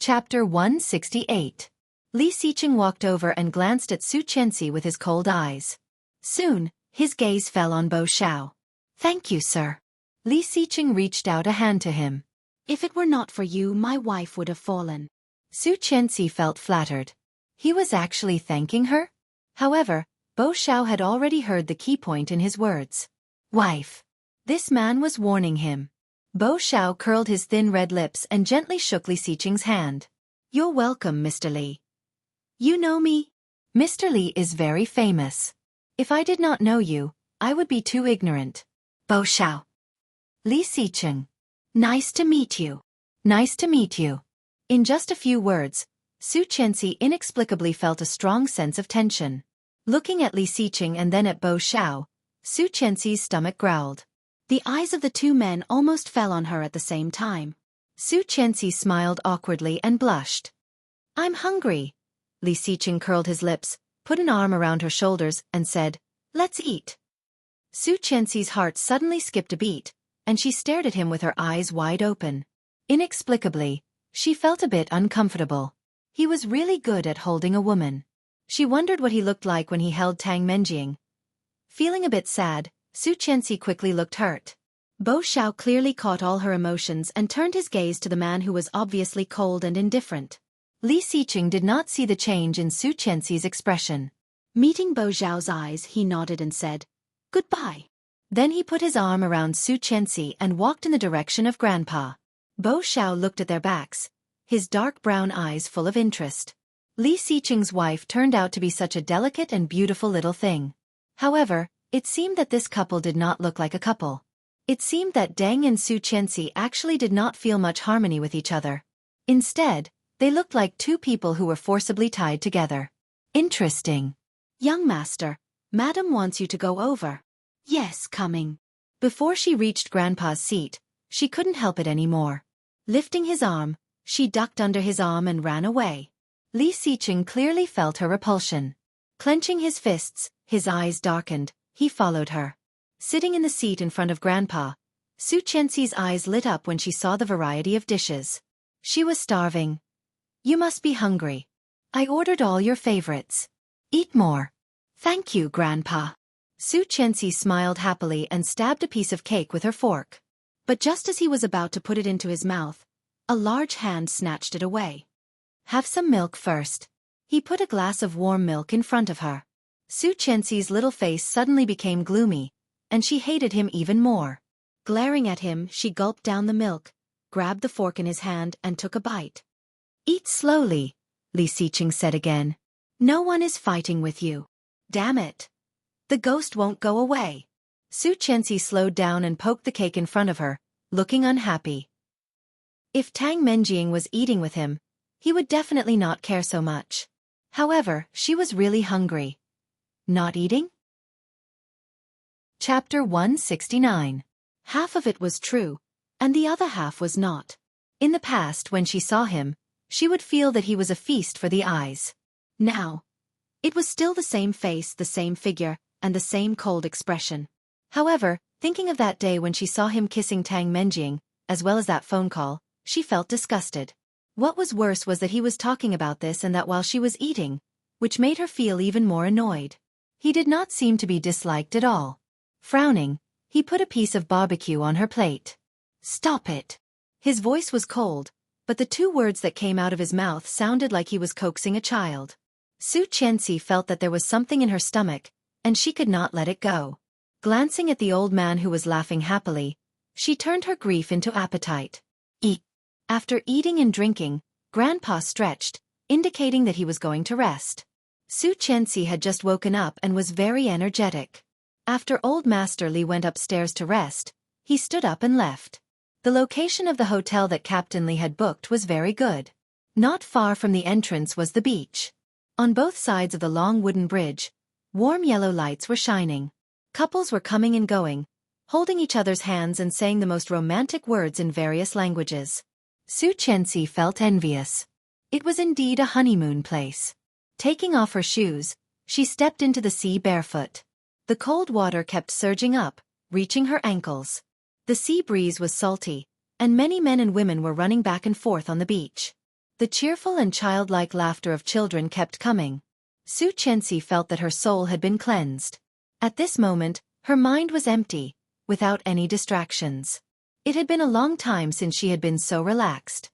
Chapter 168. Li Xiqing walked over and glanced at Su Qianxi with his cold eyes. Soon, his gaze fell on Bo Xiao. "Thank you, sir." Li Xiqing reached out a hand to him. "If it were not for you, my wife would have fallen." Su Qianxi felt flattered. He was actually thanking her? However, Bo Xiao had already heard the key point in his words. Wife. This man was warning him. Bo Xiao curled his thin red lips and gently shook Li Xiqing's hand. "You're welcome, Mr. Li. You know me? Mr. Li is very famous. If I did not know you, I would be too ignorant." Bo Xiao. Li Xiqing. "Nice to meet you." "Nice to meet you." In just a few words, Su Qianxi inexplicably felt a strong sense of tension. Looking at Li Xiqing and then at Bo Xiao, Su Qianxi's stomach growled. The eyes of the two men almost fell on her at the same time. Su Qianxi smiled awkwardly and blushed. "I'm hungry." Li Xiqing curled his lips, put an arm around her shoulders, and said, "Let's eat." Su Qianxi's heart suddenly skipped a beat, and she stared at him with her eyes wide open. Inexplicably, she felt a bit uncomfortable. He was really good at holding a woman. She wondered what he looked like when he held Tang Menjing. Feeling a bit sad, Su Qianxi quickly looked hurt. Bo Xiao clearly caught all her emotions and turned his gaze to the man who was obviously cold and indifferent. Li Xiqing did not see the change in Su Qianxi's expression. Meeting Bo Xiao's eyes, he nodded and said, "Goodbye." Then he put his arm around Su Qianxi and walked in the direction of Grandpa. Bo Xiao looked at their backs, his dark brown eyes full of interest. Li Xiqing's wife turned out to be such a delicate and beautiful little thing. However, it seemed that this couple did not look like a couple. It seemed that Deng and Su Qianxi actually did not feel much harmony with each other. Instead, they looked like two people who were forcibly tied together. Interesting. "Young master, Madam wants you to go over." "Yes, coming." Before she reached Grandpa's seat, she couldn't help it anymore. Lifting his arm, she ducked under his arm and ran away. Li Xiqing clearly felt her repulsion. Clenching his fists, his eyes darkened, he followed her. Sitting in the seat in front of Grandpa, Su Qianxi's eyes lit up when she saw the variety of dishes. She was starving. "You must be hungry. I ordered all your favorites. Eat more." "Thank you, Grandpa." Su Qianxi smiled happily and stabbed a piece of cake with her fork. But just as he was about to put it into his mouth, a large hand snatched it away. "Have some milk first." He put a glass of warm milk in front of her. Su Qianxi's little face suddenly became gloomy, and she hated him even more. Glaring at him, she gulped down the milk, grabbed the fork in his hand and took a bite. "Eat slowly," Li Xiqing said again. "No one is fighting with you." "Damn it. The ghost won't go away." Su Qianxi slowed down and poked the cake in front of her, looking unhappy. If Tang Menjing was eating with him, he would definitely not care so much. However, she was really hungry. Not eating? Chapter 169. Half of it was true, and the other half was not. In the past, when she saw him, she would feel that he was a feast for the eyes. Now, it was still the same face, the same figure, and the same cold expression. However, thinking of that day when she saw him kissing Tang Menjing, as well as that phone call, she felt disgusted. What was worse was that he was talking about this and that while she was eating, which made her feel even more annoyed. He did not seem to be disliked at all. Frowning, he put a piece of barbecue on her plate. "Stop it." His voice was cold, but the two words that came out of his mouth sounded like he was coaxing a child. Su Qianxi felt that there was something in her stomach, and she could not let it go. Glancing at the old man who was laughing happily, she turned her grief into appetite. Eat. After eating and drinking, Grandpa stretched, indicating that he was going to rest. Su Qianxi had just woken up and was very energetic. After Old Master Li went upstairs to rest, he stood up and left. The location of the hotel that Captain Li had booked was very good. Not far from the entrance was the beach. On both sides of the long wooden bridge, warm yellow lights were shining. Couples were coming and going, holding each other's hands and saying the most romantic words in various languages. Su Qianxi felt envious. It was indeed a honeymoon place. Taking off her shoes, she stepped into the sea barefoot. The cold water kept surging up, reaching her ankles. The sea breeze was salty, and many men and women were running back and forth on the beach. The cheerful and childlike laughter of children kept coming. Su Chenxi felt that her soul had been cleansed. At this moment, her mind was empty, without any distractions. It had been a long time since she had been so relaxed.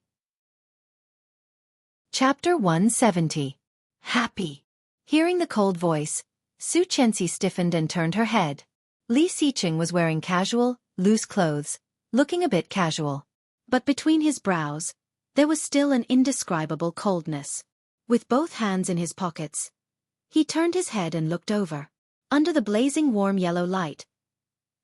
Chapter 170. Happy. Hearing the cold voice, Su Chenxi stiffened and turned her head. Li Xiqing was wearing casual, loose clothes, looking a bit casual. But between his brows, there was still an indescribable coldness. With both hands in his pockets, he turned his head and looked over. Under the blazing warm yellow light,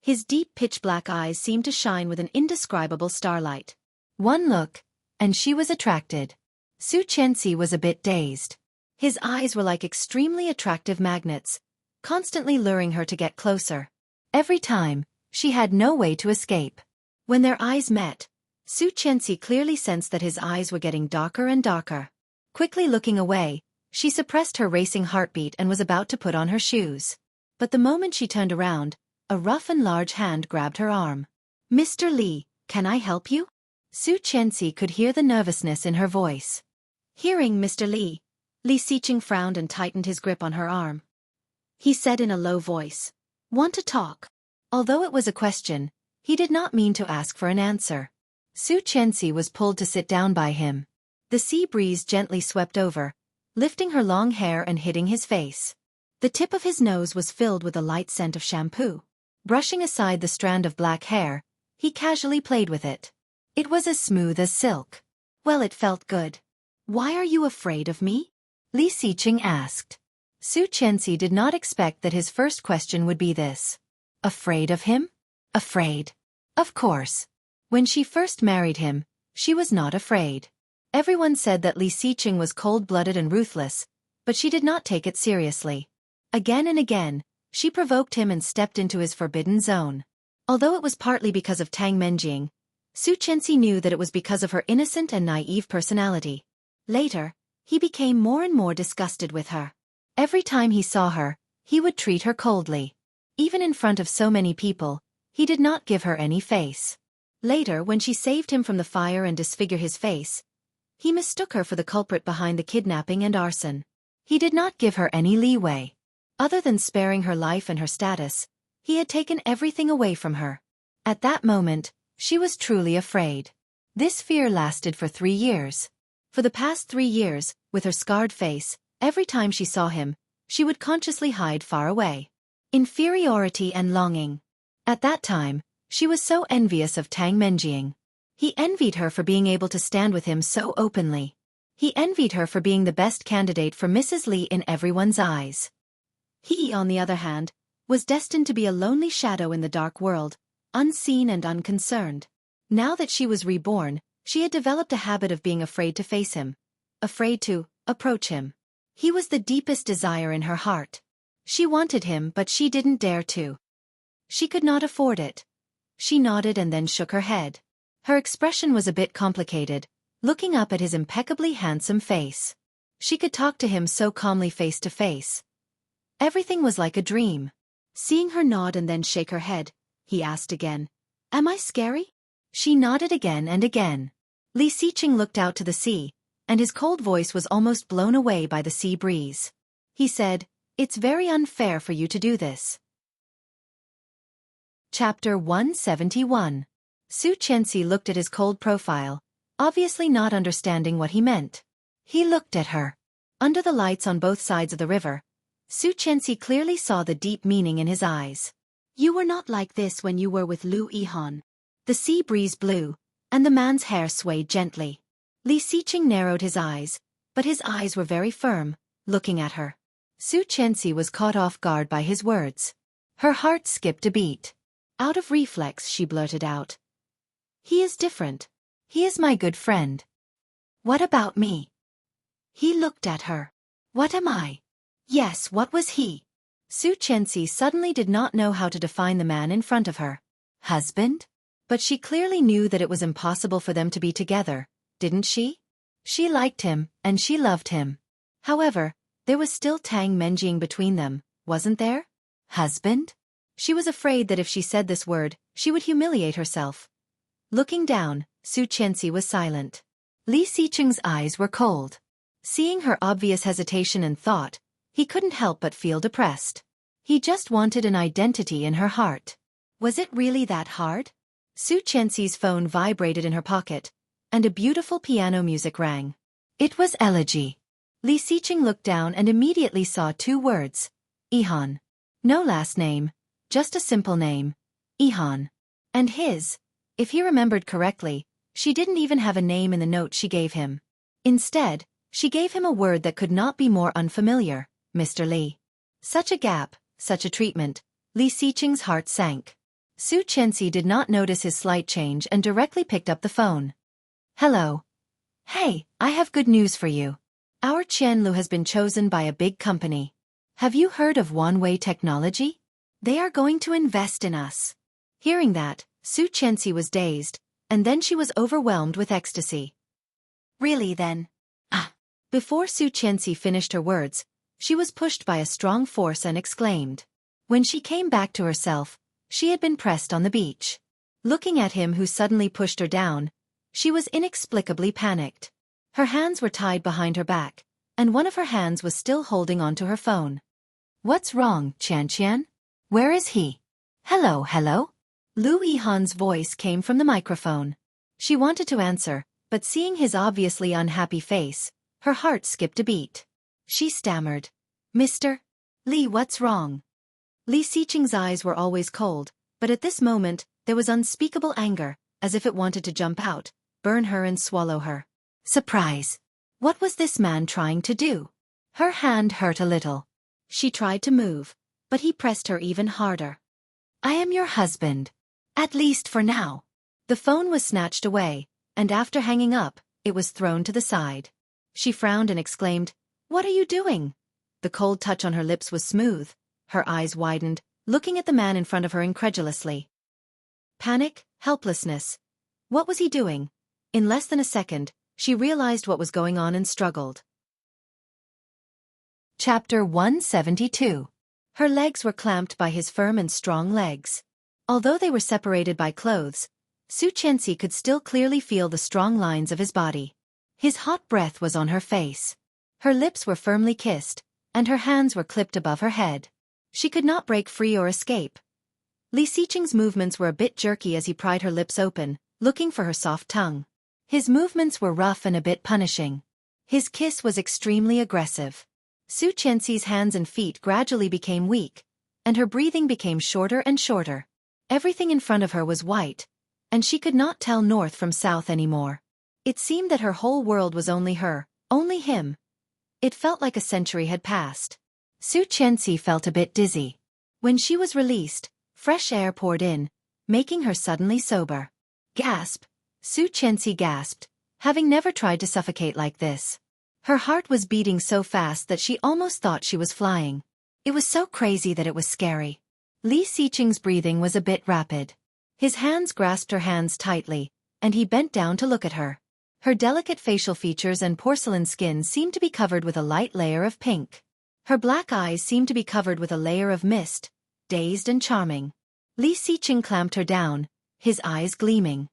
his deep pitch-black eyes seemed to shine with an indescribable starlight. One look, and she was attracted. Su Chenxi was a bit dazed. His eyes were like extremely attractive magnets, constantly luring her to get closer. Every time, she had no way to escape. When their eyes met, Su Chenxi clearly sensed that his eyes were getting darker and darker. Quickly looking away, she suppressed her racing heartbeat and was about to put on her shoes. But the moment she turned around, a rough and large hand grabbed her arm. "Mr. Li, can I help you?" Su Chenxi could hear the nervousness in her voice. Hearing Mr. Li, Li Xiqing frowned and tightened his grip on her arm. He said in a low voice, "Want to talk?" Although it was a question, he did not mean to ask for an answer. Su Chenxi was pulled to sit down by him. The sea breeze gently swept over, lifting her long hair and hitting his face. The tip of his nose was filled with a light scent of shampoo. Brushing aside the strand of black hair, he casually played with it. It was as smooth as silk. Well, it felt good. "Why are you afraid of me?" Li Xiqing asked. Su Chenxi did not expect that his first question would be this. Afraid of him? Afraid. Of course. When she first married him, she was not afraid. Everyone said that Li Xiqing was cold-blooded and ruthless, but she did not take it seriously. Again and again, she provoked him and stepped into his forbidden zone. Although it was partly because of Tang Menjing, Su Chenxi knew that it was because of her innocent and naive personality. Later, he became more and more disgusted with her. Every time he saw her, he would treat her coldly. Even in front of so many people, he did not give her any face. Later, when she saved him from the fire and disfigured his face, he mistook her for the culprit behind the kidnapping and arson. He did not give her any leeway. Other than sparing her life and her status, he had taken everything away from her. At that moment, she was truly afraid. This fear lasted for 3 years. For the past 3 years, with her scarred face, every time she saw him, she would consciously hide far away. Inferiority and longing. At that time, she was so envious of Tang Menjing. He envied her for being able to stand with him so openly. He envied her for being the best candidate for Mrs. Li in everyone's eyes. He, on the other hand, was destined to be a lonely shadow in the dark world, unseen and unconcerned. Now that she was reborn, she had developed a habit of being afraid to face him, afraid to approach him. He was the deepest desire in her heart. She wanted him, but she didn't dare to. She could not afford it. She nodded and then shook her head. Her expression was a bit complicated, looking up at his impeccably handsome face. She could talk to him so calmly face to face. Everything was like a dream. Seeing her nod and then shake her head, he asked again, "Am I scary?" She nodded again and again. Li Xiqing looked out to the sea, and his cold voice was almost blown away by the sea breeze. He said, "It's very unfair for you to do this." Chapter 171. Su Chenxi looked at his cold profile, obviously not understanding what he meant. He looked at her. Under the lights on both sides of the river, Su Chenxi clearly saw the deep meaning in his eyes. "You were not like this when you were with Lu Yihan." The sea breeze blew, and the man's hair swayed gently. Li Xiqing narrowed his eyes, but his eyes were very firm, looking at her. Su Chenxi was caught off guard by his words. Her heart skipped a beat. Out of reflex she blurted out, "He is different. He is my good friend." "What about me?" He looked at her. "What am I?" Yes, what was he? Su Chenxi suddenly did not know how to define the man in front of her. Husband? But she clearly knew that it was impossible for them to be together, didn't she? She liked him, and she loved him. However, there was still Tang Menjing between them, wasn't there? Husband? She was afraid that if she said this word, she would humiliate herself. Looking down, Su Chenxi was silent. Li Xicheng's eyes were cold. Seeing her obvious hesitation and thought, he couldn't help but feel depressed. He just wanted an identity in her heart. Was it really that hard? Su Qianxi's phone vibrated in her pocket, and a beautiful piano music rang. It was Elegy. Li Xicheng looked down and immediately saw 2 words. Yihan. No last name, just a simple name. Yihan. And his. If he remembered correctly, she didn't even have a name in the note she gave him. Instead, she gave him a word that could not be more unfamiliar, Mr. Li. Such a gap, such a treatment. Li Xicheng's heart sank. Su Qianxi did not notice his slight change and directly picked up the phone. Hello. Hey, I have good news for you. Our Qianlu has been chosen by a big company. Have you heard of Wanwei Technology? They are going to invest in us. Hearing that, Su Qianxi was dazed, and then she was overwhelmed with ecstasy. Really then? Before Su Qianxi finished her words, she was pushed by a strong force and exclaimed. When she came back to herself, she had been pressed on the beach. Looking at him who suddenly pushed her down, she was inexplicably panicked. Her hands were tied behind her back, and one of her hands was still holding onto her phone. What's wrong, Qian? Where is he? Hello? Lu Yihan's voice came from the microphone. She wanted to answer, but seeing his obviously unhappy face, her heart skipped a beat. She stammered. Mr. Li, what's wrong? Li Xicheng's eyes were always cold, but at this moment, there was unspeakable anger, as if it wanted to jump out, burn her and swallow her. Surprise! What was this man trying to do? Her hand hurt a little. She tried to move, but he pressed her even harder. I am your husband. At least for now. The phone was snatched away, and after hanging up, it was thrown to the side. She frowned and exclaimed, What are you doing? The cold touch on her lips was smooth. Her eyes widened, looking at the man in front of her incredulously. Panic, helplessness. What was he doing? In less than a second, she realized what was going on and struggled. Chapter 172. Her legs were clamped by his firm and strong legs. Although they were separated by clothes, Su Qianxi could still clearly feel the strong lines of his body. His hot breath was on her face. Her lips were firmly kissed, and her hands were clipped above her head. She could not break free or escape. Li Xicheng's movements were a bit jerky as he pried her lips open, looking for her soft tongue. His movements were rough and a bit punishing. His kiss was extremely aggressive. Su Qianxi's hands and feet gradually became weak, and her breathing became shorter and shorter. Everything in front of her was white, and she could not tell north from south anymore. It seemed that her whole world was only her, only him. It felt like a century had passed. Su Qianxi felt a bit dizzy. When she was released, fresh air poured in, making her suddenly sober. Gasp! Su Qianxi gasped, having never tried to suffocate like this. Her heart was beating so fast that she almost thought she was flying. It was so crazy that it was scary. Li Xicheng's breathing was a bit rapid. His hands grasped her hands tightly, and he bent down to look at her. Her delicate facial features and porcelain skin seemed to be covered with a light layer of pink. Her black eyes seemed to be covered with a layer of mist, dazed and charming. Li Xicheng clamped her down, his eyes gleaming.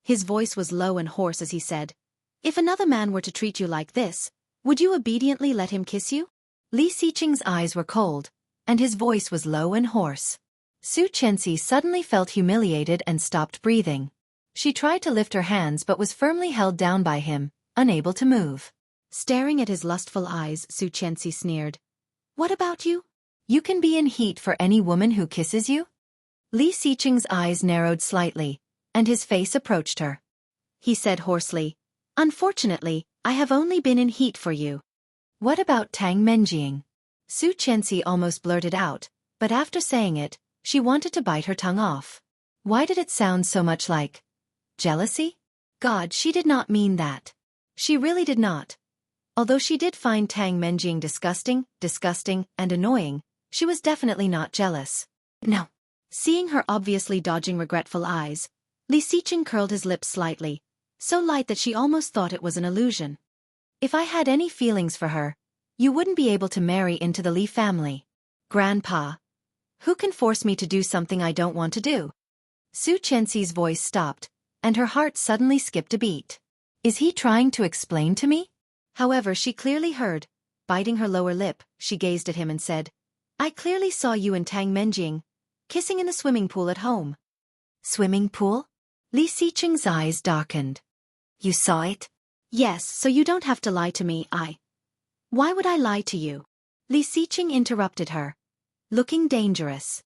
His voice was low and hoarse as he said, If another man were to treat you like this, would you obediently let him kiss you? Li Xicheng's eyes were cold, and his voice was low and hoarse. Su Qianxi suddenly felt humiliated and stopped breathing. She tried to lift her hands but was firmly held down by him, unable to move. Staring at his lustful eyes, Su Qianxi sneered. What about you? You can be in heat for any woman who kisses you? Li Xicheng's eyes narrowed slightly, and his face approached her. He said hoarsely, Unfortunately, I have only been in heat for you. What about Tang Menjing? Su Qianxi almost blurted out, but after saying it, she wanted to bite her tongue off. Why did it sound so much like jealousy? God, she did not mean that. She really did not. Although she did find Tang Menjing disgusting, and annoying, she was definitely not jealous. No. Seeing her obviously dodging regretful eyes, Li Xicheng curled his lips slightly, so light that she almost thought it was an illusion. If I had any feelings for her, you wouldn't be able to marry into the Li family. Grandpa. Who can force me to do something I don't want to do? Su Qianxi's voice stopped, and her heart suddenly skipped a beat. Is he trying to explain to me? However, she clearly heard. Biting her lower lip, she gazed at him and said, I clearly saw you and Tang Menjing kissing in the swimming pool at home. Swimming pool? Li Xiqing's eyes darkened. You saw it? Yes, so you don't have to lie to me. Why would I lie to you? Li Xiqing interrupted her, looking dangerous.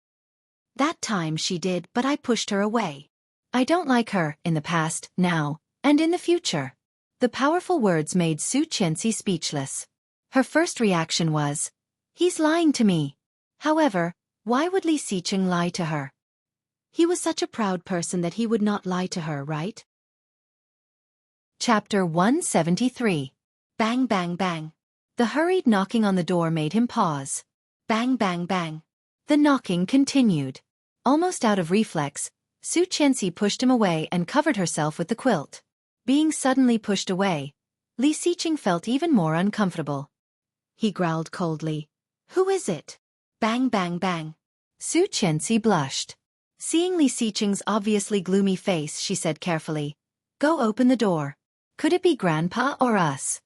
That time she did, but I pushed her away. I don't like her, in the past, now, and in the future. The powerful words made Su Qianxi speechless. Her first reaction was, he's lying to me. However, why would Li Xiqing lie to her? He was such a proud person that he would not lie to her, right? Chapter 173. Bang bang bang. The hurried knocking on the door made him pause. Bang bang bang. The knocking continued. Almost out of reflex, Su Qianxi pushed him away and covered herself with the quilt. Being suddenly pushed away, Li Xiqing felt even more uncomfortable. He growled coldly. Who is it? Bang bang bang. Su Qianxi blushed. Seeing Li Xiqing's obviously gloomy face, she said carefully, Go open the door. Could it be Grandpa or us?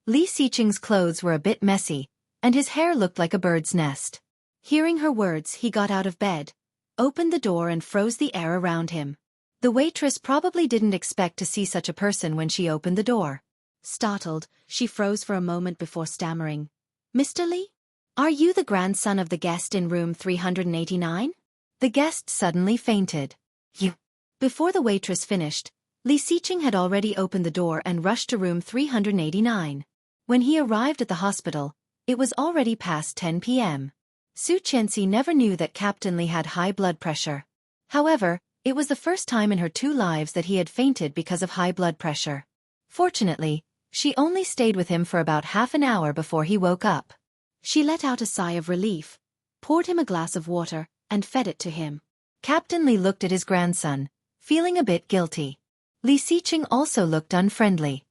Li Xiqing's clothes were a bit messy, and his hair looked like a bird's nest. Hearing her words, he got out of bed, opened the door and froze the air around him. The waitress probably didn't expect to see such a person when she opened the door. Startled, she froze for a moment before stammering. Mr. Li? Are you the grandson of the guest in room 389? The guest suddenly fainted. You. Before the waitress finished, Li Xiqing had already opened the door and rushed to room 389. When he arrived at the hospital, it was already past 10 p.m. Su Qianxi never knew that Captain Li had high blood pressure. However, it was the first time in her 2 lives that he had fainted because of high blood pressure. Fortunately, she only stayed with him for about half an hour before he woke up. She let out a sigh of relief, poured him a glass of water, and fed it to him. Captain Li looked at his grandson, feeling a bit guilty. Li Xiqing also looked unfriendly.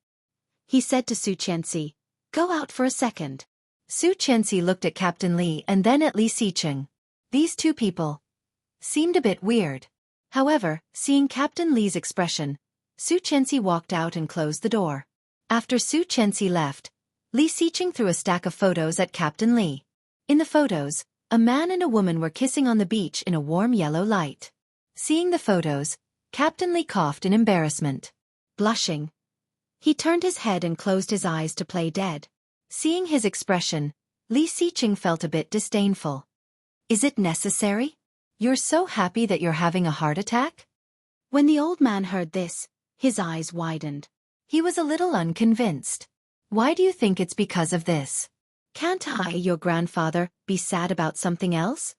He said to Su Qianxi, Go out for a second. Su Qianxi looked at Captain Li and then at Li Xiqing. These two people seemed a bit weird. However, seeing Captain Li's expression, Su Qianxi walked out and closed the door. After Su Qianxi left, Li Xiqing threw a stack of photos at Captain Li. In the photos, a man and a woman were kissing on the beach in a warm yellow light. Seeing the photos, Captain Li coughed in embarrassment. Blushing, he turned his head and closed his eyes to play dead. Seeing his expression, Li Xiqing felt a bit disdainful. Is it necessary? You're so happy that you're having a heart attack? When the old man heard this, his eyes widened. He was a little unconvinced. Why do you think it's because of this? Can't I, your grandfather, be sad about something else?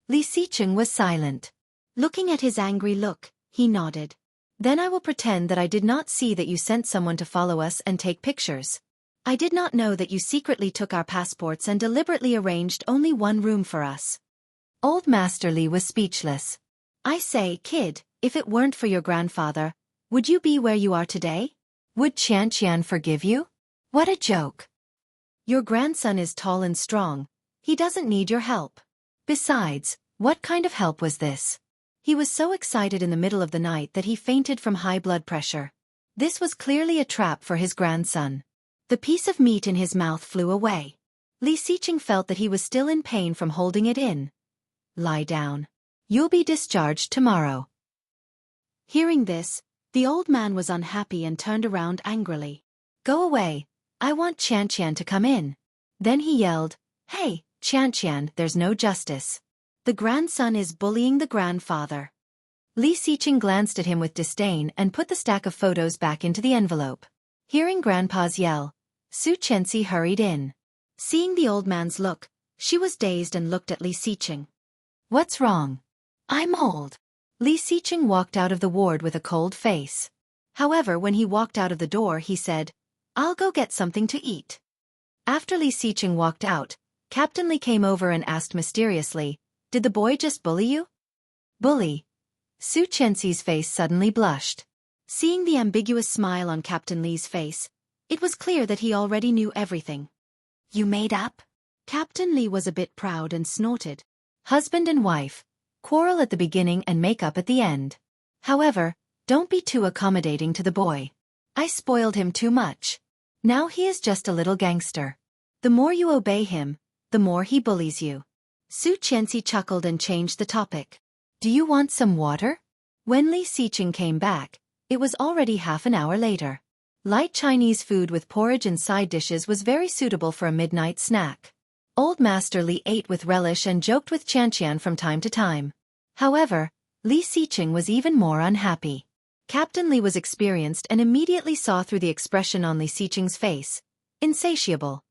Li Xiqing was silent. Looking at his angry look, he nodded. Then I will pretend that I did not see that you sent someone to follow us and take pictures. I did not know that you secretly took our passports and deliberately arranged only one room for us. Old Master Li was speechless. I say, kid, if it weren't for your grandfather, would you be where you are today? Would Qian forgive you? What a joke. Your grandson is tall and strong. He doesn't need your help. Besides, what kind of help was this? He was so excited in the middle of the night that he fainted from high blood pressure. This was clearly a trap for his grandson. The piece of meat in his mouth flew away. Li Xiqing felt that he was still in pain from holding it in. Lie down. You'll be discharged tomorrow. Hearing this, the old man was unhappy and turned around angrily. Go away. I want Qian to come in. Then he yelled, Hey, Qian, there's no justice. The grandson is bullying the grandfather. Li Xiqing glanced at him with disdain and put the stack of photos back into the envelope. Hearing Grandpa's yell, Su Qianxi hurried in. Seeing the old man's look, she was dazed and looked at Li Xiqing. What's wrong? I'm old. Li Xiqing walked out of the ward with a cold face. However, when he walked out of the door, he said, I'll go get something to eat. After Li Xiqing walked out, Captain Li came over and asked mysteriously, Did the boy just bully you? Bully? Su Qianxi's face suddenly blushed. Seeing the ambiguous smile on Captain Li's face, it was clear that he already knew everything. You made up? Captain Li was a bit proud and snorted. Husband and wife, quarrel at the beginning and make up at the end. However, don't be too accommodating to the boy. I spoiled him too much. Now he is just a little gangster. The more you obey him, the more he bullies you. Su Qianxi chuckled and changed the topic. Do you want some water? When Li Xiqing came back, it was already half an hour later. Light Chinese food with porridge and side dishes was very suitable for a midnight snack. Old Master Li ate with relish and joked with Qianqian from time to time. However, Li Xiqing was even more unhappy. Captain Li was experienced and immediately saw through the expression on Li Xiqing's face. Insatiable.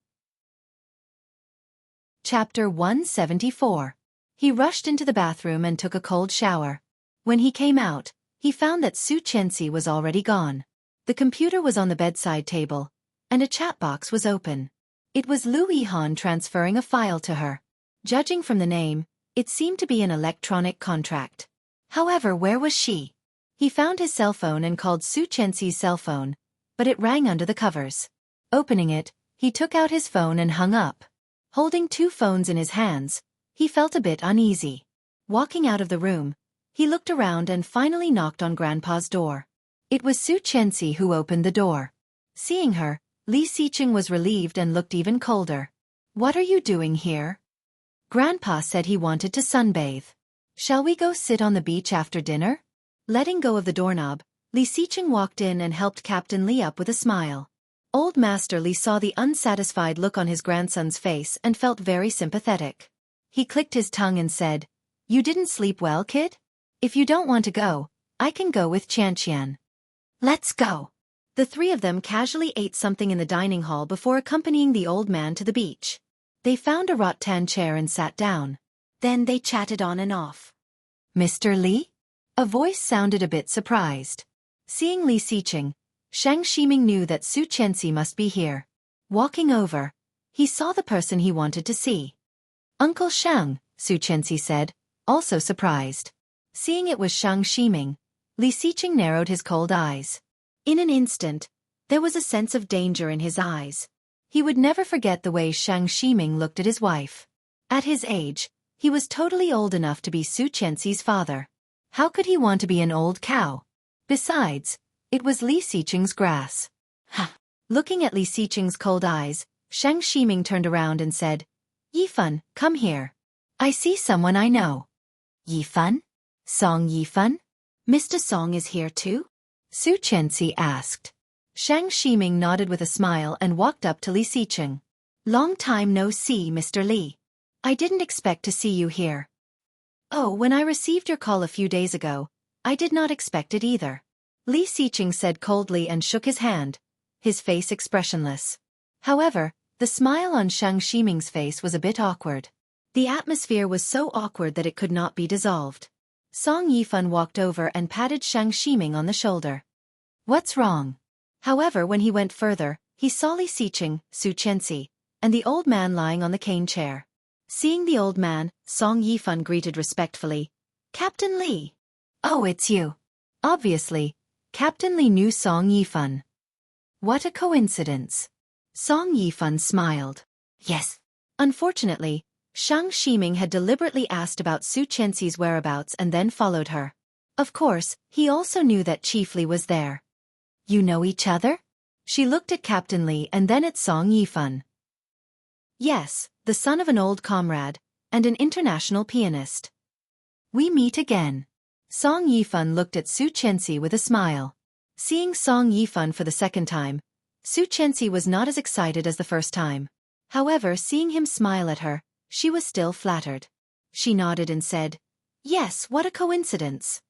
Chapter 174. He rushed into the bathroom and took a cold shower. When he came out, he found that Su Qianxi was already gone. The computer was on the bedside table, and a chat box was open. It was Lu Yihan transferring a file to her. Judging from the name, it seemed to be an electronic contract. However, where was she? He found his cell phone and called Su Qianxi's cell phone, but it rang under the covers. Opening it, he took out his phone and hung up. Holding two phones in his hands, he felt a bit uneasy. Walking out of the room, he looked around and finally knocked on Grandpa's door. It was Su Qianxi who opened the door. Seeing her, Li Xiqing was relieved and looked even colder. What are you doing here? Grandpa said he wanted to sunbathe. Shall we go sit on the beach after dinner? Letting go of the doorknob, Li Xiqing walked in and helped Captain Li up with a smile. Old Master Li saw the unsatisfied look on his grandson's face and felt very sympathetic. He clicked his tongue and said, "You didn't sleep well, kid? If you don't want to go, I can go with Qianqian." Let's go. The three of them casually ate something in the dining hall before accompanying the old man to the beach. They found a rattan chair and sat down. Then they chatted on and off. Mr. Li? A voice sounded a bit surprised. Seeing Li Xiqing, Shang Ximing knew that Su Qianxi must be here. Walking over, he saw the person he wanted to see. Uncle Shang, Su Qianxi said, also surprised. Seeing it was Shang Ximing, Li Xiqing narrowed his cold eyes. In an instant, there was a sense of danger in his eyes. He would never forget the way Shang Ximing looked at his wife. At his age, he was totally old enough to be Su Qianxi's father. How could he want to be an old cow? Besides, it was Li Xiqing's grass. Looking at Li Xiqing's cold eyes, Shang Ximing turned around and said, "Yifan, come here. I see someone I know." "Yifan? Song Yifan? Mr. Song is here too?" Su Qianxi asked. Shang Ximing nodded with a smile and walked up to Li Xiqing. "Long time no see, Mr. Li. I didn't expect to see you here." "Oh, when I received your call a few days ago, I did not expect it either." Li Xiqing said coldly and shook his hand, his face expressionless. However, the smile on Shang Ximing's face was a bit awkward. The atmosphere was so awkward that it could not be dissolved. Song Yifan walked over and patted Shang Ximing on the shoulder. "What's wrong?" However, when he went further, he saw Li Xiqing, Su Qianxi, and the old man lying on the cane chair. Seeing the old man, Song Yifan greeted respectfully, "Captain Li." "Oh, it's you." Obviously, Captain Li knew Song Yifan. What a coincidence. Song Yifan smiled. Yes. Unfortunately, Shang Ximing had deliberately asked about Su Qianxi's whereabouts and then followed her. Of course, he also knew that Chief Li was there. "You know each other?" She looked at Captain Li and then at Song Yifan. "Yes, the son of an old comrade, and an international pianist." "We meet again." Song Yifan looked at Su Qianxi with a smile. Seeing Song Yifan for the second time, Su Qianxi was not as excited as the first time. However, seeing him smile at her, she was still flattered. She nodded and said, "Yes, what a coincidence."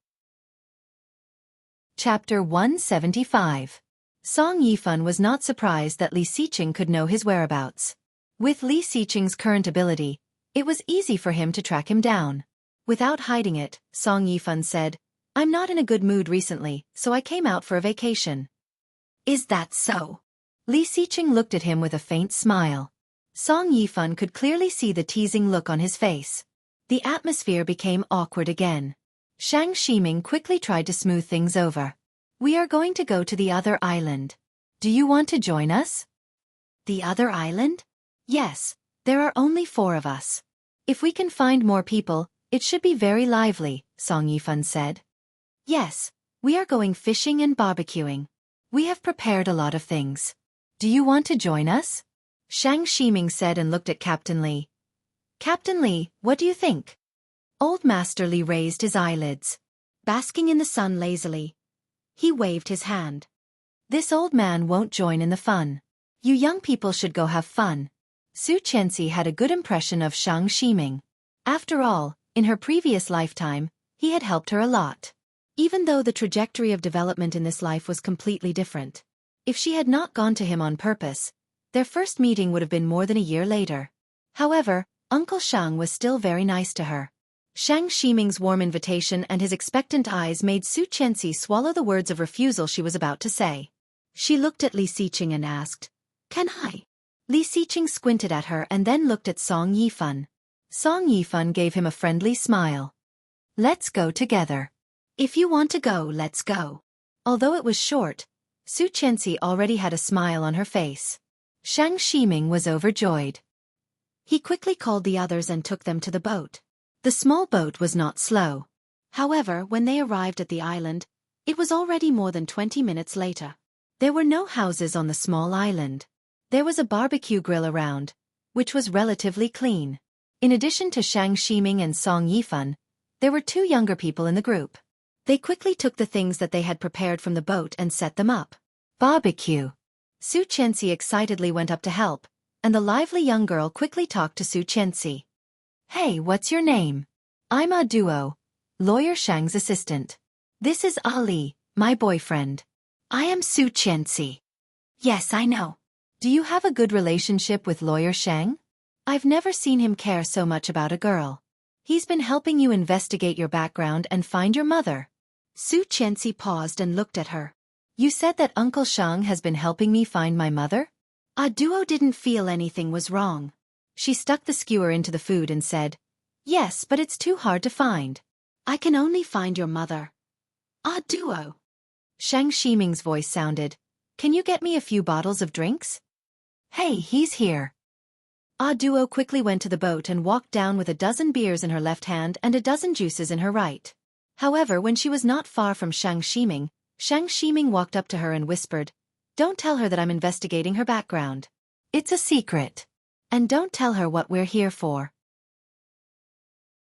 Chapter 175. Song Yifan was not surprised that Li Xiqing could know his whereabouts. With Li Xiqing's current ability, it was easy for him to track him down. Without hiding it, Song Yifan said, "I'm not in a good mood recently, so I came out for a vacation." "Is that so?" Li Xiqing looked at him with a faint smile. Song Yifan could clearly see the teasing look on his face. The atmosphere became awkward again. Shang Ximing quickly tried to smooth things over. "We are going to go to the other island. Do you want to join us?" "The other island?" "Yes, there are only 4 of us. If we can find more people, it should be very lively," Song Yifan said. "Yes, we are going fishing and barbecuing." We have prepared a lot of things. Do you want to join us? Shang Ximing said and looked at Captain Li. Captain Li, what do you think? Old Master Li raised his eyelids. Basking in the sun lazily, he waved his hand. This old man won't join in the fun. You young people should go have fun. Su Qianxi had a good impression of Shang Ximing. After all, in her previous lifetime, he had helped her a lot. Even though the trajectory of development in this life was completely different. If she had not gone to him on purpose, their first meeting would have been more than a year later. However, Uncle Shang was still very nice to her. Shang Ximing's warm invitation and his expectant eyes made Su Qianxi swallow the words of refusal she was about to say. She looked at Li Xiqing and asked, "Can I?" Li Xiqing squinted at her and then looked at Song Yifan. Song Yifan gave him a friendly smile. Let's go together. If you want to go, let's go. Although it was short, Su Qianxi already had a smile on her face. Shang Ximing was overjoyed. He quickly called the others and took them to the boat. The small boat was not slow. However, when they arrived at the island, it was already more than 20 minutes later. There were no houses on the small island. There was a barbecue grill around, which was relatively clean. In addition to Shang Ximing and Song Yifan, there were 2 younger people in the group. They quickly took the things that they had prepared from the boat and set them up. Barbecue. Su Qianxi excitedly went up to help, and the lively young girl quickly talked to Su Qianxi. Hey, what's your name? I'm a Duo, Lawyer Shang's assistant. This is Ali, my boyfriend. I am Su Qianxi. Yes, I know. Do you have a good relationship with Lawyer Shang? I've never seen him care so much about a girl. He's been helping you investigate your background and find your mother. Su Qianxi paused and looked at her. You said that Uncle Shang has been helping me find my mother? A Duo didn't feel anything was wrong. She stuck the skewer into the food and said, Yes, but it's too hard to find. I can only find your mother. A Duo. Shang Ximing's voice sounded. Can you get me a few bottles of drinks? Hey, he's here. A Duo quickly went to the boat and walked down with a dozen beers in her left hand and a dozen juices in her right. However, when she was not far from Shang Ximing walked up to her and whispered, Don't tell her that I'm investigating her background. It's a secret. And don't tell her what we're here for.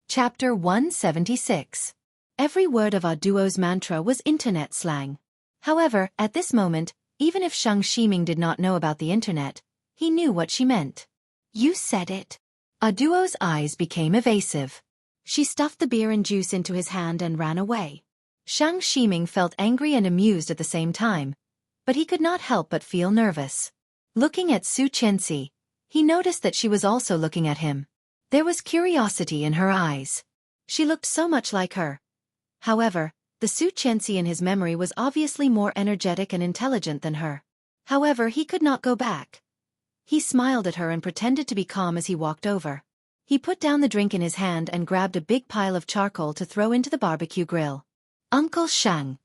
Chapter 176. Every word of A Duo's mantra was internet slang. However, at this moment, even if Shang Ximing did not know about the internet, he knew what she meant. You said it. A Duo's eyes became evasive. She stuffed the beer and juice into his hand and ran away. Shang Ximing felt angry and amused at the same time, but he could not help but feel nervous. Looking at Su Qianxi, he noticed that she was also looking at him. There was curiosity in her eyes. She looked so much like her. However, the Su Qianxi in his memory was obviously more energetic and intelligent than her. However, he could not go back. He smiled at her and pretended to be calm as he walked over. He put down the drink in his hand and grabbed a big pile of charcoal to throw into the barbecue grill. Uncle Shang.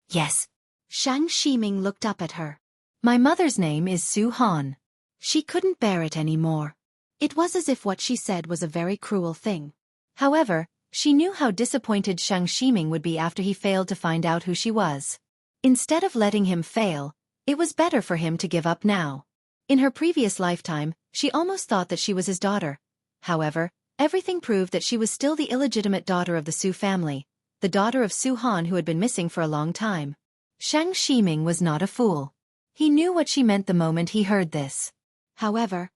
Yes. Shang Ximing looked up at her. My mother's name is Su Han. She couldn't bear it anymore. It was as if what she said was a very cruel thing. However, she knew how disappointed Shang Ximing would be after he failed to find out who she was. Instead of letting him fail, it was better for him to give up now. In her previous lifetime, she almost thought that she was his daughter. However, everything proved that she was still the illegitimate daughter of the Su family, the daughter of Su Han who had been missing for a long time. Shang Ximing was not a fool. He knew what she meant the moment he heard this. However,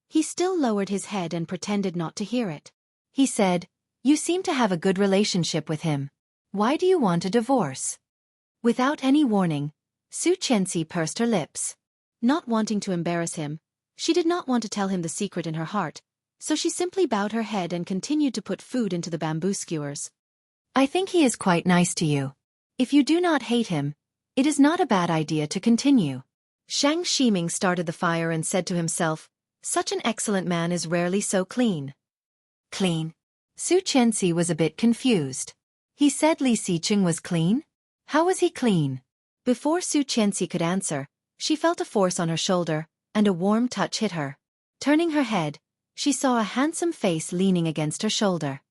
he still lowered his head and pretended not to hear it. He said, You seem to have a good relationship with him. Why do you want a divorce? Without any warning, Su Qianxi pursed her lips. Not wanting to embarrass him, she did not want to tell him the secret in her heart, so she simply bowed her head and continued to put food into the bamboo skewers. I think he is quite nice to you. If you do not hate him, it is not a bad idea to continue. Shang Ximing started the fire and said to himself, Such an excellent man is rarely so clean. Clean? Su Qianxi was a bit confused. He said Li Xiqing was clean? How was he clean? Before Su Qianxi could answer, she felt a force on her shoulder, and a warm touch hit her. Turning her head, she saw a handsome face leaning against her shoulder.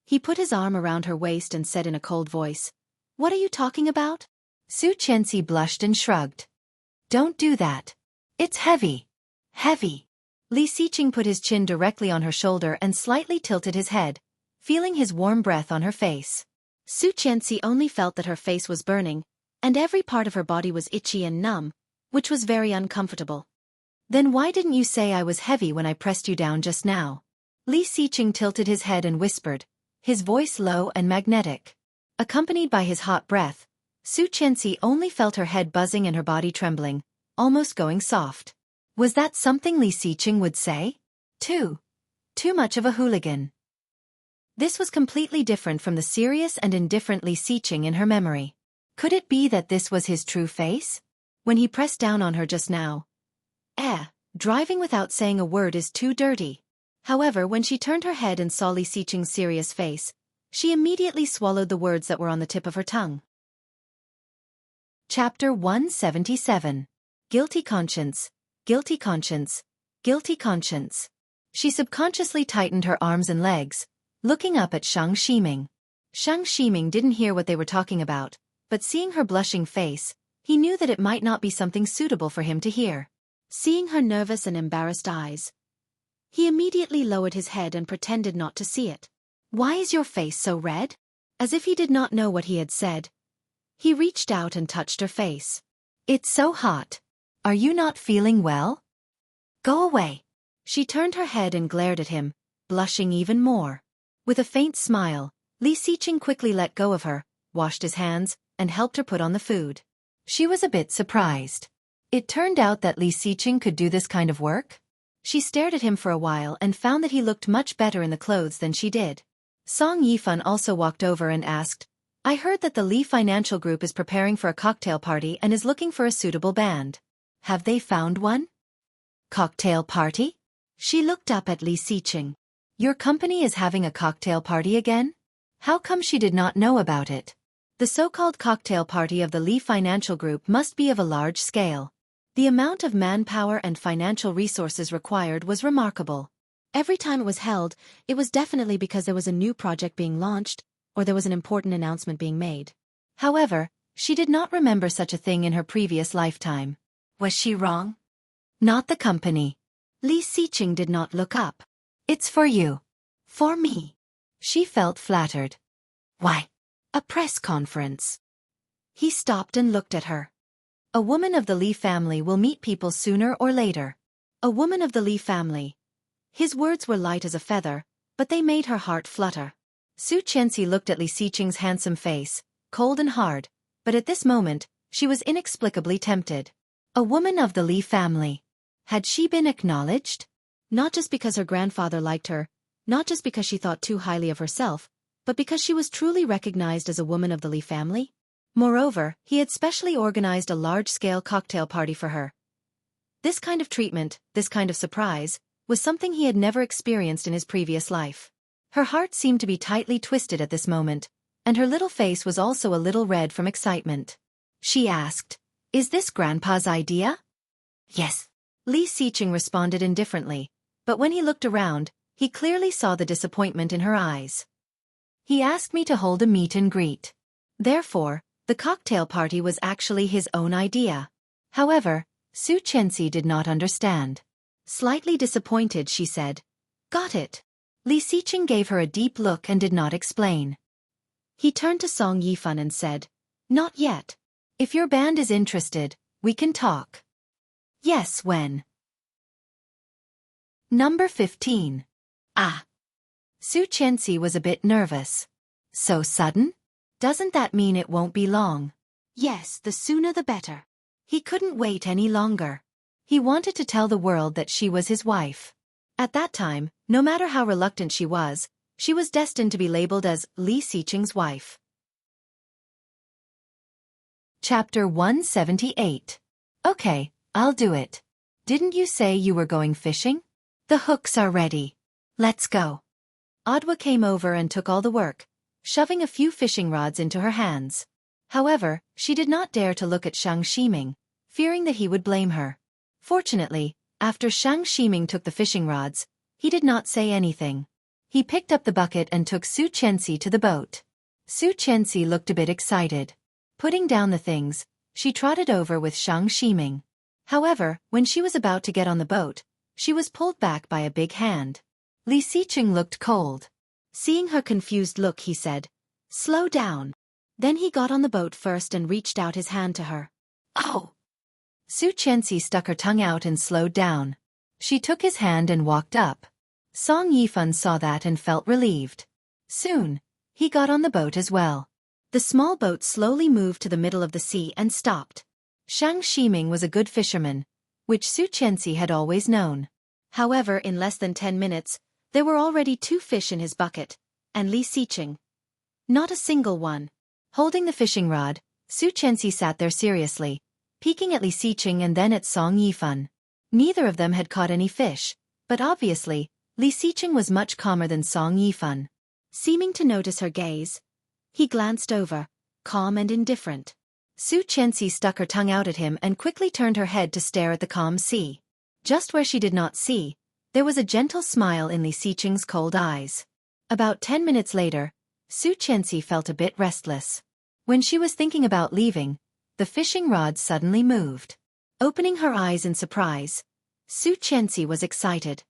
He put his arm around her waist and said in a cold voice, What are you talking about? Su Qianxi blushed and shrugged. Don't do that. It's heavy. Heavy. Li Xiqing put his chin directly on her shoulder and slightly tilted his head, feeling his warm breath on her face. Su Qianxi only felt that her face was burning, and every part of her body was itchy and numb, which was very uncomfortable. Then why didn't you say I was heavy when I pressed you down just now? Li Xiqing tilted his head and whispered, his voice low and magnetic. Accompanied by his hot breath, Su Qianxi only felt her head buzzing and her body trembling, almost going soft. Was that something Li Xiqing would say? Too much of a hooligan. This was completely different from the serious and indifferent Li Xiqing in her memory. Could it be that this was his true face? When he pressed down on her just now. Driving without saying a word is too dirty. However, when she turned her head and saw Li Xiqing's serious face, she immediately swallowed the words that were on the tip of her tongue. Chapter 177. Guilty Conscience, Guilty Conscience, Guilty Conscience. She subconsciously tightened her arms and legs, looking up at Shang Ximing. Shang Ximing didn't hear what they were talking about, but seeing her blushing face, he knew that it might not be something suitable for him to hear. Seeing her nervous and embarrassed eyes, he immediately lowered his head and pretended not to see it. Why is your face so red? As if he did not know what he had said, he reached out and touched her face. It's so hot. Are you not feeling well? Go away. She turned her head and glared at him, blushing even more. With a faint smile, Li Xiqing quickly let go of her, washed his hands, and helped her put on the food. She was a bit surprised. It turned out that Li Xiqing could do this kind of work? She stared at him for a while and found that he looked much better in the clothes than she did. Song Yifan also walked over and asked, I heard that the Li Financial Group is preparing for a cocktail party and is looking for a suitable band. Have they found one? Cocktail party? She looked up at Li Xiqing. Your company is having a cocktail party again? How come she did not know about it? The so-called cocktail party of the Li Financial Group must be of a large scale. The amount of manpower and financial resources required was remarkable. Every time it was held, it was definitely because there was a new project being launched, or there was an important announcement being made. However, she did not remember such a thing in her previous lifetime. Was she wrong? Not the company. Li Xiqing did not look up. It's for you. For me. She felt flattered. Why? A press conference. He stopped and looked at her. A woman of the Li family will meet people sooner or later. A woman of the Li family. His words were light as a feather, but they made her heart flutter. Su Qianxi looked at Li Xiqing's handsome face, cold and hard, but at this moment, she was inexplicably tempted. A woman of the Li family. Had she been acknowledged? Not just because her grandfather liked her, not just because she thought too highly of herself, but because she was truly recognized as a woman of the Li family. Moreover, he had specially organized a large-scale cocktail party for her. This kind of treatment, this kind of surprise, was something he had never experienced in his previous life. Her heart seemed to be tightly twisted at this moment, and her little face was also a little red from excitement. She asked, Is this Grandpa's idea? Yes. Li Xiqing responded indifferently, but when he looked around, he clearly saw the disappointment in her eyes. He asked me to hold a meet and greet. Therefore, the cocktail party was actually his own idea. However, Su Qianxi did not understand. Slightly disappointed, she said, Got it. Li Xiqing gave her a deep look and did not explain. He turned to Song Yifan and said, Not yet. If your band is interested, we can talk. Yes, when? Number 15. Su Qianxi was a bit nervous. So sudden? Doesn't that mean it won't be long? Yes, the sooner the better. He couldn't wait any longer. He wanted to tell the world that she was his wife. At that time, no matter how reluctant she was destined to be labeled as Li Xiqing's wife. Chapter 178. Okay, I'll do it. Didn't you say you were going fishing? The hooks are ready. Let's go. Audiobook came over and took all the work, shoving a few fishing rods into her hands. However, she did not dare to look at Shang Ximing, fearing that he would blame her. Fortunately, after Shang Ximing took the fishing rods, he did not say anything. He picked up the bucket and took Su Qianxi to the boat. Su Qianxi looked a bit excited. Putting down the things, she trotted over with Shang Ximing. However, when she was about to get on the boat, she was pulled back by a big hand. Li Xiqing looked cold. Seeing her confused look, he said, "Slow down." Then he got on the boat first and reached out his hand to her. Oh! Su Qianxi stuck her tongue out and slowed down. She took his hand and walked up. Song Yifan saw that and felt relieved. Soon, he got on the boat as well. The small boat slowly moved to the middle of the sea and stopped. Shang Ximing was a good fisherman, which Su Qianxi had always known. However, in less than 10 minutes, there were already 2 fish in his bucket, and Li Xiqing. Not a single one. Holding the fishing rod, Su Qianxi sat there seriously, peeking at Li Xiqing and then at Song Yifan. Neither of them had caught any fish, but obviously, Li Xiqing was much calmer than Song Yifan. Seeming to notice her gaze, he glanced over, calm and indifferent. Su Qianxi stuck her tongue out at him and quickly turned her head to stare at the calm sea. Just where she did not see, there was a gentle smile in Li Xiqing's cold eyes. About 10 minutes later, Su Qianxi felt a bit restless. When she was thinking about leaving, the fishing rod suddenly moved. Opening her eyes in surprise, Su Qianxi was excited.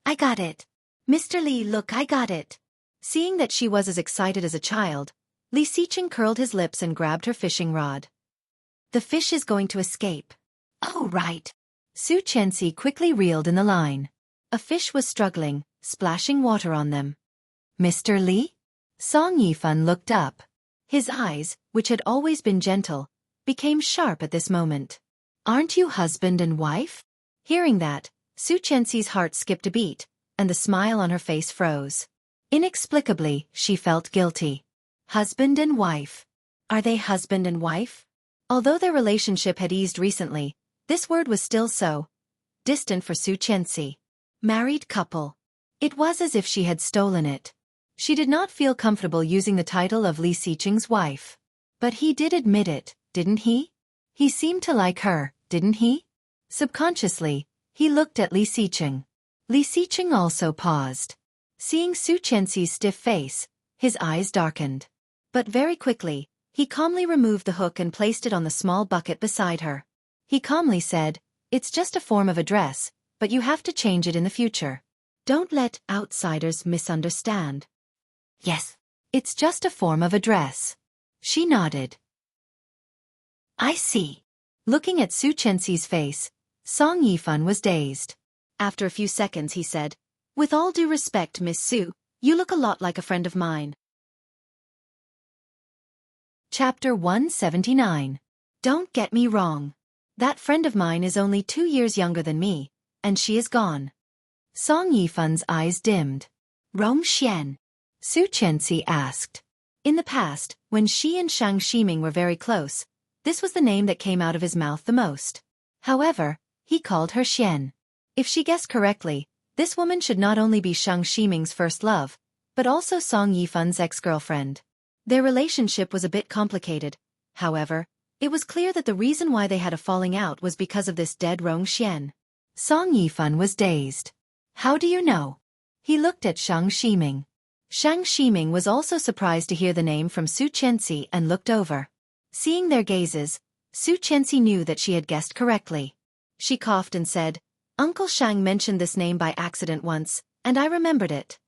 "I got it. Mr. Li, look, I got it." Seeing that she was as excited as a child, Li Xiqing curled his lips and grabbed her fishing rod. "The fish is going to escape." "Oh, right." Su Qianxi quickly reeled in the line. A fish was struggling, splashing water on them. "Mr. Li?" Song Yifan looked up. His eyes, which had always been gentle, became sharp at this moment. "Aren't you husband and wife?" Hearing that, Su Qianxi's heart skipped a beat, and the smile on her face froze. Inexplicably, she felt guilty. Husband and wife. Are they husband and wife? Although their relationship had eased recently, this word was still so distant for Su Qianxi. Married couple. It was as if she had stolen it. She did not feel comfortable using the title of Li Xiqing's wife. But he did admit it, didn't he? He seemed to like her, didn't he? Subconsciously, he looked at Li Xiqing. Li Xiqing also paused. Seeing Su Qianxi's stiff face, his eyes darkened. But very quickly, he calmly removed the hook and placed it on the small bucket beside her. He calmly said, "It's just a form of address, but you have to change it in the future. Don't let outsiders misunderstand." "Yes, it's just a form of address." She nodded. "I see." Looking at Su Qianxi's face, Song Yifan was dazed. After a few seconds he said, "With all due respect, Miss Su, you look a lot like a friend of mine." Chapter 179. Don't get me wrong. That friend of mine is only 2 years younger than me, and she is gone. Song Yifan's eyes dimmed. "Rong Xian?" Su Qianxi asked. In the past, when she and Shang Ximing were very close, this was the name that came out of his mouth the most. However, he called her Xian. If she guessed correctly, this woman should not only be Shang Ximing's first love, but also Song Yifan's ex-girlfriend. Their relationship was a bit complicated. However, it was clear that the reason why they had a falling out was because of this dead Rong Xian. Song Yifan was dazed. "How do you know?" He looked at Shang Ximing. Shang Ximing was also surprised to hear the name from Su Qianxi and looked over. Seeing their gazes, Su Qianxi knew that she had guessed correctly. She coughed and said, "Uncle Shang mentioned this name by accident once, and I remembered it."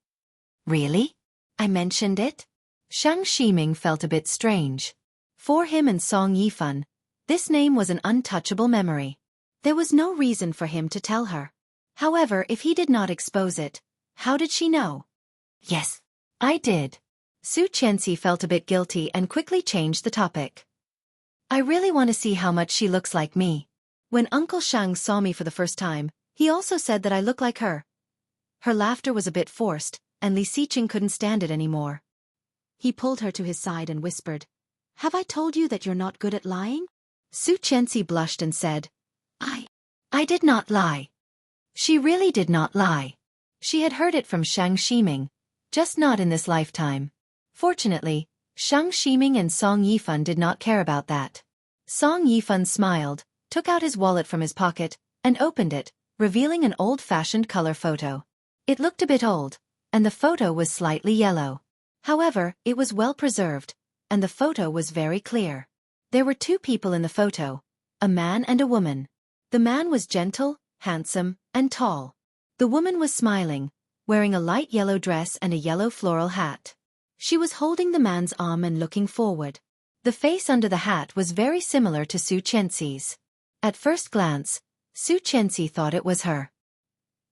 "Really? I mentioned it?" Shang Ximing felt a bit strange. For him and Song Yifan, this name was an untouchable memory. There was no reason for him to tell her. However, if he did not expose it, how did she know? "Yes, I did." Su Qianxi felt a bit guilty and quickly changed the topic. "I really want to see how much she looks like me. When Uncle Shang saw me for the first time, he also said that I look like her." Her laughter was a bit forced, and Li Xiqing couldn't stand it anymore. He pulled her to his side and whispered, "Have I told you that you're not good at lying?" Su Qianxi blushed and said, I did not lie." She really did not lie. She had heard it from Shang Ximing, just not in this lifetime. Fortunately, Shang Ximing and Song Yifan did not care about that. Song Yifan smiled, took out his wallet from his pocket, and opened it, revealing an old-fashioned color photo. It looked a bit old, and the photo was slightly yellow. However, it was well preserved, and the photo was very clear. There were two people in the photo, a man and a woman. The man was gentle, handsome, and tall. The woman was smiling, wearing a light yellow dress and a yellow floral hat. She was holding the man's arm and looking forward. The face under the hat was very similar to Su Chenxi's. At first glance, Su Chenxi thought it was her.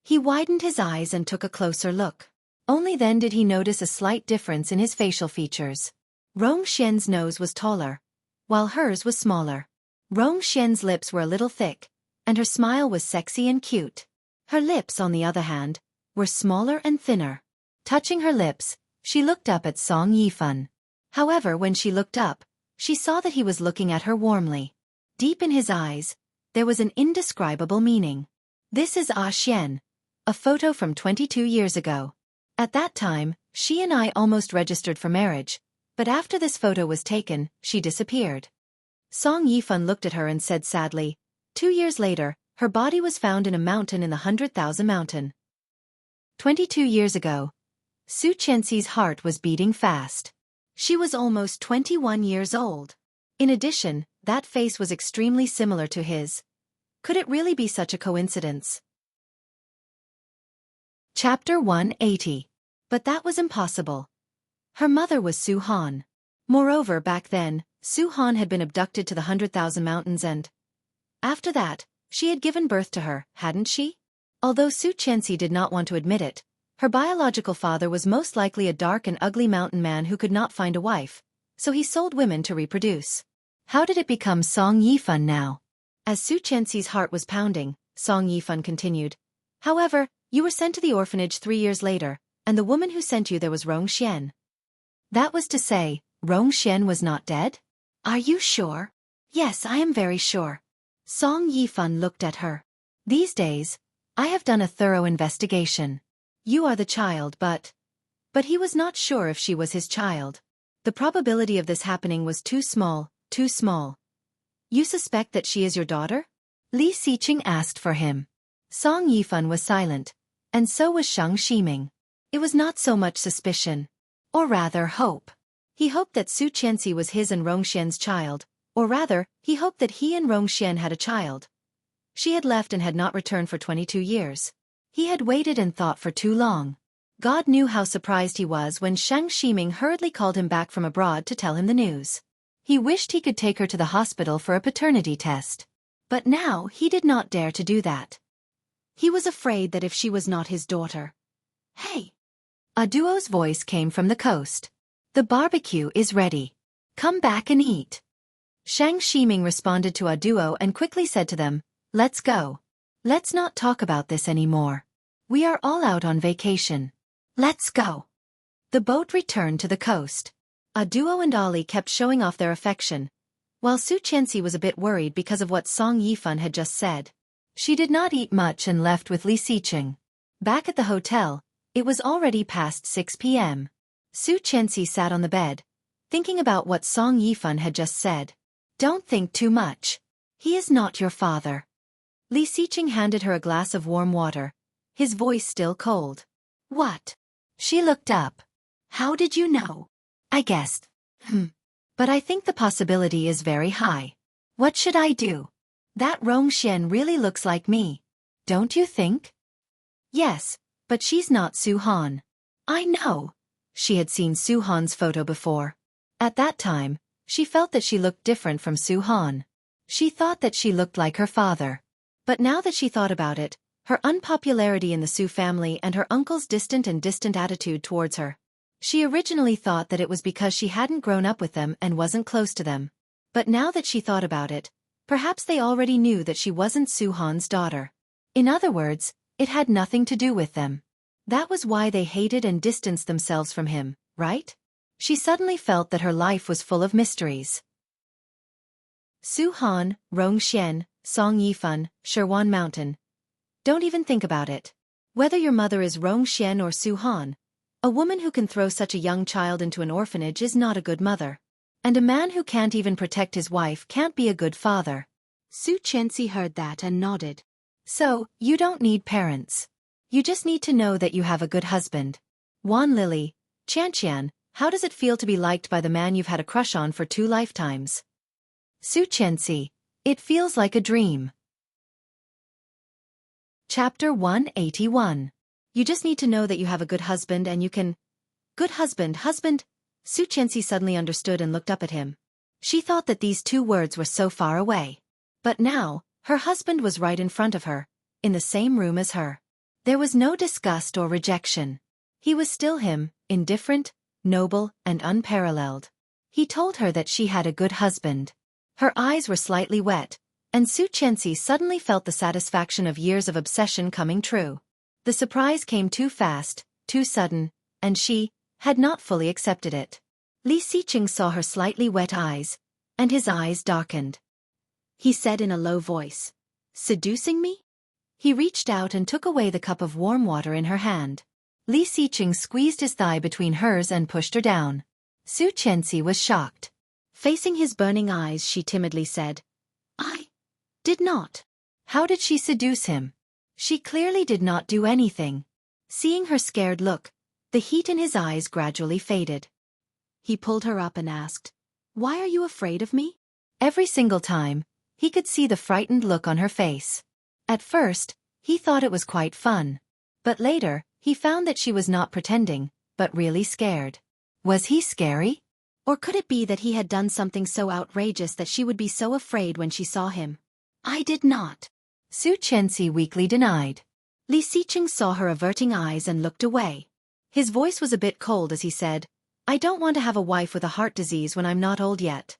He widened his eyes and took a closer look. Only then did he notice a slight difference in his facial features. Rong Xian's nose was taller, while hers was smaller. Rong Xian's lips were a little thick, and her smile was sexy and cute. Her lips, on the other hand, were smaller and thinner. Touching her lips, she looked up at Song Yifan. However, when she looked up, she saw that he was looking at her warmly. Deep in his eyes, there was an indescribable meaning. This is Ah Xian, a photo from 22 years ago. At that time, she and I almost registered for marriage, but after this photo was taken, she disappeared. Song Yifan looked at her and said sadly, 2 years later, her body was found in a mountain in the 100,000 mountain. 22 years ago. Su Chenxi's heart was beating fast. She was almost 21 years old. In addition, that face was extremely similar to his. Could it really be such a coincidence? Chapter 180. But that was impossible. Her mother was Su Han. Moreover, back then, Su Han had been abducted to the 100,000 mountains and, after that, she had given birth to her, hadn't she? Although Su Chenxi did not want to admit it, her biological father was most likely a dark and ugly mountain man who could not find a wife, so he sold women to reproduce. How did it become Song Yifan now? As Su Chenxi's heart was pounding, Song Yifan continued, however, you were sent to the orphanage 3 years later, and the woman who sent you there was Rong Xian. That was to say, Rong Xian was not dead? Are you sure? Yes, I am very sure. Song Yifan looked at her. These days, I have done a thorough investigation. You are the child, but he was not sure if she was his child. The probability of this happening was too small, too small. You suspect that she is your daughter? Li Xiqing asked for him. Song Yifan was silent, and so was Shang Ximing. It was not so much suspicion, or rather hope. He hoped that Su Chenxi was his and Rong Xian's child, or rather, he hoped that he and Rong Xian had a child. She had left and had not returned for 22 years. He had waited and thought for too long. God knew how surprised he was when Shang Ximing hurriedly called him back from abroad to tell him the news. He wished he could take her to the hospital for a paternity test. But now he did not dare to do that. He was afraid that if she was not his daughter. Hey! A duo's voice came from the coast. The barbecue is ready. Come back and eat. Shang Ximing responded to a duo and quickly said to them, let's go. Let's not talk about this anymore. We are all out on vacation. Let's go. The boat returned to the coast. A duo and Ali kept showing off their affection, while Su Chenxi was a bit worried because of what Song Yifan had just said. She did not eat much and left with Li Xiqing. Back at the hotel, it was already past 6 p.m. Su Chenxi sat on the bed, thinking about what Song Yifan had just said. Don't think too much. He is not your father. Li Xiqing handed her a glass of warm water, his voice still cold. What? She looked up. How did you know? I guessed. But I think the possibility is very high. What should I do? That Rong Xian really looks like me. Don't you think? Yes, but she's not Su Han. I know. She had seen Su Han's photo before. At that time, she felt that she looked different from Su Han. She thought that she looked like her father. But now that she thought about it, her unpopularity in the Su family and her uncle's distant attitude towards her. She originally thought that it was because she hadn't grown up with them and wasn't close to them. But now that she thought about it, perhaps they already knew that she wasn't Su Han's daughter. In other words, it had nothing to do with them. That was why they hated and distanced themselves from him, right? She suddenly felt that her life was full of mysteries. Su Han, Rong Xian, Song Yifan, Sherwan Mountain. Don't even think about it. Whether your mother is Rong Xian or Su Han, a woman who can throw such a young child into an orphanage is not a good mother. And a man who can't even protect his wife can't be a good father. Su Chenxi heard that and nodded. So, you don't need parents. You just need to know that you have a good husband. Wan Lily, Qianqian, how does it feel to be liked by the man you've had a crush on for 2 lifetimes? Su Qianxi, it feels like a dream. Chapter 181. You just need to know that you have a good husband and you can... Good husband. Su Qianxi suddenly understood and looked up at him. She thought that these two words were so far away. But now, her husband was right in front of her, in the same room as her. There was no disgust or rejection. He was still him, indifferent, noble, and unparalleled. He told her that she had a good husband. Her eyes were slightly wet, and Su Qianxi suddenly felt the satisfaction of years of obsession coming true. The surprise came too fast, too sudden, and she had not fully accepted it. Li Xiqing saw her slightly wet eyes, and his eyes darkened. He said in a low voice, "Seducing me?" He reached out and took away the cup of warm water in her hand. Li Xiqing squeezed his thigh between hers and pushed her down. Su Qianxi was shocked. Facing his burning eyes, she timidly said, "I did not." How did she seduce him? She clearly did not do anything. Seeing her scared look, the heat in his eyes gradually faded. He pulled her up and asked, "Why are you afraid of me?" Every single time, he could see the frightened look on her face. At first, he thought it was quite fun. But later, he found that she was not pretending, but really scared. Was he scary? Or could it be that he had done something so outrageous that she would be so afraid when she saw him? "I did not," Su Qianxi weakly denied. Li Xiqing saw her averting eyes and looked away. His voice was a bit cold as he said, "I don't want to have a wife with a heart disease when I'm not old yet."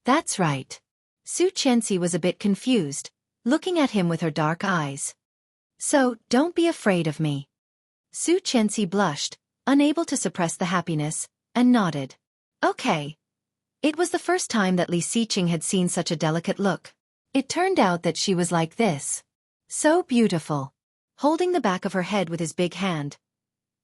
That's right. Su Qianxi was a bit confused, looking at him with her dark eyes. "So, don't be afraid of me." Su Qianxi blushed, unable to suppress the happiness, and nodded. Okay. It was the first time that Li Xiqing had seen such a delicate look. It turned out that she was like this. So beautiful. Holding the back of her head with his big hand,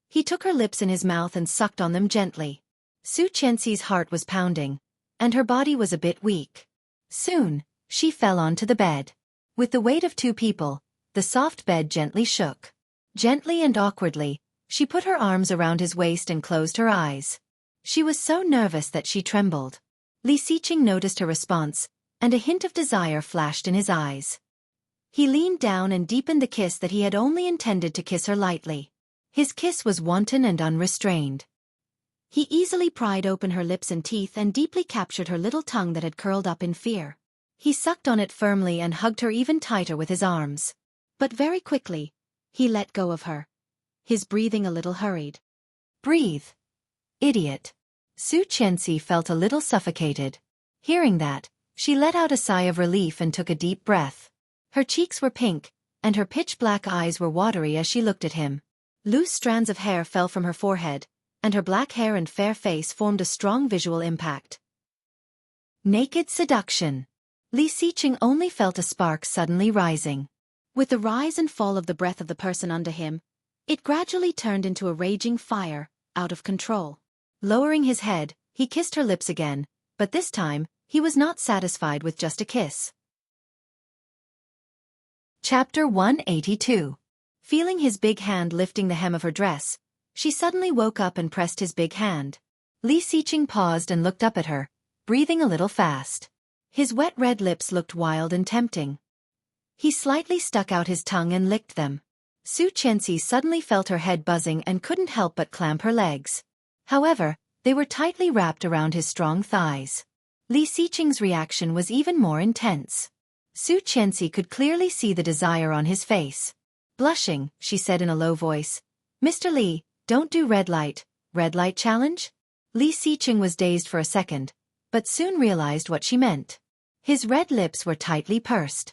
he took her lips in his mouth and sucked on them gently. Su Qianxi's heart was pounding, and her body was a bit weak. Soon, she fell onto the bed. With the weight of two people, the soft bed gently shook. Gently and awkwardly, she put her arms around his waist and closed her eyes. She was so nervous that she trembled. Li Xiqing noticed her response, and a hint of desire flashed in his eyes. He leaned down and deepened the kiss that he had only intended to kiss her lightly. His kiss was wanton and unrestrained. He easily pried open her lips and teeth and deeply captured her little tongue that had curled up in fear. He sucked on it firmly and hugged her even tighter with his arms. But very quickly, he let go of her. His breathing a little hurried. "Breathe. Idiot." Su Qianxi felt a little suffocated. Hearing that, she let out a sigh of relief and took a deep breath. Her cheeks were pink, and her pitch-black eyes were watery as she looked at him. Loose strands of hair fell from her forehead, and her black hair and fair face formed a strong visual impact. Naked seduction. Li Xiqing only felt a spark suddenly rising. With the rise and fall of the breath of the person under him, it gradually turned into a raging fire, out of control. Lowering his head, he kissed her lips again, but this time, he was not satisfied with just a kiss. Chapter 182. Feeling his big hand lifting the hem of her dress, she suddenly woke up and pressed his big hand. Li Xiqing paused and looked up at her, breathing a little fast. His wet red lips looked wild and tempting. He slightly stuck out his tongue and licked them. Su Qianxi suddenly felt her head buzzing and couldn't help but clamp her legs. However, they were tightly wrapped around his strong thighs. Li Xiqing's reaction was even more intense. Su Qianxi could clearly see the desire on his face. Blushing, she said in a low voice, "Mr. Li, don't do red light challenge?" Li Xiqing was dazed for a second, but soon realized what she meant. His red lips were tightly pursed.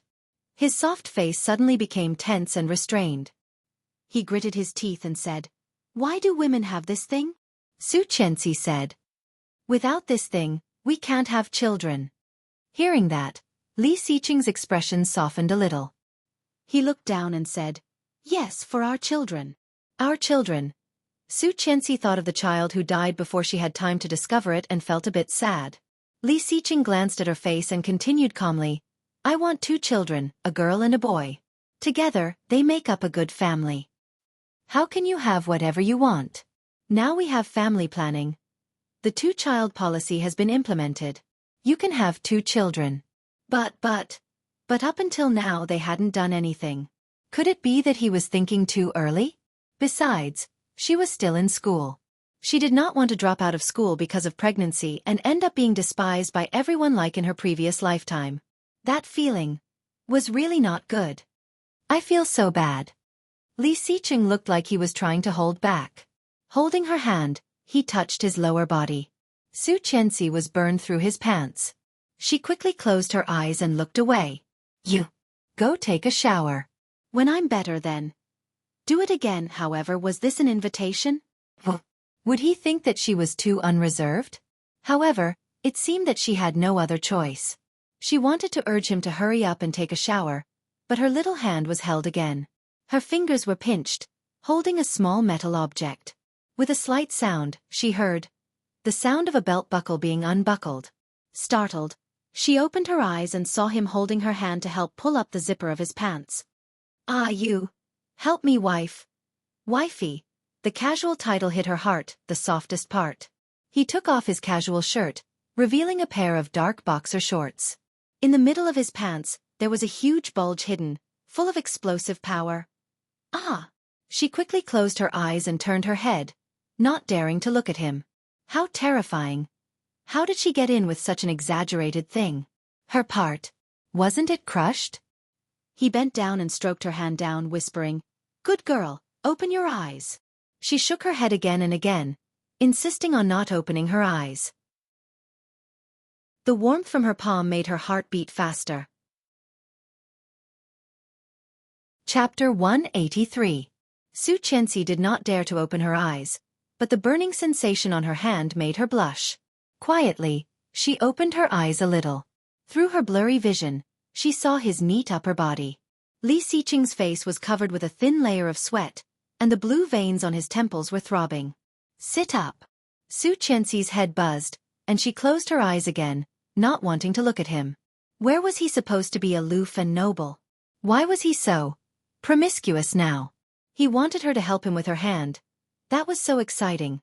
His soft face suddenly became tense and restrained. He gritted his teeth and said, "Why do women have this thing?" Su Qianxi said, "Without this thing, we can't have children." Hearing that, Li Xiqing's expression softened a little. He looked down and said, "Yes, for our children." Our children. Su Qianxi thought of the child who died before she had time to discover it and felt a bit sad. Li Xiqing glanced at her face and continued calmly, "I want 2 children, a girl and a boy. Together, they make up a good family." "How can you have whatever you want? Now we have family planning. The 2-child policy has been implemented." You can have 2 children. But up until now they hadn't done anything. Could it be that he was thinking too early? Besides, she was still in school. She did not want to drop out of school because of pregnancy and end up being despised by everyone like in her previous lifetime. That feeling was really not good. I feel so bad. Li Xiqing looked like he was trying to hold back. Holding her hand, he touched his lower body. Su Qianxi was burned through his pants. She quickly closed her eyes and looked away. You go take a shower. When I'm better then. Do it again. However, was this an invitation? Would he think that she was too unreserved? However, it seemed that she had no other choice. She wanted to urge him to hurry up and take a shower, but her little hand was held again. Her fingers were pinched, holding a small metal object. With a slight sound, she heard the sound of a belt buckle being unbuckled. Startled, she opened her eyes and saw him holding her hand to help pull up the zipper of his pants. Ah, you! Help me, wife. Wifey. The casual title hit her heart, the softest part. He took off his casual shirt, revealing a pair of dark boxer shorts. In the middle of his pants, there was a huge bulge hidden, full of explosive power. Ah! She quickly closed her eyes and turned her head, not daring to look at him. How terrifying. How did she get in with such an exaggerated thing? Her part. Wasn't it crushed? He bent down and stroked her hand down, whispering, "Good girl, open your eyes." She shook her head again and again, insisting on not opening her eyes. The warmth from her palm made her heart beat faster. Chapter 183. Su Qianxi did not dare to open her eyes, but the burning sensation on her hand made her blush. Quietly, she opened her eyes a little. Through her blurry vision, she saw his neat upper body. Li Xiqing's face was covered with a thin layer of sweat, and the blue veins on his temples were throbbing. Sit up. Su Qianxi's head buzzed, and she closed her eyes again, not wanting to look at him. Where was he supposed to be aloof and noble? Why was he so promiscuous now? He wanted her to help him with her hand. That was so exciting.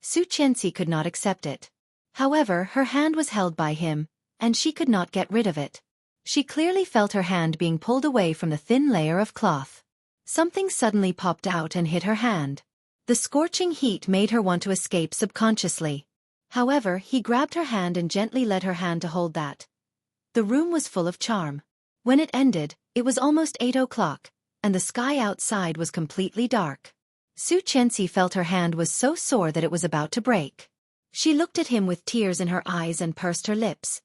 Su Qianxi could not accept it. However, her hand was held by him, and she could not get rid of it. She clearly felt her hand being pulled away from the thin layer of cloth. Something suddenly popped out and hit her hand. The scorching heat made her want to escape subconsciously. However, he grabbed her hand and gently led her hand to hold that. The room was full of charm. When it ended, it was almost 8 o'clock, and the sky outside was completely dark. Su Qianxi felt her hand was so sore that it was about to break. She looked at him with tears in her eyes and pursed her lips.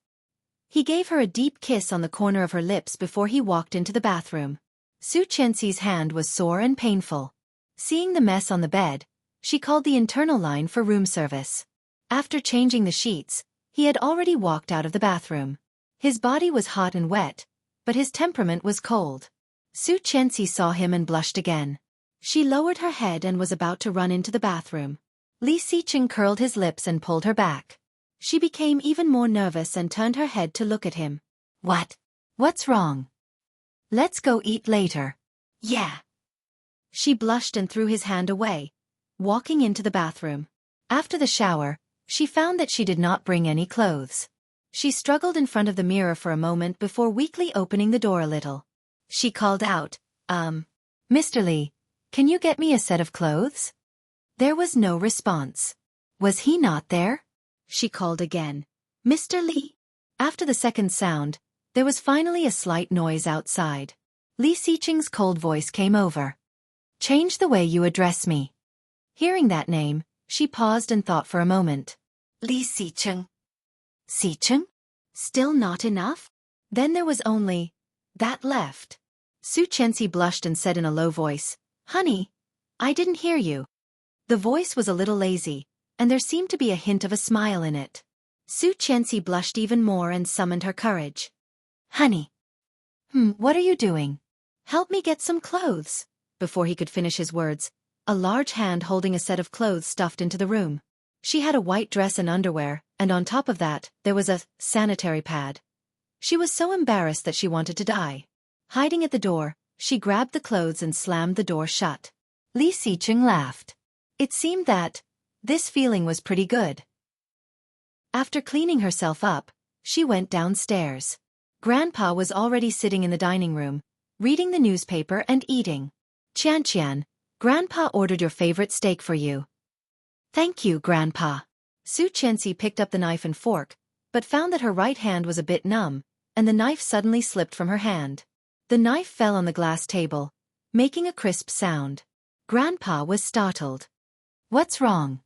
He gave her a deep kiss on the corner of her lips before he walked into the bathroom. Su Qianxi's hand was sore and painful. Seeing the mess on the bed, she called the internal line for room service. After changing the sheets, he had already walked out of the bathroom. His body was hot and wet, but his temperament was cold. Su Qianxi saw him and blushed again. She lowered her head and was about to run into the bathroom. Li Xiqing curled his lips and pulled her back. She became even more nervous and turned her head to look at him. What's wrong? Let's go eat later. Yeah. She blushed and threw his hand away, walking into the bathroom. After the shower, she found that she did not bring any clothes. She struggled in front of the mirror for a moment before weakly opening the door a little. She called out, Mr. Li, can you get me a set of clothes? There was no response. Was he not there? She called again. Mr. Li? After the second sound, there was finally a slight noise outside. Li Xiqing's cold voice came over. Change the way you address me. Hearing that name, she paused and thought for a moment. Li Xiqing. Xiqing? Still not enough? Then there was only that left. Su Qianxi blushed and said in a low voice, Honey, I didn't hear you. The voice was a little lazy, and there seemed to be a hint of a smile in it. Su Qianxi blushed even more and summoned her courage. Honey. What are you doing? Help me get some clothes. Before he could finish his words, a large hand holding a set of clothes stuffed into the room. She had a white dress and underwear, and on top of that, there was a sanitary pad. She was so embarrassed that she wanted to die. Hiding at the door, she grabbed the clothes and slammed the door shut. Li Xiqing laughed. It seemed that this feeling was pretty good. After cleaning herself up, She went downstairs. Grandpa was already sitting in the dining room, reading the newspaper and eating. Qian, Grandpa ordered your favorite steak for you. Thank you, Grandpa. Su Qianxi picked up the knife and fork, but found that her right hand was a bit numb, and the knife suddenly slipped from her hand. The knife fell on the glass table, making a crisp sound. Grandpa was startled. What's wrong?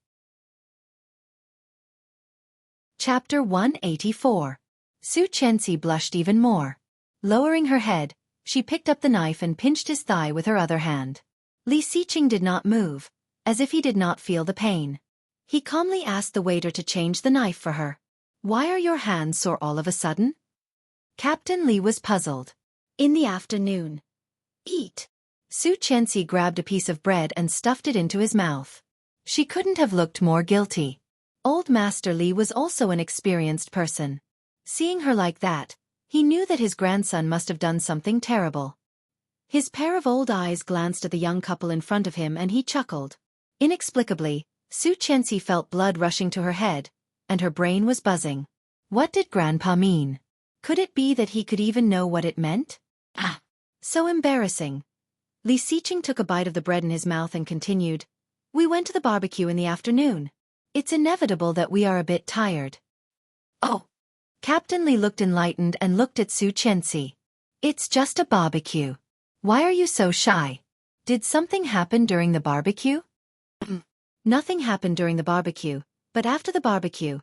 Chapter 184. Su Qianxi blushed even more. Lowering her head, she picked up the knife and pinched his thigh with her other hand. Li Xiqing did not move, as if he did not feel the pain. He calmly asked the waiter to change the knife for her. Why are your hands sore all of a sudden? Captain Li was puzzled. In the afternoon. Eat. Su Qianxi grabbed a piece of bread and stuffed it into his mouth. She couldn't have looked more guilty. Old Master Li was also an experienced person. Seeing her like that, he knew that his grandson must have done something terrible. His pair of old eyes glanced at the young couple in front of him and he chuckled. Inexplicably, Su Qianxi felt blood rushing to her head, and her brain was buzzing. What did Grandpa mean? Could it be that he could even know what it meant? Ah! So embarrassing. Li Xiqing took a bite of the bread in his mouth and continued, We went to the barbecue in the afternoon. It's inevitable that we are a bit tired. Oh! Captain Li looked enlightened and looked at Su Qianxi. It's just a barbecue. Why are you so shy? Did something happen during the barbecue? Nothing happened during the barbecue, but after the barbecue,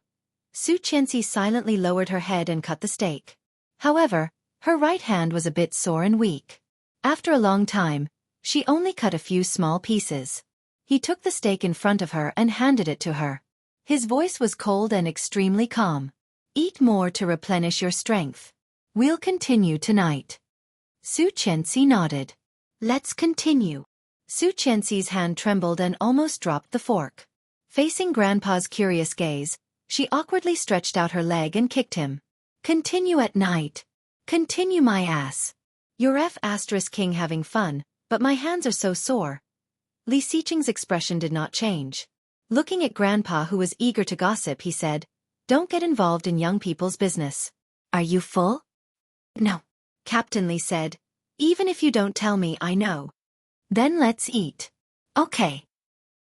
Su Qianxi silently lowered her head and cut the steak. However, her right hand was a bit sore and weak. After a long time, she only cut a few small pieces. He took the steak in front of her and handed it to her. His voice was cold and extremely calm. Eat more to replenish your strength. We'll continue tonight. Su Qianxi nodded. Let's continue. Su Qianxi's hand trembled and almost dropped the fork. Facing Grandpa's curious gaze, she awkwardly stretched out her leg and kicked him. Continue at night. Continue my ass. You're King having fun, but my hands are so sore. Li Xiqing's expression did not change. Looking at Grandpa who was eager to gossip, he said, Don't get involved in young people's business. Are you full? No. Captain Li said, Even if you don't tell me, I know. Then let's eat. Okay.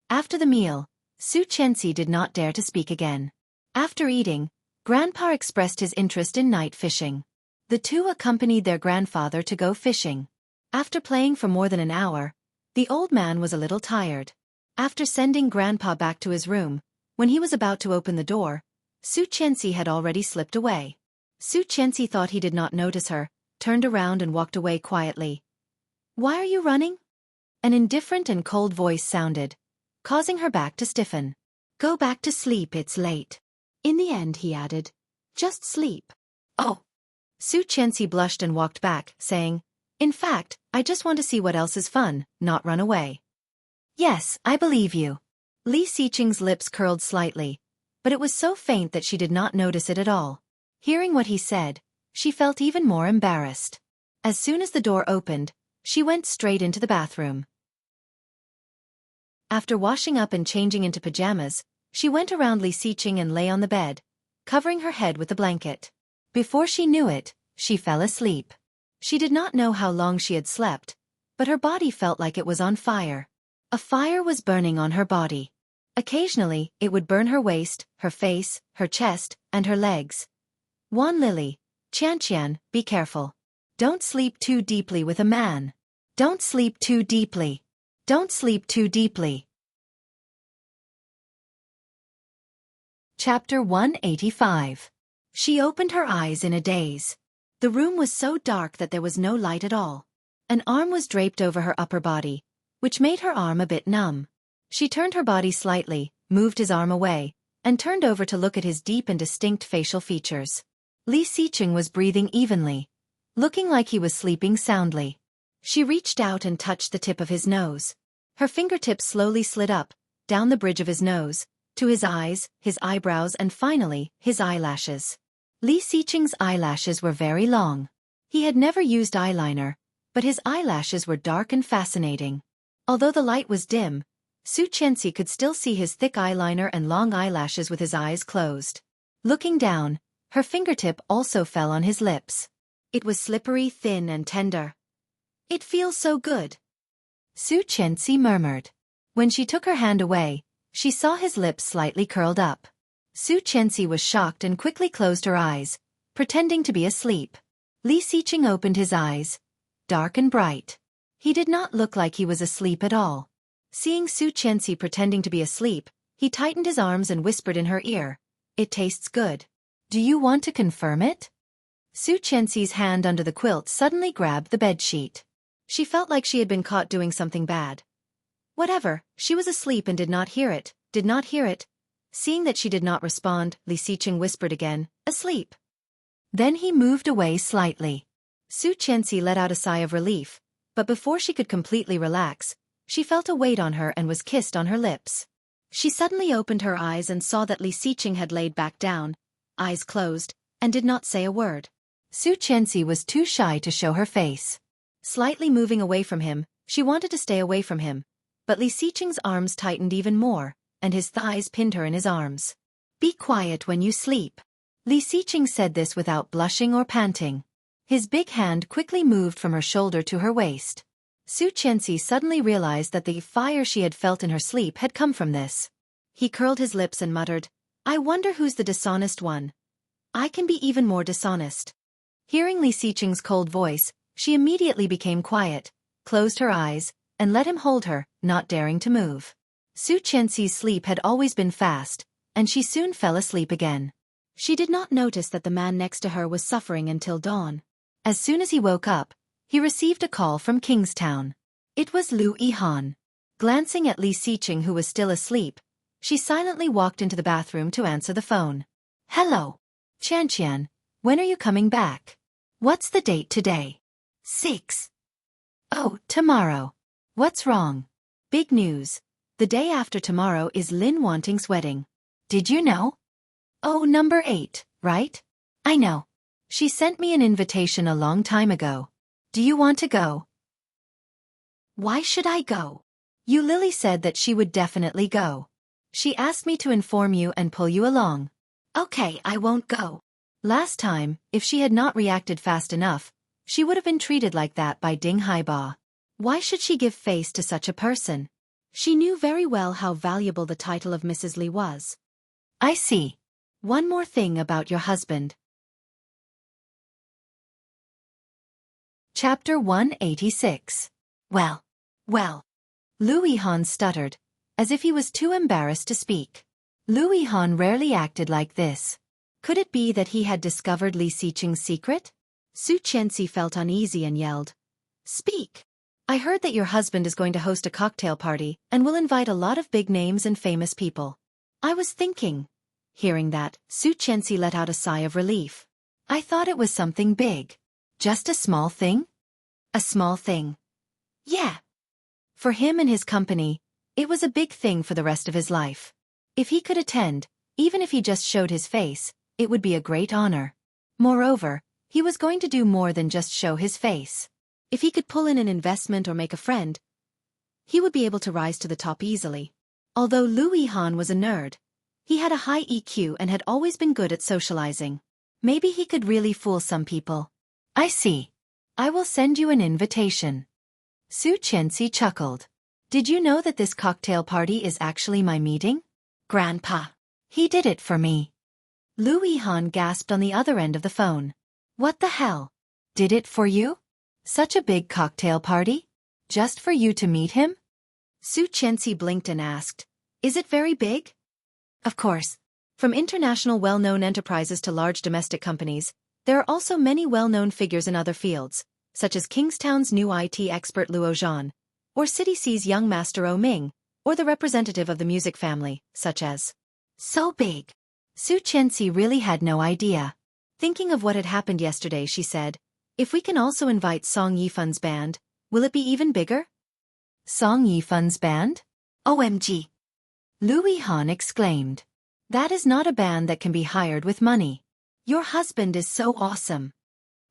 After the meal, Su Qianxi did not dare to speak again. After eating, Grandpa expressed his interest in night fishing. The two accompanied their grandfather to go fishing. After playing for more than an hour, the old man was a little tired. After sending Grandpa back to his room, when he was about to open the door, Su Qianxi had already slipped away. Su Qianxi thought he did not notice her, turned around and walked away quietly. Why are you running? An indifferent and cold voice sounded, causing her back to stiffen. Go back to sleep, it's late. In the end, he added, just sleep. Oh! Su Qianxi blushed and walked back, saying, In fact, I just want to see what else is fun, not run away. Yes, I believe you. Li Xiqing's lips curled slightly, but it was so faint that she did not notice it at all. Hearing what he said, she felt even more embarrassed. As soon as the door opened, she went straight into the bathroom. After washing up and changing into pajamas, she went around Li Xiqing and lay on the bed, covering her head with the blanket. Before she knew it, she fell asleep. She did not know how long she had slept, but her body felt like it was on fire. A fire was burning on her body. Occasionally, it would burn her waist, her face, her chest, and her legs. Wan Lily, Qian, be careful. Don't sleep too deeply with a man. Don't sleep too deeply. Don't sleep too deeply. Chapter 185. She opened her eyes in a daze. The room was so dark that there was no light at all. An arm was draped over her upper body, which made her arm a bit numb. She turned her body slightly, moved his arm away, and turned over to look at his deep and distinct facial features. Li Xiqing was breathing evenly, looking like he was sleeping soundly. She reached out and touched the tip of his nose. Her fingertips slowly slid up, down the bridge of his nose, to his eyes, his eyebrows and finally, his eyelashes. Li Xiqing's eyelashes were very long. He had never used eyeliner, but his eyelashes were dark and fascinating. Although the light was dim, Su Qianxi could still see his thick eyeliner and long eyelashes with his eyes closed. Looking down, Her fingertip also fell on his lips. It was slippery, thin, and tender. It feels so good. Su Qianxi murmured. When she took her hand away, she saw his lips slightly curled up. Su Qianxi was shocked and quickly closed her eyes, pretending to be asleep. Li Xiqing opened his eyes, dark and bright. He did not look like he was asleep at all. Seeing Su Qianxi pretending to be asleep, he tightened his arms and whispered in her ear, "It tastes good. Do you want to confirm it?" Su Qianxi's hand under the quilt suddenly grabbed the bedsheet. She felt like she had been caught doing something bad. Whatever, she was asleep and did not hear it. Seeing that she did not respond, Li Xiqing whispered again, "Asleep." Then he moved away slightly. Su Qianxi let out a sigh of relief, but before she could completely relax, she felt a weight on her and was kissed on her lips. She suddenly opened her eyes and saw that Li Xiqing had laid back down, eyes closed, and did not say a word. Su Qianxi was too shy to show her face. Slightly moving away from him, she wanted to stay away from him, but Li Xiqing's arms tightened even more, and his thighs pinned her in his arms. "Be quiet when you sleep." Li Xiqing said this without blushing or panting. His big hand quickly moved from her shoulder to her waist. Su Qianxi suddenly realized that the fire she had felt in her sleep had come from this. He curled his lips and muttered, "I wonder who's the dishonest one. I can be even more dishonest." Hearing Li Xiqing's cold voice, she immediately became quiet, closed her eyes, and let him hold her, not daring to move. Su Qianxi's sleep had always been fast, and she soon fell asleep again. She did not notice that the man next to her was suffering until dawn. As soon as he woke up, he received a call from Kingstown. It was Lu Yihan. Glancing at Li Xiqing, who was still asleep, she silently walked into the bathroom to answer the phone. "Hello. Qianqian, when are you coming back? What's the date today?" 6. "Oh, tomorrow. What's wrong?" "Big news. The day after tomorrow is Lin Wanting's wedding. Did you know?" "Oh, number 8, right? I know. She sent me an invitation a long time ago. Do you want to go?" "Why should I go?" "You Lily said that she would definitely go. She asked me to inform you and pull you along." "Okay, I won't go." Last time, if she had not reacted fast enough, she would have been treated like that by Ding Haiba. Why should she give face to such a person? She knew very well how valuable the title of Mrs. Li was. "I see. One more thing about your husband." Chapter 186. Well. Lu Yihan stuttered, as if he was too embarrassed to speak. Lu Yihan rarely acted like this. Could it be that he had discovered Li Xiqing's secret? Su Qianxi felt uneasy and yelled, "Speak! I heard that your husband is going to host a cocktail party and will invite a lot of big names and famous people. I was thinking." Hearing that, Su Qianxi let out a sigh of relief. "I thought it was something big. Just a small thing?" "A small thing. Yeah." For him and his company, it was a big thing for the rest of his life. If he could attend, even if he just showed his face, it would be a great honor. Moreover, he was going to do more than just show his face. If he could pull in an investment or make a friend, he would be able to rise to the top easily. Although Lu Yihan was a nerd, he had a high EQ and had always been good at socializing. Maybe he could really fool some people. "I see. I will send you an invitation." Su Qianxi chuckled. "Did you know that this cocktail party is actually my meeting? Grandpa. He did it for me." Lu Yihan gasped on the other end of the phone. "What the hell? Did it for you? Such a big cocktail party? Just for you to meet him?" Su Qianxi blinked and asked, "Is it very big?" Of course. From international well-known enterprises to large domestic companies, there are also many well-known figures in other fields, such as Kingstown's new IT expert Luo Zhan, or City C's young master O Ming, or the representative of the music family, such as. So big. Su Qianxi really had no idea. Thinking of what had happened yesterday, she said, "If we can also invite Song Yifan's band, will it be even bigger?" "Song Yifan's band? OMG!" Lu Yihan exclaimed. "That is not a band that can be hired with money. Your husband is so awesome.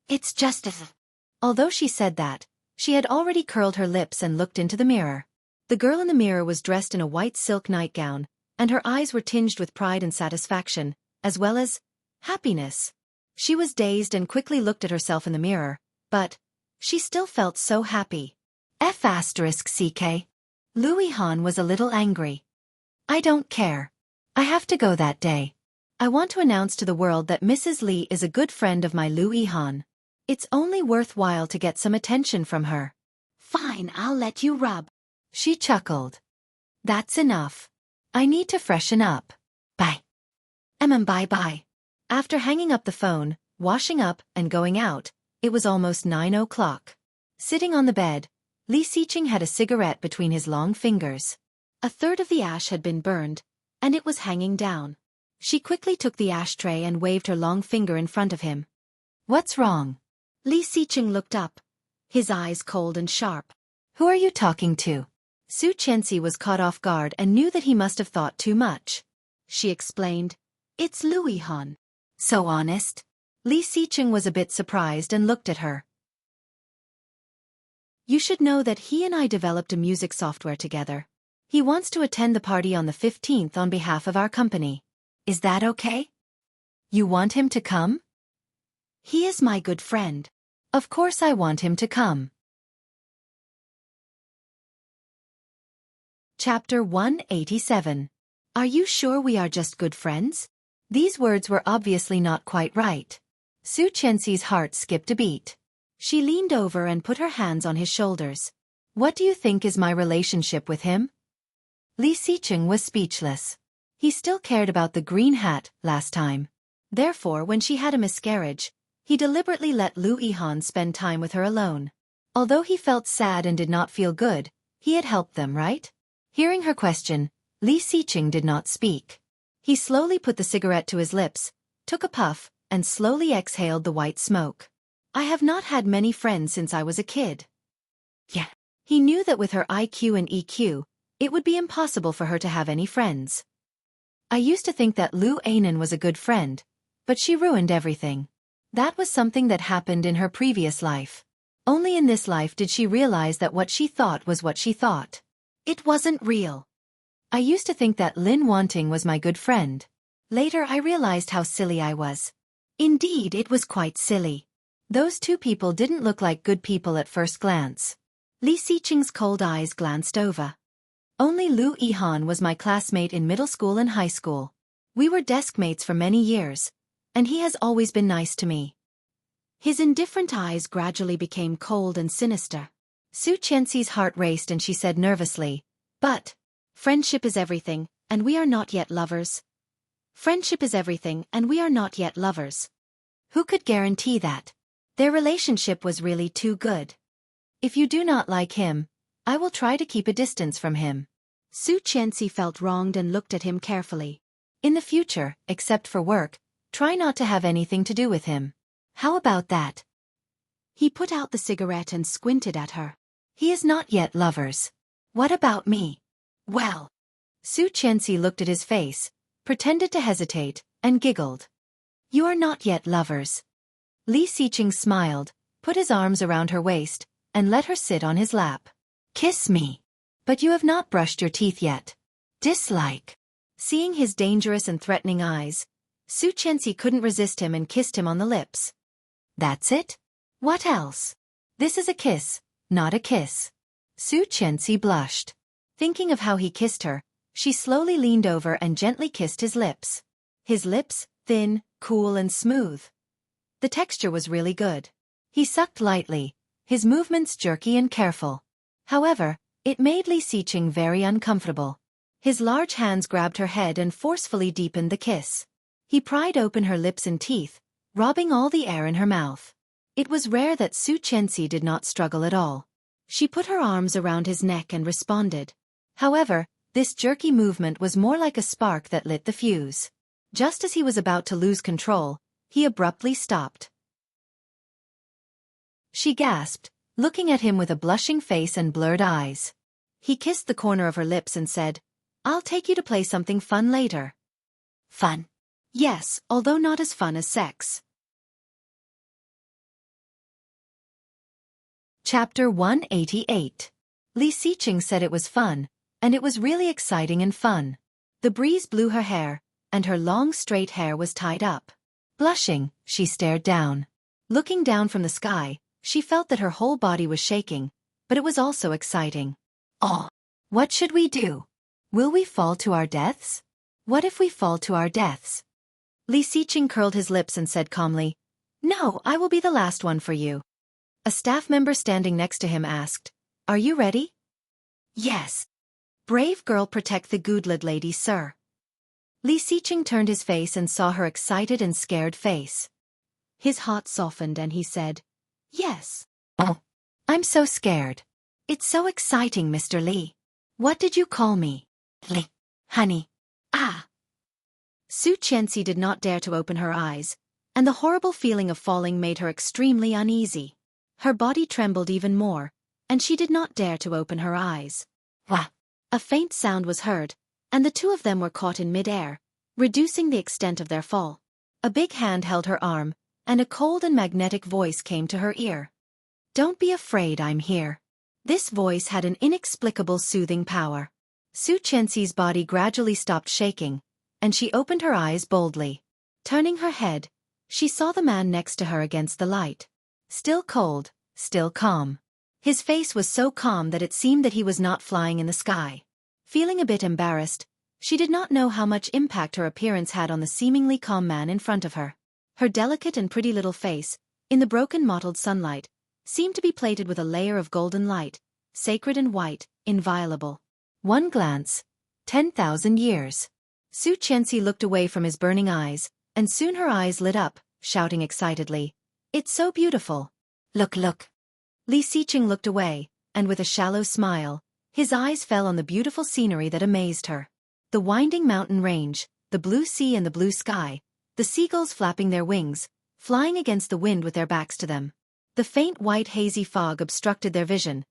It's just as..." Although she said that, she had already curled her lips and looked into the mirror. The girl in the mirror was dressed in a white silk nightgown, and her eyes were tinged with pride and satisfaction, as well as Happiness. She was dazed and quickly looked at herself in the mirror, but she still felt so happy. F***CK. Louis Han was a little angry. I don't care. I have to go that day. I want to announce to the world that Mrs. Li is a good friend of my Louis Han. It's only worthwhile to get some attention from her. Fine, I'll let you rub. She chuckled. That's enough. I need to freshen up. Bye. Bye-bye. After hanging up the phone, washing up, and going out, it was almost 9 o'clock. Sitting on the bed, Li Xiqing had a cigarette between his long fingers. A third of the ash had been burned, and it was hanging down. She quickly took the ashtray and waved her long finger in front of him. What's wrong? Li Xiqing looked up, his eyes cold and sharp. Who are you talking to? Su Qianxi was caught off guard and knew that he must have thought too much. She explained, It's Louis Han. So honest? Li Xiqing was a bit surprised and looked at her. You should know that he and I developed a music software together. He wants to attend the party on the 15th on behalf of our company. Is that okay? You want him to come? He is my good friend. Of course I want him to come. Chapter 187. Are you sure we are just good friends? These words were obviously not quite right. Su Qianxi's heart skipped a beat. She leaned over and put her hands on his shoulders. What do you think is my relationship with him? Li Xiqing was speechless. He still cared about the green hat last time. Therefore, when she had a miscarriage, he deliberately let Louis Han spend time with her alone. Although he felt sad and did not feel good, he had helped them, right? Hearing her question, Li Xiqing did not speak. He slowly put the cigarette to his lips, took a puff, and slowly exhaled the white smoke. I have not had many friends since I was a kid. Yeah. He knew that with her IQ and EQ, it would be impossible for her to have any friends. I used to think that Lu Ainan was a good friend, but she ruined everything. That was something that happened in her previous life. Only in this life did she realize that what she thought was what she thought. It wasn't real. I used to think that Lin Wanting was my good friend. Later I realized how silly I was. Indeed, it was quite silly. Those two people didn't look like good people at first glance. Li Xiqing's cold eyes glanced over. Only Lu Yihan was my classmate in middle school and high school. We were desk mates for many years, and he has always been nice to me. His indifferent eyes gradually became cold and sinister. Su Qianxi's heart raced and she said nervously, But friendship is everything, and we are not yet lovers. Friendship is everything, and we are not yet lovers. Who could guarantee that? Their relationship was really too good. If you do not like him, I will try to keep a distance from him. Su Qianxi felt wronged and looked at him carefully. In the future, except for work, try not to have anything to do with him. How about that? He put out the cigarette and squinted at her. He is not yet lovers. What about me? Well. Su Qianxi looked at his face, pretended to hesitate, and giggled. You are not yet lovers. Li Xiqing smiled, put his arms around her waist, and let her sit on his lap. Kiss me. But you have not brushed your teeth yet. Dislike. Seeing his dangerous and threatening eyes, Su Qianxi couldn't resist him and kissed him on the lips. That's it? What else? This is a kiss, not a kiss. Su Qianxi blushed. Thinking of how he kissed her, she slowly leaned over and gently kissed his lips. His lips, thin, cool and smooth. The texture was really good. He sucked lightly, his movements jerky and careful. However, it made Li Xiqing very uncomfortable. His large hands grabbed her head and forcefully deepened the kiss. He pried open her lips and teeth, robbing all the air in her mouth. It was rare that Su Qianxi did not struggle at all. She put her arms around his neck and responded. However, this jerky movement was more like a spark that lit the fuse. Just as he was about to lose control, he abruptly stopped. She gasped, looking at him with a blushing face and blurred eyes. He kissed the corner of her lips and said, I'll take you to play something fun later. Fun? Yes, although not as fun as sex. Chapter 188. Li Xiqing said it was fun, and it was really exciting and fun. The breeze blew her hair, and her long straight hair was tied up. Blushing, she stared down. Looking down from the sky, she felt that her whole body was shaking, but it was also exciting. Oh, what should we do? Will we fall to our deaths? What if we fall to our deaths? Li Xiqing curled his lips and said calmly, "No, I will be the last one for you." A staff member standing next to him asked, "Are you ready?" "Yes." "Brave girl, protect the Goodlid lady, sir." Li Xiqing turned his face and saw her excited and scared face. His heart softened and he said, "Yes." "Oh, I'm so scared." "It's so exciting, Mr. Li." "What did you call me?" "Li. Honey." "Ah." Su Qianxi did not dare to open her eyes, and the horrible feeling of falling made her extremely uneasy. Her body trembled even more, and she did not dare to open her eyes. Wah! A faint sound was heard, and the two of them were caught in mid-air, reducing the extent of their fall. A big hand held her arm, and a cold and magnetic voice came to her ear. "Don't be afraid, I'm here." This voice had an inexplicable soothing power. Su Qianxi's body gradually stopped shaking, and she opened her eyes boldly. Turning her head, she saw the man next to her against the light. Still cold, still calm. His face was so calm that it seemed that he was not flying in the sky. Feeling a bit embarrassed, she did not know how much impact her appearance had on the seemingly calm man in front of her. Her delicate and pretty little face, in the broken mottled sunlight, seemed to be plated with a layer of golden light, sacred and white, inviolable. One glance, 10,000 years. Su Qianxi looked away from his burning eyes, and soon her eyes lit up, shouting excitedly, "It's so beautiful. Look, look." Li Xiqing looked away, and with a shallow smile, his eyes fell on the beautiful scenery that amazed her. The winding mountain range, the blue sea and the blue sky, the seagulls flapping their wings, flying against the wind with their backs to them. The faint white hazy fog obstructed their vision,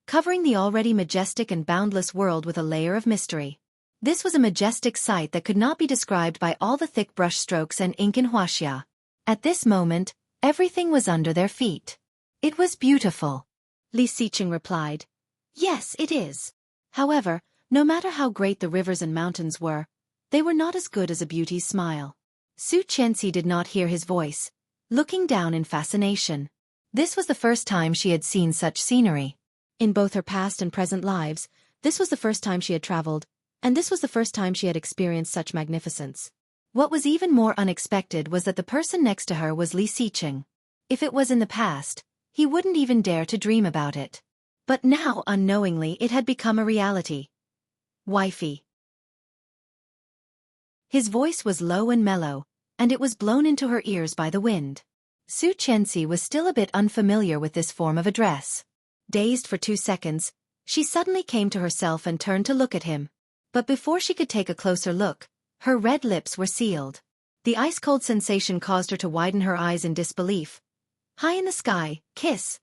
covering the already majestic and boundless world with a layer of mystery. This was a majestic sight that could not be described by all the thick brush strokes and ink in Wuxia. At this moment, everything was under their feet. "It was beautiful," Li Xiqing replied. "Yes, it is." However, no matter how great the rivers and mountains were, they were not as good as a beauty's smile. Su Qianxi did not hear his voice, looking down in fascination. This was the first time she had seen such scenery. In both her past and present lives, this was the first time she had traveled, and this was the first time she had experienced such magnificence. What was even more unexpected was that the person next to her was Li Xiqing. If it was in the past, he wouldn't even dare to dream about it. But now, unknowingly, it had become a reality. "Wifey." His voice was low and mellow, and it was blown into her ears by the wind. Su Qianxi was still a bit unfamiliar with this form of address. Dazed for 2 seconds, she suddenly came to herself and turned to look at him. But before she could take a closer look, her red lips were sealed. The ice-cold sensation caused her to widen her eyes in disbelief. "High in the sky, kiss.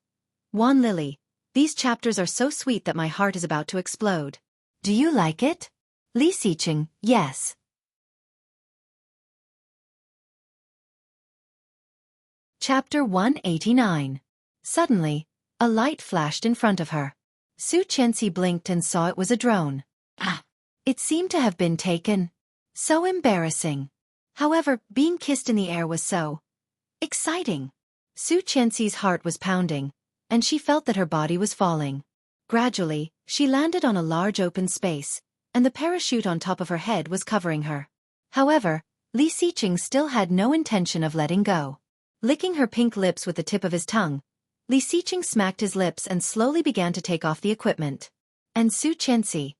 Wan Lily, these chapters are so sweet that my heart is about to explode." "Do you like it?" Li Xiqing, "Yes." Chapter 189. Suddenly, a light flashed in front of her. Su Qianxi blinked and saw it was a drone. Ah! It seemed to have been taken. So embarrassing. However, being kissed in the air was so exciting. Su Qianxi's heart was pounding, and she felt that her body was falling. Gradually, she landed on a large open space, and the parachute on top of her head was covering her. However, Li Xiqing still had no intention of letting go. Licking her pink lips with the tip of his tongue, Li Xiqing smacked his lips and slowly began to take off the equipment. And Su Qianxi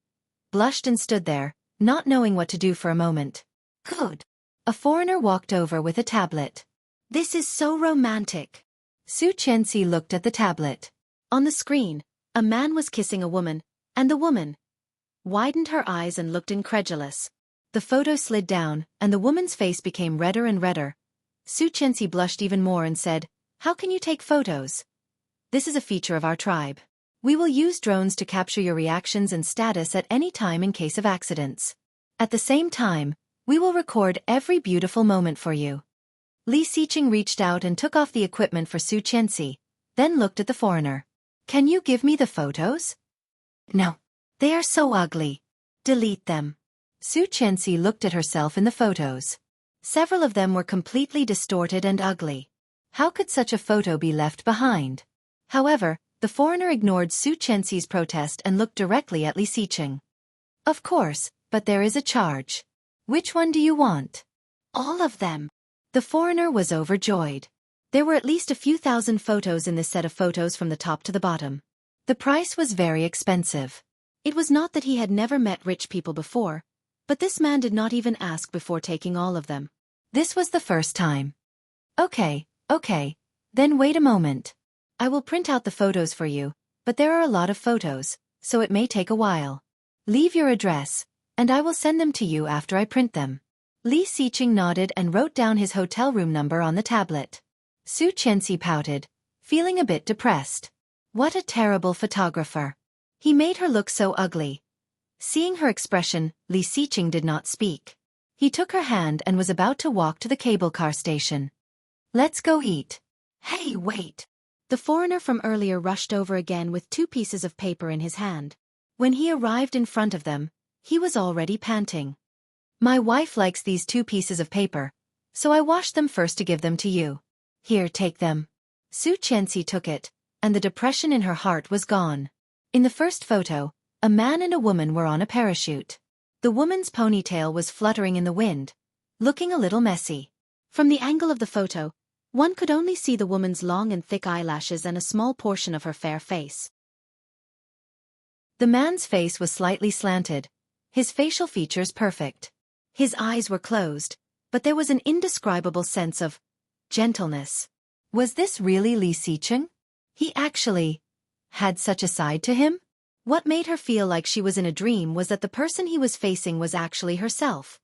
blushed and stood there, not knowing what to do for a moment. "Good." A foreigner walked over with a tablet. "This is so romantic." Su Qianxi looked at the tablet. On the screen, a man was kissing a woman, and the woman widened her eyes and looked incredulous. The photo slid down, and the woman's face became redder and redder. Su Qianxi blushed even more and said, "How can you take photos? This is a feature of our tribe. We will use drones to capture your reactions and status at any time in case of accidents. At the same time, we will record every beautiful moment for you." Li Xiqing reached out and took off the equipment for Su Qianxi, then looked at the foreigner. "Can you give me the photos?" "No. They are so ugly. Delete them." Su Qianxi looked at herself in the photos. Several of them were completely distorted and ugly. How could such a photo be left behind? However, the foreigner ignored Su Chenxi's protest and looked directly at Li Xiqing. Of course, but there is a charge. Which one do you want? All of them. The foreigner was overjoyed. There were at least a few thousand photos in this set of photos from the top to the bottom. The price was very expensive. It was not that he had never met rich people before, but this man did not even ask before taking all of them. This was the first time. Okay, then wait a moment. I will print out the photos for you, but there are a lot of photos, so it may take a while. Leave your address, and I will send them to you after I print them. Li Xiqing nodded and wrote down his hotel room number on the tablet. Su Chenxi pouted, feeling a bit depressed. What a terrible photographer. He made her look so ugly. Seeing her expression, Li Xiqing did not speak. He took her hand and was about to walk to the cable car station. Let's go eat. Hey, wait. The foreigner from earlier rushed over again with 2 pieces of paper in his hand. When he arrived in front of them, he was already panting. My wife likes these 2 pieces of paper, so I washed them first to give them to you. Here, take them. Su Chenxi took it, and the depression in her heart was gone. In the first photo, a man and a woman were on a parachute. The woman's ponytail was fluttering in the wind, looking a little messy. From the angle of the photo, one could only see the woman's long and thick eyelashes and a small portion of her fair face. The man's face was slightly slanted, his facial features perfect. His eyes were closed, but there was an indescribable sense of gentleness. Was this really Li Xiqing? He actually had such a side to him? What made her feel like she was in a dream was that the person he was facing was actually herself.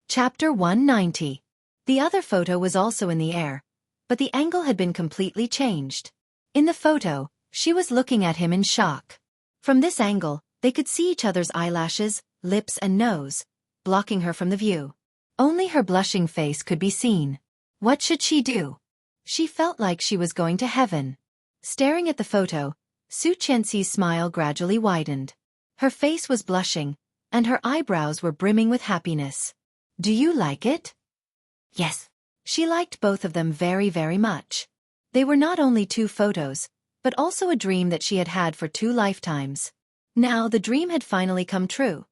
Chapter 190. The other photo was also in the air, but the angle had been completely changed. In the photo, she was looking at him in shock. From this angle, they could see each other's eyelashes, lips and nose, blocking her from the view. Only her blushing face could be seen. What should she do? She felt like she was going to heaven. Staring at the photo, Su Chenxi's smile gradually widened. Her face was blushing, and her eyebrows were brimming with happiness. Do you like it? Yes. She liked both of them very, very much. They were not only 2 photos, but also a dream that she had had for 2 lifetimes. Now the dream had finally come true.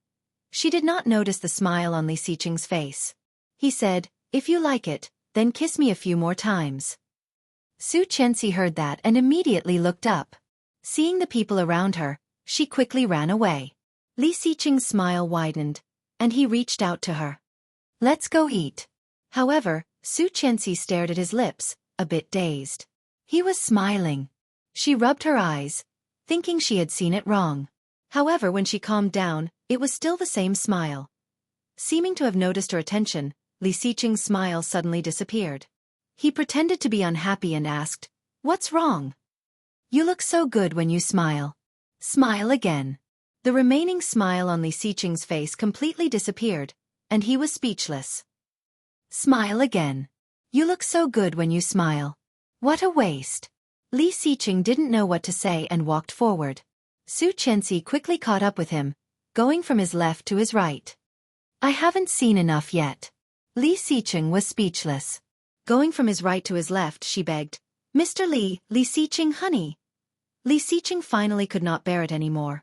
She did not notice the smile on Li Xiqing's face. He said, "If you like it, then kiss me a few more times." Su Chenxi heard that and immediately looked up. Seeing the people around her, she quickly ran away. Li Xiqing's smile widened, and he reached out to her. Let's go eat. However, Su Chenxi stared at his lips, a bit dazed. He was smiling. She rubbed her eyes, thinking she had seen it wrong. However, when she calmed down, it was still the same smile. Seeming to have noticed her attention, Li Xiqing's smile suddenly disappeared. He pretended to be unhappy and asked, "What's wrong? You look so good when you smile. Smile again." The remaining smile on Li Xiqing's face completely disappeared, and he was speechless. Smile again. You look so good when you smile. What a waste. Li Xiqing didn't know what to say and walked forward. Su Chenxi quickly caught up with him, going from his left to his right. I haven't seen enough yet. Li Xiqing was speechless. Going from his right to his left, she begged, "Mr. Li Xiqing, honey." Li Xiqing finally could not bear it anymore.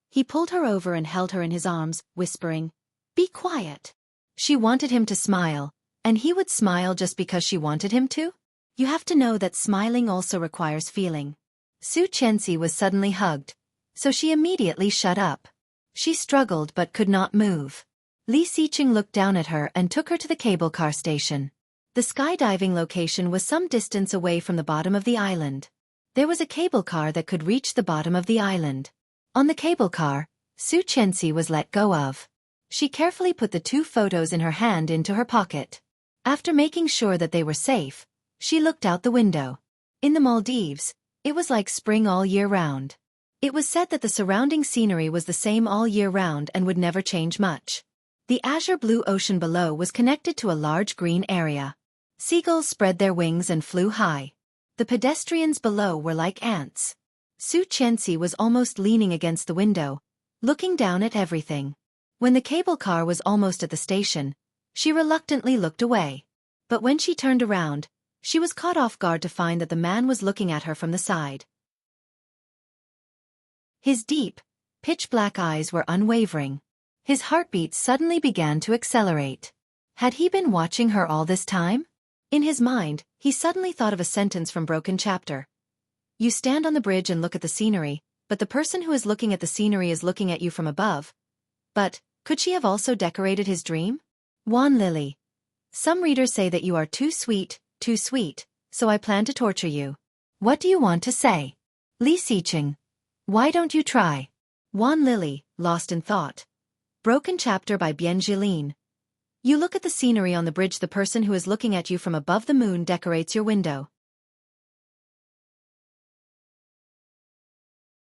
He pulled her over and held her in his arms, whispering, "Be quiet." She wanted him to smile, and he would smile just because she wanted him to? You have to know that smiling also requires feeling. Su Chenxi was suddenly hugged, so she immediately shut up. She struggled but could not move. Li Xiqing looked down at her and took her to the cable car station. The skydiving location was some distance away from the bottom of the island. There was a cable car that could reach the bottom of the island. On the cable car, Su Chenxi was let go of. She carefully put the 2 photos in her hand into her pocket. After making sure that they were safe, she looked out the window. In the Maldives, it was like spring all year round. It was said that the surrounding scenery was the same all year round and would never change much. The azure blue ocean below was connected to a large green area. Seagulls spread their wings and flew high. The pedestrians below were like ants. Su Chenxi was almost leaning against the window, looking down at everything. When the cable car was almost at the station, she reluctantly looked away. But when she turned around, she was caught off guard to find that the man was looking at her from the side. His deep, pitch-black eyes were unwavering. His heartbeat suddenly began to accelerate. Had he been watching her all this time? In his mind, he suddenly thought of a sentence from Broken Chapter. You stand on the bridge and look at the scenery, but the person who is looking at the scenery is looking at you from above. But, could she have also decorated his dream? Wan Lily. Some readers say that you are too sweet, so I plan to torture you. What do you want to say? Li Xiqing. Why don't you try? Wan Lily, lost in thought. Broken Chapter by Bian Jilin. You look at the scenery on the bridge, the person who is looking at you from above the moon decorates your window.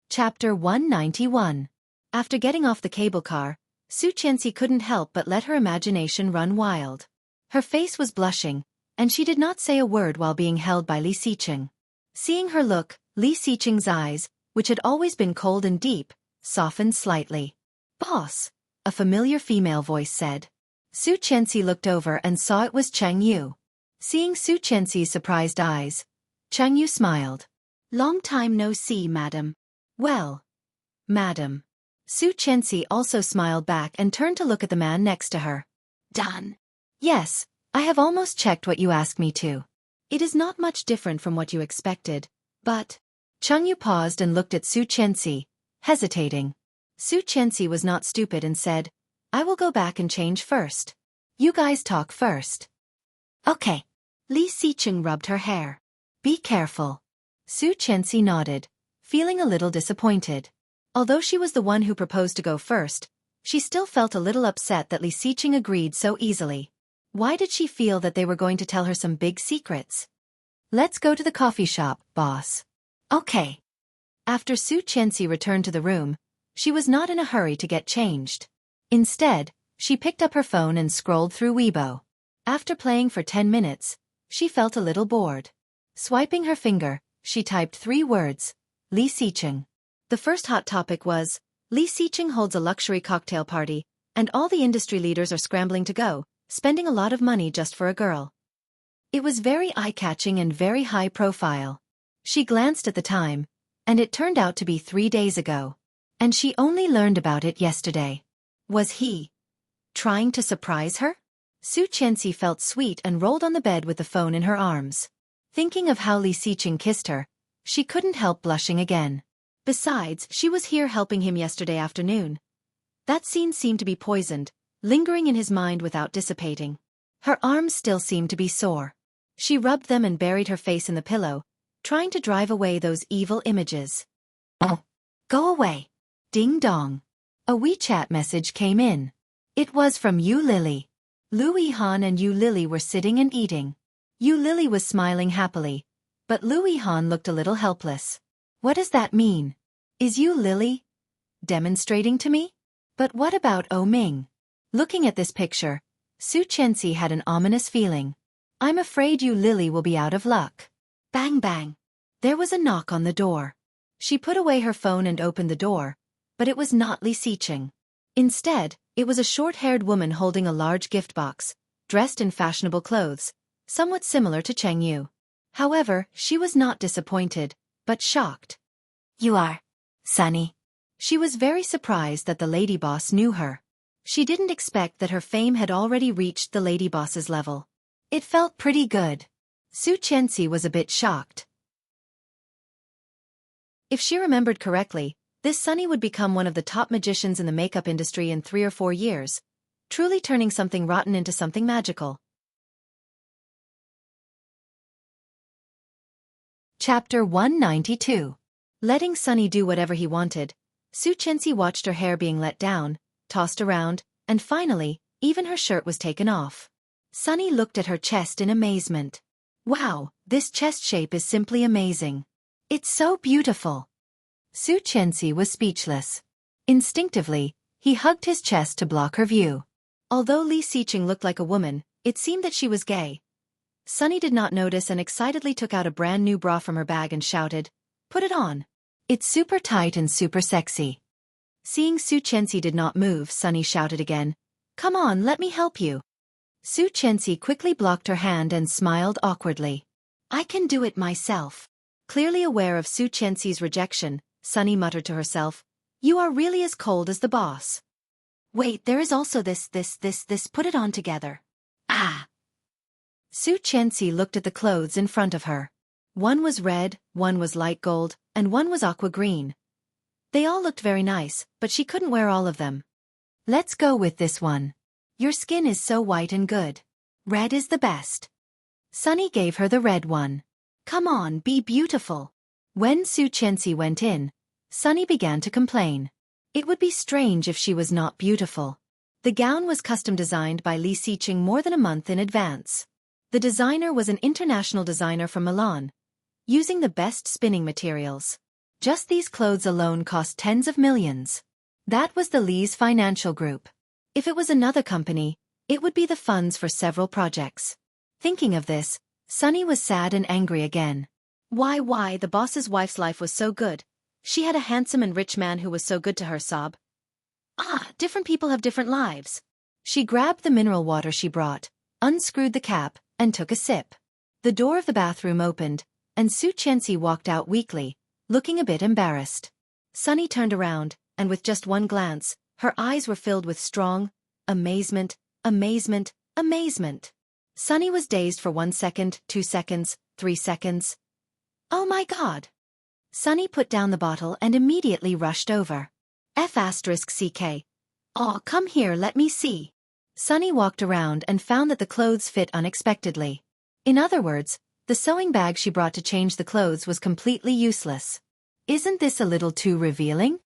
Chapter 191. After getting off the cable car, Su Qianxi couldn't help but let her imagination run wild. Her face was blushing, and she did not say a word while being held by Li Xiqing. Seeing her look, Li Xiqing's eyes, which had always been cold and deep, softened slightly. Boss, a familiar female voice said. Su Qianxi looked over and saw it was Cheng Yu. Seeing Su Qianxi's surprised eyes, Cheng Yu smiled. Long time no see, madam. Well, madam. Su Qianxi also smiled back and turned to look at the man next to her. Done. Yes, I have almost checked what you asked me to. It is not much different from what you expected, but... Cheng Yu paused and looked at Su Qianxi, hesitating. Su Qianxi was not stupid and said, I will go back and change first. You guys talk first. Okay. Li Xiqing rubbed her hair. Be careful. Su Qianxi nodded, feeling a little disappointed. Although she was the one who proposed to go first, she still felt a little upset that Li Xiqing agreed so easily. Why did she feel that they were going to tell her some big secrets? Let's go to the coffee shop, boss. Okay. After Su Qianxi returned to the room, she was not in a hurry to get changed. Instead, she picked up her phone and scrolled through Weibo. After playing for 10 minutes, she felt a little bored. Swiping her finger, she typed 3 words, Li Xiqing. The first hot topic was, Li Xiqing holds a luxury cocktail party, and all the industry leaders are scrambling to go, spending a lot of money just for a girl. It was very eye-catching and very high profile. She glanced at the time, and it turned out to be 3 days ago. And she only learned about it yesterday. Was he trying to surprise her? Su Qianxi felt sweet and rolled on the bed with the phone in her arms. Thinking of how Li Xiqing kissed her, she couldn't help blushing again. Besides, she was here helping him yesterday afternoon. That scene seemed to be poisoned, lingering in his mind without dissipating. Her arms still seemed to be sore. She rubbed them and buried her face in the pillow, trying to drive away those evil images. Oh, go away. Ding dong. A WeChat message came in. It was from Yu Lily. Lu Yihan and Yu Lily were sitting and eating. Yu Lily was smiling happily, but Lu Yihan looked a little helpless. What does that mean? Is Yu Lily demonstrating to me? But what about O Ming? Looking at this picture, Su Qianxi had an ominous feeling. I'm afraid Yu Lily will be out of luck. Bang bang. There was a knock on the door. She put away her phone and opened the door, but it was not Li Xiqing. Instead, it was a short-haired woman holding a large gift box, dressed in fashionable clothes, somewhat similar to Cheng Yu. However, she was not disappointed, but shocked. You are Sunny. She was very surprised that the lady boss knew her. She didn't expect that her fame had already reached the lady boss's level. It felt pretty good. Su Qianxi was a bit shocked. If she remembered correctly, this Sunny would become one of the top magicians in the makeup industry in 3 or 4 years, truly turning something rotten into something magical. Chapter 192. Letting Sunny do whatever he wanted, Su Qianxi watched her hair being let down, tossed around, and finally, even her shirt was taken off. Sunny looked at her chest in amazement. Wow, this chest shape is simply amazing. It's so beautiful. Su Qianxi was speechless. Instinctively, he hugged his chest to block her view. Although Li Xiqing looked like a woman, it seemed that she was gay. Sunny did not notice and excitedly took out a brand new bra from her bag and shouted, "Put it on. It's super tight and super sexy." Seeing Su Chenxi did not move, Sunny shouted again, "Come on, let me help you." Su Chenxi quickly blocked her hand and smiled awkwardly. "I can do it myself." Clearly aware of Su Chenxi's rejection, Sunny muttered to herself, "You are really as cold as the boss." "Wait, there is also this, put it on together." "Ah!" Su Chenxi looked at the clothes in front of her. One was red, one was light gold, and one was aqua green. They all looked very nice, but she couldn't wear all of them. "Let's go with this one. Your skin is so white and good. Red is the best." Sunny gave her the red one. "Come on, be beautiful." When Su Chenxi went in, Sunny began to complain. It would be strange if she was not beautiful. The gown was custom designed by Li Xiqing more than a month in advance. The designer was an international designer from Milan, using the best spinning materials. Just these clothes alone cost tens of millions. That was the Li's financial group. If it was another company, it would be the funds for several projects. Thinking of this, Sunny was sad and angry again. Why, the boss's wife's life was so good. She had a handsome and rich man who was so good to her, sob. Different people have different lives. She grabbed the mineral water she brought, unscrewed the cap, and took a sip. The door of the bathroom opened, and Su Chenxi walked out weakly, looking a bit embarrassed. Sunny turned around, and with just one glance, her eyes were filled with strong amazement. Sunny was dazed for 1 second, 2 seconds, 3 seconds. "Oh my God!" Sunny put down the bottle and immediately rushed over. F***CK. "Aw, come here, let me see." Sunny walked around and found that the clothes fit unexpectedly. In other words, the sewing bag she brought to change the clothes was completely useless. Isn't this a little too revealing?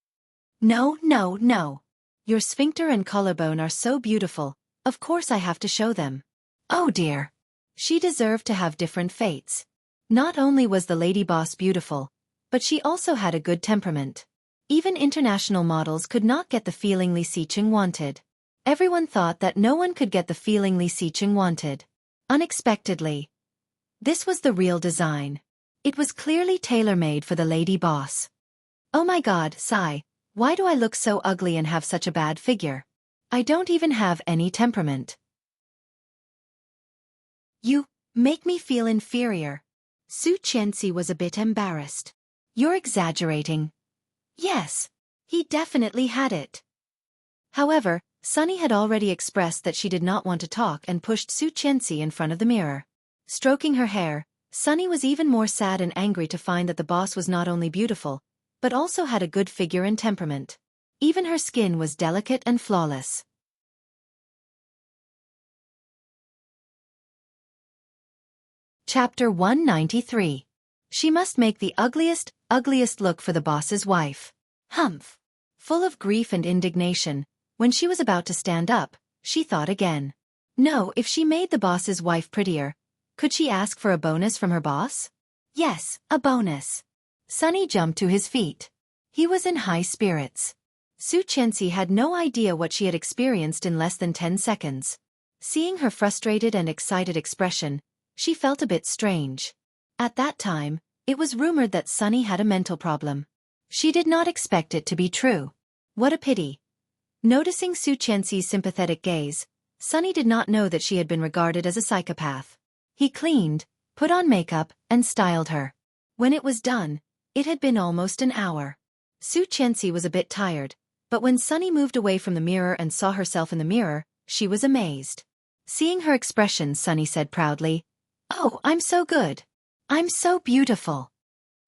No. Your sphincter and collarbone are so beautiful, of course I have to show them. Oh dear. She deserved to have different fates. Not only was the lady boss beautiful, but she also had a good temperament. Even international models could not get the feeling Li Xiqing wanted. Everyone thought that no one could get the feeling Li Xiqing wanted. Unexpectedly, this was the real design. It was clearly tailor-made for the lady boss. Oh my God, sigh, why do I look so ugly and have such a bad figure? I don't even have any temperament. You make me feel inferior. Su Chenxi was a bit embarrassed. You're exaggerating. Yes, he definitely had it. However, Sunny had already expressed that she did not want to talk and pushed Su Chenxi in front of the mirror. Stroking her hair, Sunny was even more sad and angry to find that the boss was not only beautiful, but also had a good figure and temperament. Even her skin was delicate and flawless. Chapter 193. She must make the ugliest look for the boss's wife. Humph. Full of grief and indignation, when she was about to stand up, she thought again. No, if she made the boss's wife prettier, could she ask for a bonus from her boss? Yes, a bonus. Sunny jumped to his feet. He was in high spirits. Su Chenxi had no idea what she had experienced in less than 10 seconds. Seeing her frustrated and excited expression, she felt a bit strange. At that time, it was rumored that Sunny had a mental problem. She did not expect it to be true. What a pity. Noticing Su Chenxi's sympathetic gaze, Sunny did not know that she had been regarded as a psychopath. He cleaned, put on makeup, and styled her. When it was done, it had been almost an hour. Su Chenxi was a bit tired, but when Sunny moved away from the mirror and saw herself in the mirror, she was amazed. Seeing her expression, Sunny said proudly, "Oh, I'm so good. I'm so beautiful."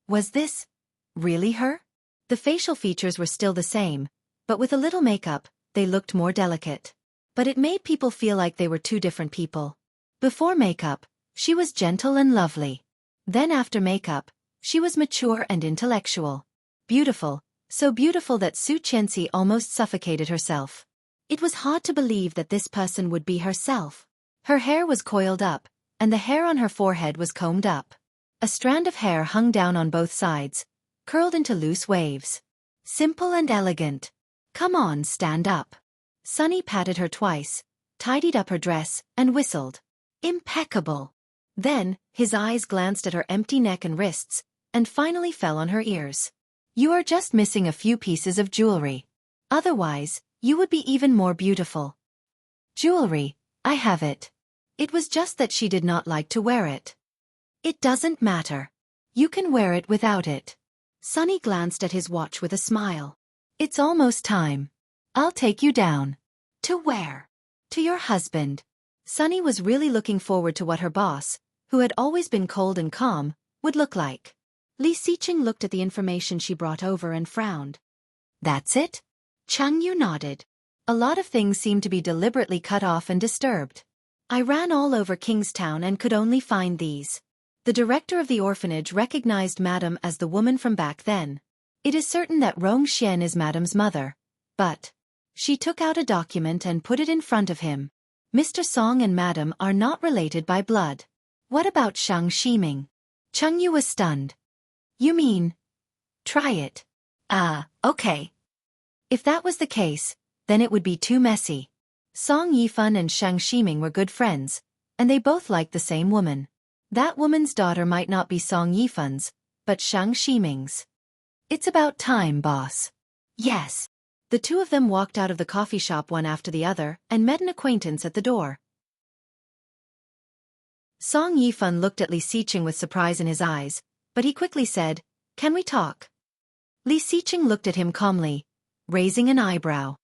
Was this really her? The facial features were still the same, but with a little makeup, they looked more delicate. But it made people feel like they were two different people. Before makeup, she was gentle and lovely. Then after makeup, she was mature and intellectual. Beautiful, so beautiful that Su Chenxi almost suffocated herself. It was hard to believe that this person would be herself. Her hair was coiled up, and the hair on her forehead was combed up. A strand of hair hung down on both sides, curled into loose waves. Simple and elegant. Come on, stand up. Sunny patted her twice, tidied up her dress, and whistled. Impeccable. Then, his eyes glanced at her empty neck and wrists, and finally fell on her ears. You are just missing a few pieces of jewelry. Otherwise, you would be even more beautiful. Jewelry, I have it. It was just that she did not like to wear it. It doesn't matter. You can wear it without it. Sunny glanced at his watch with a smile. It's almost time. I'll take you down. To where? To your husband. Sunny was really looking forward to what her boss, who had always been cold and calm, would look like. Li Xiqing looked at the information she brought over and frowned. That's it? Chang Yu nodded. A lot of things seemed to be deliberately cut off and disturbed. I ran all over Kingstown and could only find these. The director of the orphanage recognized Madame as the woman from back then. It is certain that Rong Xian is Madame's mother. But she took out a document and put it in front of him. Mr. Song and Madame are not related by blood. What about Shang Ximing? Cheng Yu was stunned. You mean? Try it. Okay. If that was the case, then it would be too messy. Song Yifan and Shang Ximing were good friends, and they both liked the same woman. That woman's daughter might not be Song Yifan's, but Shang Ximing's. It's about time, boss. Yes. The two of them walked out of the coffee shop one after the other and met an acquaintance at the door. Song Yifan looked at Li Xiqing with surprise in his eyes, but he quickly said, "Can we talk?" Li Xiqing looked at him calmly, raising an eyebrow.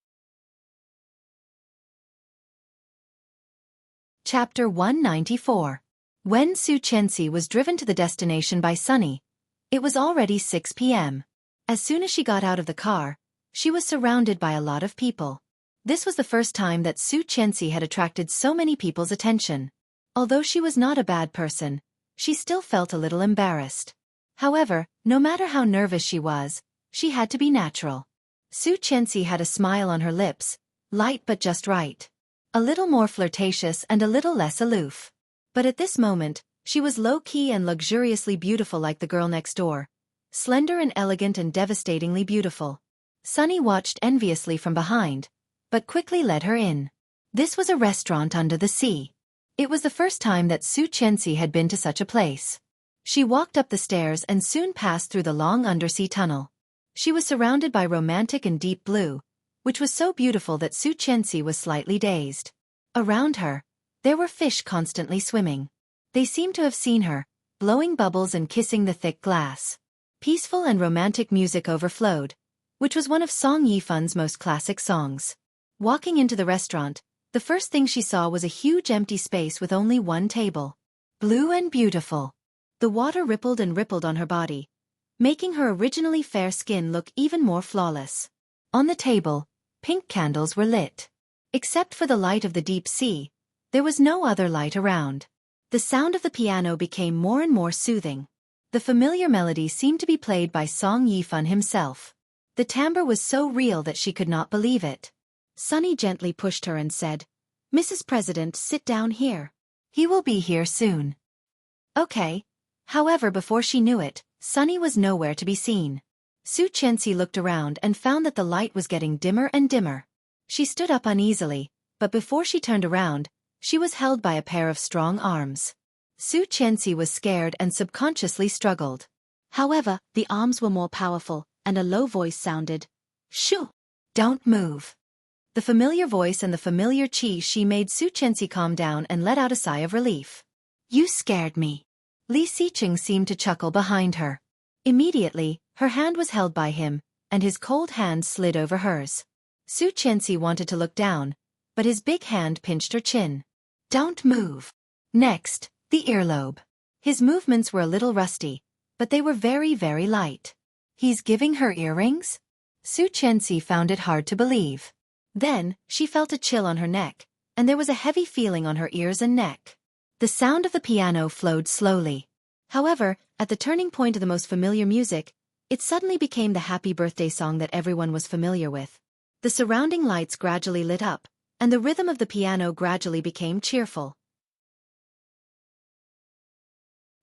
Chapter 194. When Su Chenxi was driven to the destination by Sunny, it was already 6 p.m. As soon as she got out of the car, she was surrounded by a lot of people. This was the first time that Su Chenxi had attracted so many people's attention. Although she was not a bad person, she still felt a little embarrassed. However, no matter how nervous she was, she had to be natural. Su Chenxi had a smile on her lips, light but just right. A little more flirtatious and a little less aloof. But at this moment, she was low-key and luxuriously beautiful like the girl next door. Slender and elegant and devastatingly beautiful. Sunny watched enviously from behind, but quickly led her in. This was a restaurant under the sea. It was the first time that Su Chenxi had been to such a place. She walked up the stairs and soon passed through the long undersea tunnel. She was surrounded by romantic and deep blue, which was so beautiful that Su Chenxi was slightly dazed. Around her, there were fish constantly swimming. They seemed to have seen her, blowing bubbles and kissing the thick glass. Peaceful and romantic music overflowed, which was one of Song Yifan's most classic songs. Walking into the restaurant, the first thing she saw was a huge empty space with only one table. Blue and beautiful. The water rippled and rippled on her body, making her originally fair skin look even more flawless. On the table, pink candles were lit. Except for the light of the deep sea, there was no other light around. The sound of the piano became more and more soothing. The familiar melody seemed to be played by Song Yifan himself. The timbre was so real that she could not believe it. Sunny gently pushed her and said, "Mrs. President, sit down here. He will be here soon." Okay. However, before she knew it, Sunny was nowhere to be seen. Su Chenxi looked around and found that the light was getting dimmer and dimmer. She stood up uneasily, but before she turned around, she was held by a pair of strong arms. Su Chenxi was scared and subconsciously struggled. However, the arms were more powerful, and a low voice sounded, "Shoo! Don't move." The familiar voice and the familiar chi she made Su Chenxi calm down and let out a sigh of relief. "You scared me." Li Xiqing seemed to chuckle behind her. Immediately, her hand was held by him, and his cold hand slid over hers. Su Chenxi wanted to look down, but his big hand pinched her chin. "Don't move." Next, the earlobe. His movements were a little rusty, but they were very, very light. He's giving her earrings? Su Chenxi found it hard to believe. Then, she felt a chill on her neck, and there was a heavy feeling on her ears and neck. The sound of the piano flowed slowly. However, at the turning point of the most familiar music, it suddenly became the happy birthday song that everyone was familiar with. The surrounding lights gradually lit up, and the rhythm of the piano gradually became cheerful.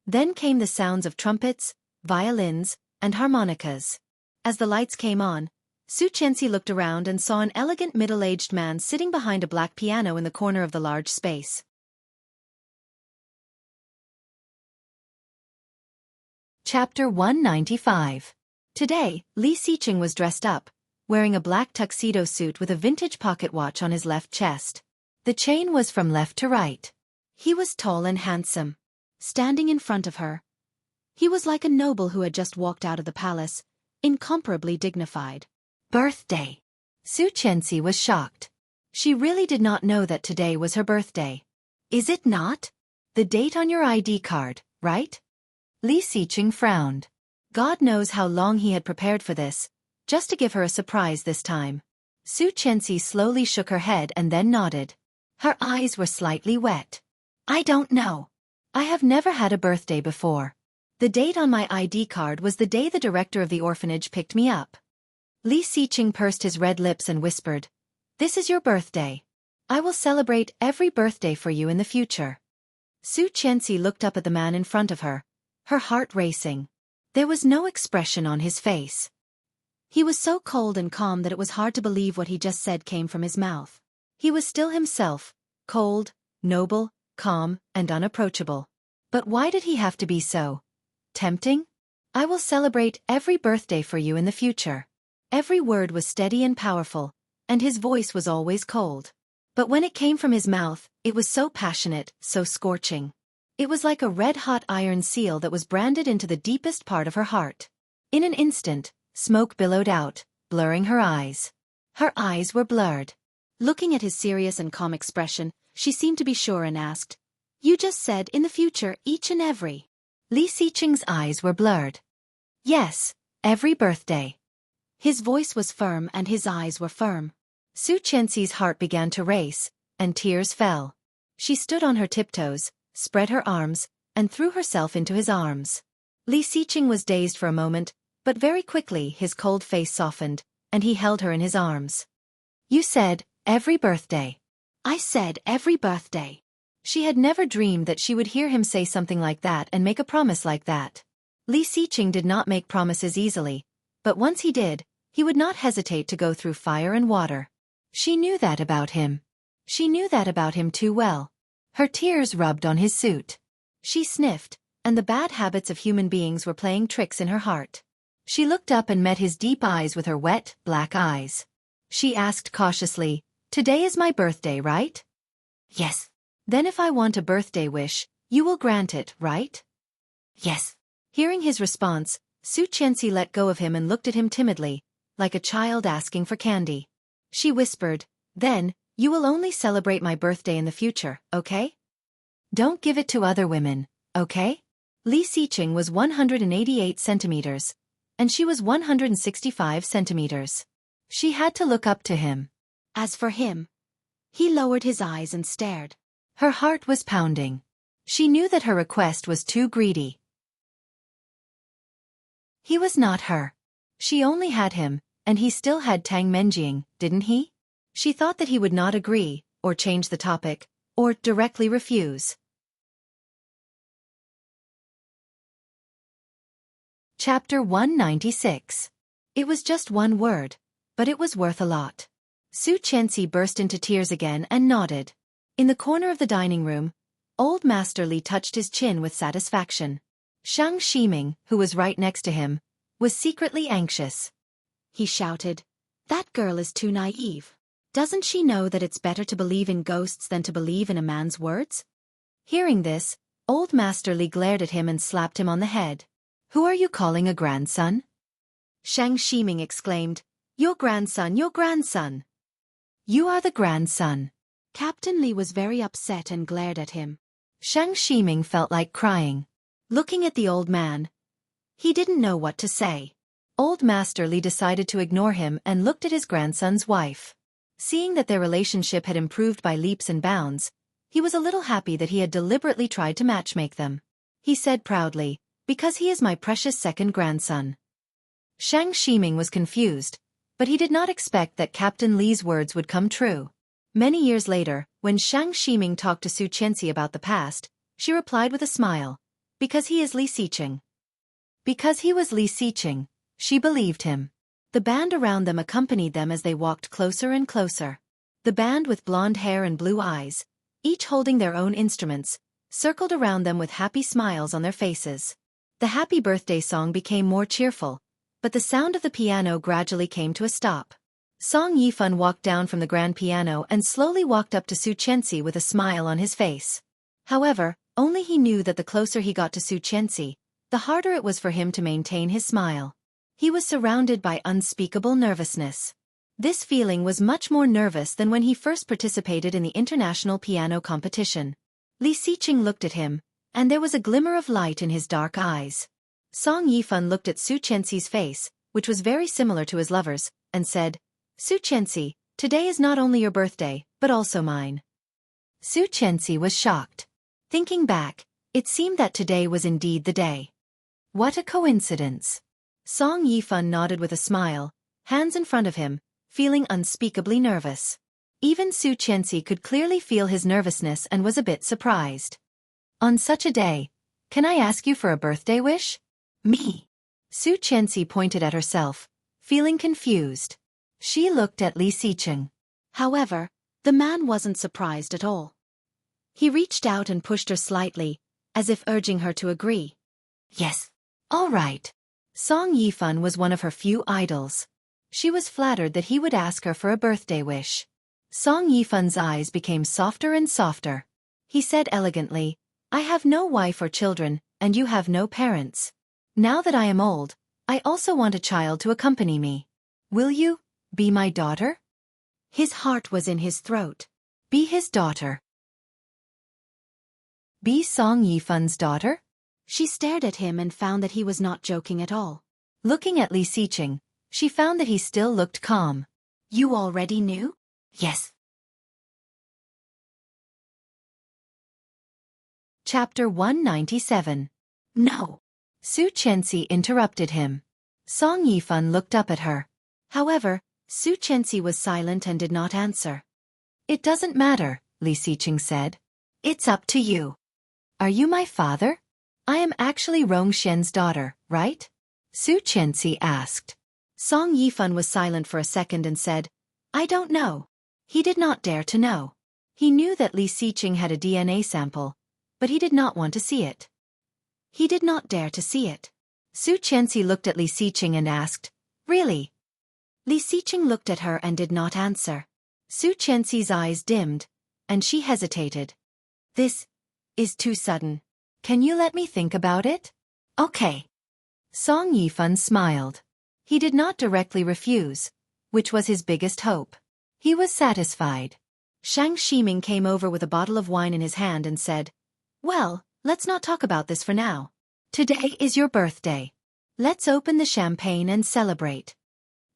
Then came the sounds of trumpets, violins, and harmonicas. As the lights came on, Su Chenxi looked around and saw an elegant middle-aged man sitting behind a black piano in the corner of the large space. Chapter 195. Today, Li Xiqing was dressed up, wearing a black tuxedo suit with a vintage pocket watch on his left chest. The chain was from left to right. He was tall and handsome. Standing in front of her, he was like a noble who had just walked out of the palace, incomparably dignified. Birthday. Su Qianxi was shocked. She really did not know that today was her birthday. Is it not? The date on your ID card, right? Li Xiqing frowned. God knows how long he had prepared for this, just to give her a surprise this time. Su Qianxi slowly shook her head and then nodded. Her eyes were slightly wet. I don't know. I have never had a birthday before. The date on my ID card was the day the director of the orphanage picked me up. Li Xiqing pursed his red lips and whispered, "This is your birthday. I will celebrate every birthday for you in the future." Su Qianxi looked up at the man in front of her, her heart racing. There was no expression on his face. He was so cold and calm that it was hard to believe what he just said came from his mouth. He was still himself, cold, noble, calm, and unapproachable. But why did he have to be so tempting? I will celebrate every birthday for you in the future. Every word was steady and powerful, and his voice was always cold. But when it came from his mouth, it was so passionate, so scorching. It was like a red-hot iron seal that was branded into the deepest part of her heart. In an instant, smoke billowed out, blurring her eyes. Her eyes were blurred. Looking at his serious and calm expression, she seemed to be sure and asked, "You just said in the future each and every." Li Xiqing's eyes were blurred. Yes, every birthday. His voice was firm and his eyes were firm. Su Qianxi's heart began to race, and tears fell. She stood on her tiptoes, spread her arms, and threw herself into his arms. Li Xiqing was dazed for a moment, but very quickly his cold face softened, and he held her in his arms. You said, every birthday. I said every birthday. She had never dreamed that she would hear him say something like that and make a promise like that. Li Xiqing did not make promises easily, but once he did, he would not hesitate to go through fire and water. She knew that about him. She knew that about him too well. Her tears rubbed on his suit. She sniffed, and the bad habits of human beings were playing tricks in her heart. She looked up and met his deep eyes with her wet, black eyes. She asked cautiously, "Today is my birthday, right?" Yes. Then if I want a birthday wish, you will grant it, right? Yes. Hearing his response, Su Qianxi let go of him and looked at him timidly, like a child asking for candy. She whispered, "Then, you will only celebrate my birthday in the future, okay? Don't give it to other women, okay?" Li Xiqing was 188 centimeters, and she was 165 centimeters. She had to look up to him. As for him, he lowered his eyes and stared. Her heart was pounding. She knew that her request was too greedy. He was not her. She only had him, and he still had Tang Menjing, didn't he? She thought that he would not agree, or change the topic, or directly refuse. Chapter 196. It was just one word, but it was worth a lot. Su Qianxi burst into tears again and nodded. In the corner of the dining room, old Master Li touched his chin with satisfaction. Shang Ximing, who was right next to him, was secretly anxious. He shouted, "That girl is too naive. Doesn't she know that it's better to believe in ghosts than to believe in a man's words?" Hearing this, old Master Li glared at him and slapped him on the head. "Who are you calling a grandson?" Shang Ximing exclaimed, Your grandson, your grandson." "You are the grandson." Captain Li was very upset and glared at him. Shang Ximing felt like crying. Looking at the old man, he didn't know what to say. Old Master Li decided to ignore him and looked at his grandson's wife. Seeing that their relationship had improved by leaps and bounds, he was a little happy that he had deliberately tried to matchmake them. He said proudly, "Because he is my precious second grandson." Shang Ximing was confused, but he did not expect that Captain Li's words would come true. Many years later, when Shang Ximing talked to Su Qianxi about the past, she replied with a smile, "Because he is Li Xiqing." Because he was Li Xiqing, she believed him. The band around them accompanied them as they walked closer and closer. The band with blonde hair and blue eyes, each holding their own instruments, circled around them with happy smiles on their faces. The happy birthday song became more cheerful, but the sound of the piano gradually came to a stop. Song Yifan walked down from the grand piano and slowly walked up to Su Qianxi with a smile on his face. However, only he knew that the closer he got to Su Qianxi, the harder it was for him to maintain his smile. He was surrounded by unspeakable nervousness. This feeling was much more nervous than when he first participated in the international piano competition. Li Xiqing looked at him, and there was a glimmer of light in his dark eyes. Song Yifan looked at Su Qianxi's face, which was very similar to his lover's, and said, "Su Qianxi, today is not only your birthday, but also mine." Su Qianxi was shocked. Thinking back, it seemed that today was indeed the day. What a coincidence. Song Yifan nodded with a smile, hands in front of him, feeling unspeakably nervous. Even Su Qianxi could clearly feel his nervousness and was a bit surprised. "On such a day, can I ask you for a birthday wish?" "Me?" Su Qianxi pointed at herself, feeling confused. She looked at Li Xiqing. However, the man wasn't surprised at all. He reached out and pushed her slightly, as if urging her to agree. "Yes. All right." Song Yifan was one of her few idols. She was flattered that he would ask her for a birthday wish. Song Yifan's eyes became softer and softer. He said elegantly, "I have no wife or children, and you have no parents. Now that I am old, I also want a child to accompany me. Will you be my daughter?" His heart was in his throat. Be his daughter. Be Song Yifan's daughter? She stared at him and found that he was not joking at all. Looking at Li Xiqing, she found that he still looked calm. "You already knew?" "Yes." Chapter 197. "No." Su Qianxi interrupted him. Song Yifan looked up at her. However, Su Qianxi was silent and did not answer. "It doesn't matter," Li Xiqing said. "It's up to you. Are you my father? I am actually Rongxian's daughter, right?" Su Qianxi asked. Song Yifan was silent for a second and said, "I don't know." He did not dare to know. He knew that Li Xiqing had a DNA sample, but he did not want to see it. He did not dare to see it. Su Qianxi looked at Li Xiqing and asked, "Really?" Li Xiqing looked at her and did not answer. Su Qianxi's eyes dimmed, and she hesitated. "This is too sudden. Can you let me think about it?" "Okay." Song Yifan smiled. He did not directly refuse, which was his biggest hope. He was satisfied. Shang Ximing came over with a bottle of wine in his hand and said, "Well, let's not talk about this for now. Today is your birthday. Let's open the champagne and celebrate."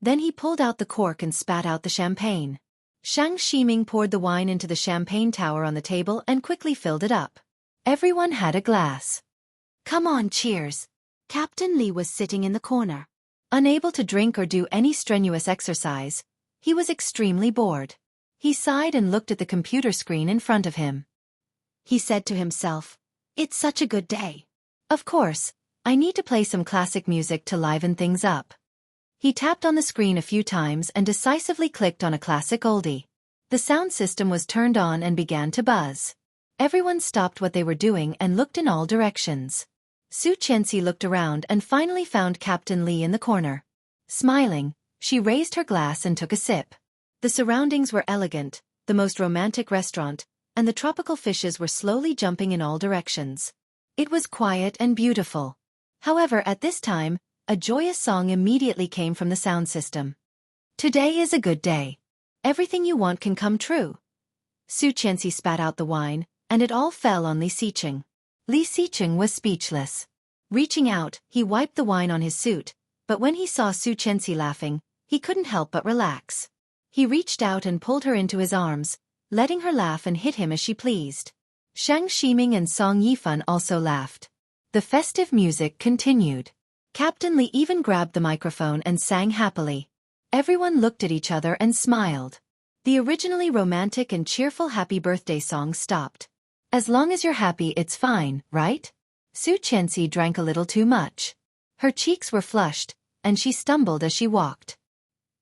Then he pulled out the cork and spat out the champagne. Shang Ximing poured the wine into the champagne tower on the table and quickly filled it up. Everyone had a glass. "Come on, cheers." Captain Li was sitting in the corner. Unable to drink or do any strenuous exercise, he was extremely bored. He sighed and looked at the computer screen in front of him. He said to himself, "It's such a good day. Of course, I need to play some classic music to liven things up." He tapped on the screen a few times and decisively clicked on a classic oldie. The sound system was turned on and began to buzz. Everyone stopped what they were doing and looked in all directions. Su Qianxi looked around and finally found Captain Li in the corner. Smiling, she raised her glass and took a sip. The surroundings were elegant, the most romantic restaurant, and the tropical fishes were slowly jumping in all directions. It was quiet and beautiful. However, at this time, a joyous song immediately came from the sound system. "Today is a good day. Everything you want can come true." Su Qianxi spat out the wine, and it all fell on Li Xiqing. Li Xiqing was speechless. Reaching out, he wiped the wine on his suit, but when he saw Su Qianxi laughing, he couldn't help but relax. He reached out and pulled her into his arms, letting her laugh and hit him as she pleased. Shang Ximing and Song Yifan also laughed. The festive music continued. Captain Li even grabbed the microphone and sang happily. Everyone looked at each other and smiled. The originally romantic and cheerful happy birthday song stopped. "As long as you're happy, it's fine, right?" Su Qianxi drank a little too much. Her cheeks were flushed, and she stumbled as she walked.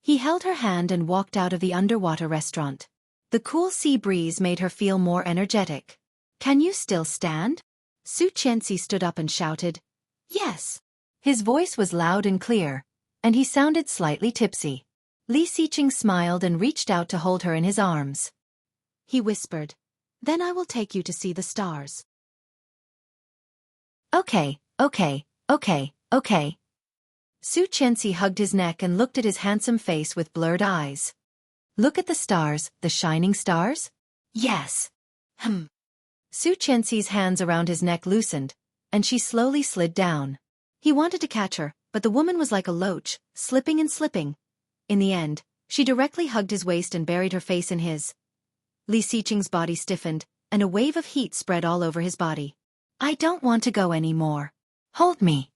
He held her hand and walked out of the underwater restaurant. The cool sea breeze made her feel more energetic. "Can you still stand?" Su Qianxi stood up and shouted, "Yes." His voice was loud and clear, and he sounded slightly tipsy. Li Xiqing smiled and reached out to hold her in his arms. He whispered, "Then I will take you to see the stars." Okay. Su Qianxi hugged his neck and looked at his handsome face with blurred eyes. Look at the stars, the shining stars? Yes. Su Qianxi's hands around his neck loosened, and she slowly slid down. He wanted to catch her, but the woman was like a loach, slipping and slipping. In the end, she directly hugged his waist and buried her face in his. Li Xiqing's body stiffened, and a wave of heat spread all over his body. I don't want to go anymore. Hold me.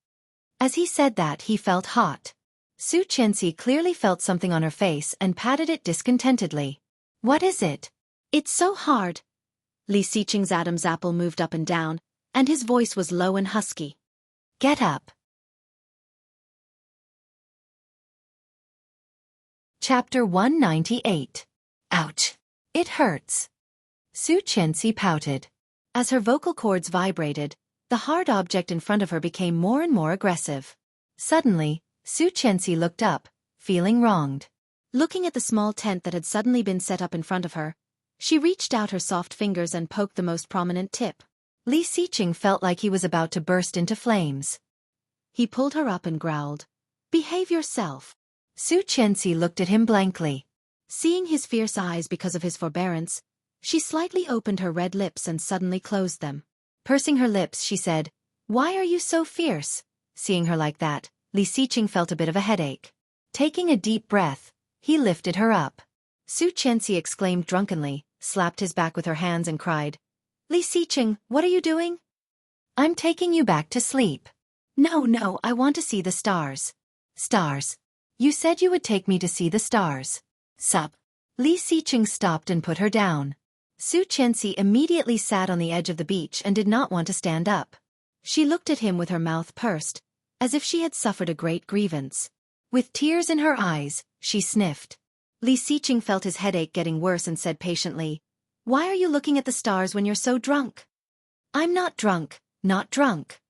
As he said that, he felt hot. Su Qianxi clearly felt something on her face and patted it discontentedly. What is it? It's so hard. Li Xiqing's Adam's apple moved up and down, and his voice was low and husky. Get up. Chapter 198. Ouch. It hurts. Su Qianxi pouted. As her vocal cords vibrated, the hard object in front of her became more and more aggressive. Suddenly, Su Qianxi looked up, feeling wronged. Looking at the small tent that had suddenly been set up in front of her, she reached out her soft fingers and poked the most prominent tip. Li Xiqing felt like he was about to burst into flames. He pulled her up and growled, "Behave yourself." Su Qianxi looked at him blankly. Seeing his fierce eyes because of his forbearance, she slightly opened her red lips and suddenly closed them. Pursing her lips, she said, "Why are you so fierce?" Seeing her like that, Li Xiqing felt a bit of a headache. Taking a deep breath, he lifted her up. Su Qianxi exclaimed drunkenly, slapped his back with her hands and cried, "Li Xiqing, what are you doing?" "I'm taking you back to sleep." No, I want to see the stars." "Stars? You said you would take me to see the stars." Sup. Li Xiqing stopped and put her down. Su Qianxi immediately sat on the edge of the beach and did not want to stand up. She looked at him with her mouth pursed, as if she had suffered a great grievance. With tears in her eyes, she sniffed. Li Xiqing felt his headache getting worse and said patiently, "Why are you looking at the stars when you're so drunk?" "I'm not drunk, not drunk."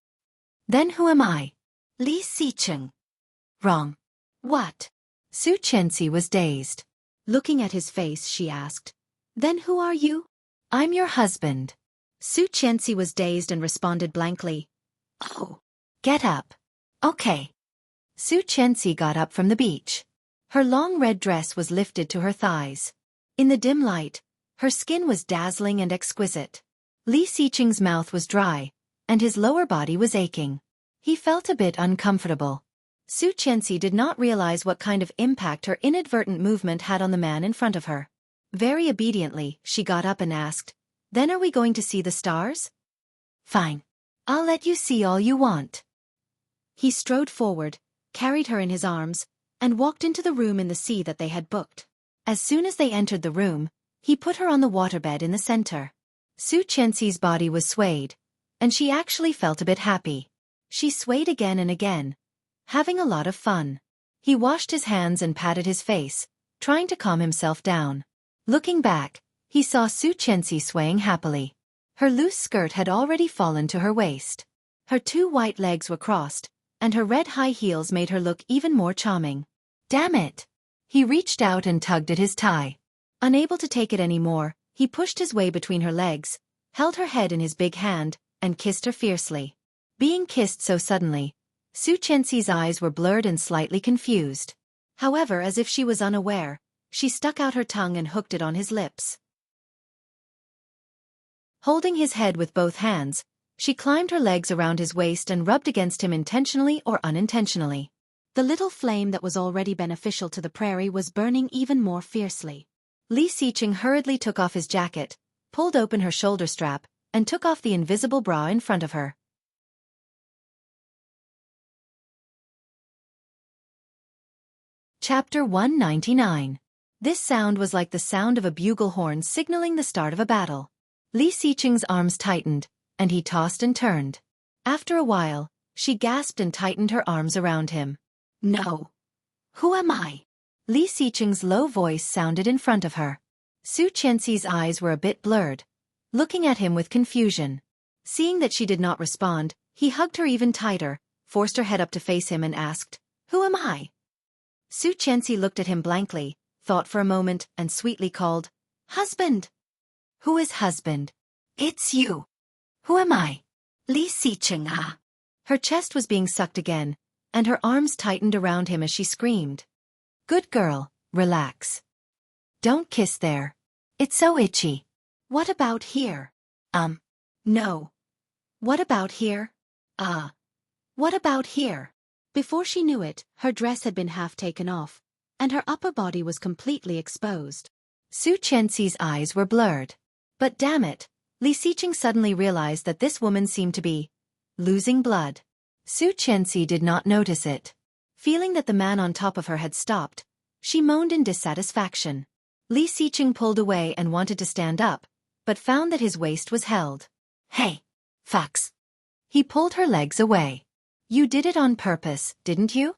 "Then who am I?" Li Xiqing. "Wrong." "What?" Su Qianxi was dazed. Looking at his face, she asked, "Then who are you?" "I'm your husband." Su Qianxi was dazed and responded blankly, "Oh." "Get up." "Okay." Su Qianxi got up from the beach. Her long red dress was lifted to her thighs. In the dim light, her skin was dazzling and exquisite. Li Xiqing's mouth was dry, and his lower body was aching. He felt a bit uncomfortable. Su Qianxi did not realize what kind of impact her inadvertent movement had on the man in front of her. Very obediently, she got up and asked, "Then are we going to see the stars?" "Fine. I'll let you see all you want." He strode forward, carried her in his arms, and walked into the room in the sea that they had booked. As soon as they entered the room, he put her on the waterbed in the center. Su Qianxi's body was swayed, and she actually felt a bit happy. She swayed again and again, having a lot of fun. He washed his hands and patted his face, trying to calm himself down. Looking back, he saw Su Qianxi swaying happily. Her loose skirt had already fallen to her waist. Her two white legs were crossed, and her red high heels made her look even more charming. Damn it! He reached out and tugged at his tie. Unable to take it anymore, he pushed his way between her legs, held her head in his big hand, and kissed her fiercely. Being kissed so suddenly, Su Qianxi's eyes were blurred and slightly confused. However, as if she was unaware, she stuck out her tongue and hooked it on his lips. Holding his head with both hands, she climbed her legs around his waist and rubbed against him intentionally or unintentionally. The little flame that was already beneficial to the prairie was burning even more fiercely. Li Xiqing hurriedly took off his jacket, pulled open her shoulder strap, and took off the invisible bra in front of her. Chapter 199. This sound was like the sound of a bugle horn signaling the start of a battle. Li Xiqing's arms tightened, and he tossed and turned. After a while, she gasped and tightened her arms around him. "No. Who am I?" Li Xiqing's low voice sounded in front of her. Su Qianxi's eyes were a bit blurred, looking at him with confusion. Seeing that she did not respond, he hugged her even tighter, forced her head up to face him and asked, "Who am I?" Su Qianxi looked at him blankly, thought for a moment, and sweetly called, "Husband." "Who is husband?" "It's you." "Who am I?" "Li Xiqing ah." Her chest was being sucked again, and her arms tightened around him as she screamed. "Good girl, relax. Don't kiss there. It's so itchy." "What about here?" No." "What about here?" "What about here?" Before she knew it, her dress had been half taken off, and her upper body was completely exposed. Su Qianxi's eyes were blurred. But damn it, Li Xiqing suddenly realized that this woman seemed to be losing blood. Su Qianxi did not notice it. Feeling that the man on top of her had stopped, she moaned in dissatisfaction. Li Xiqing pulled away and wanted to stand up, but found that his waist was held. "Hey, fox." He pulled her legs away. "You did it on purpose, didn't you?"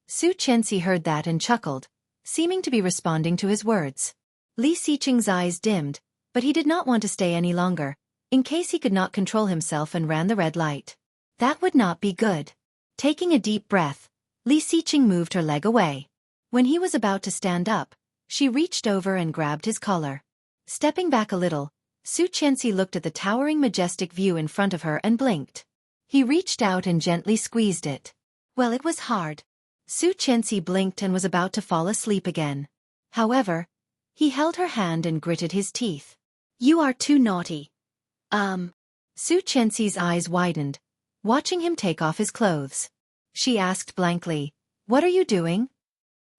Su Qianxi heard that and chuckled, seeming to be responding to his words. Li Xiqing's eyes dimmed, but he did not want to stay any longer, in case he could not control himself and ran the red light. That would not be good. Taking a deep breath, Li Xiqing moved her leg away. When he was about to stand up, she reached over and grabbed his collar. Stepping back a little, Su Qianxi looked at the towering majestic view in front of her and blinked. He reached out and gently squeezed it. Well, it was hard. Su Qianxi blinked and was about to fall asleep again. However, he held her hand and gritted his teeth. "You are too naughty." Su Qianxi's eyes widened, watching him take off his clothes. She asked blankly, "What are you doing?"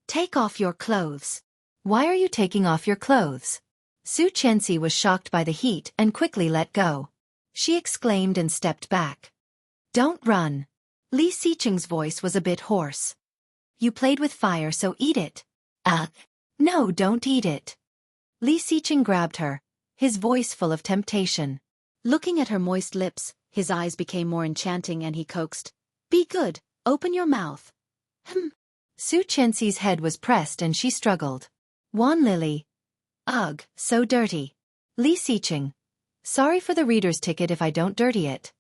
"Take off your clothes." "Why are you taking off your clothes?" Su Qianxi was shocked by the heat and quickly let go. She exclaimed and stepped back. "Don't run." Li Xiqing's voice was a bit hoarse. "You played with fire, so eat it." No, don't eat it." Li Xiqing grabbed her, his voice full of temptation. Looking at her moist lips, his eyes became more enchanting and he coaxed, "Be good, open your mouth." Su Qianxi's head was pressed and she struggled. "Wan Lily. Ugh, so dirty." Li Xiqing. "Sorry for the reader's ticket if I don't dirty it."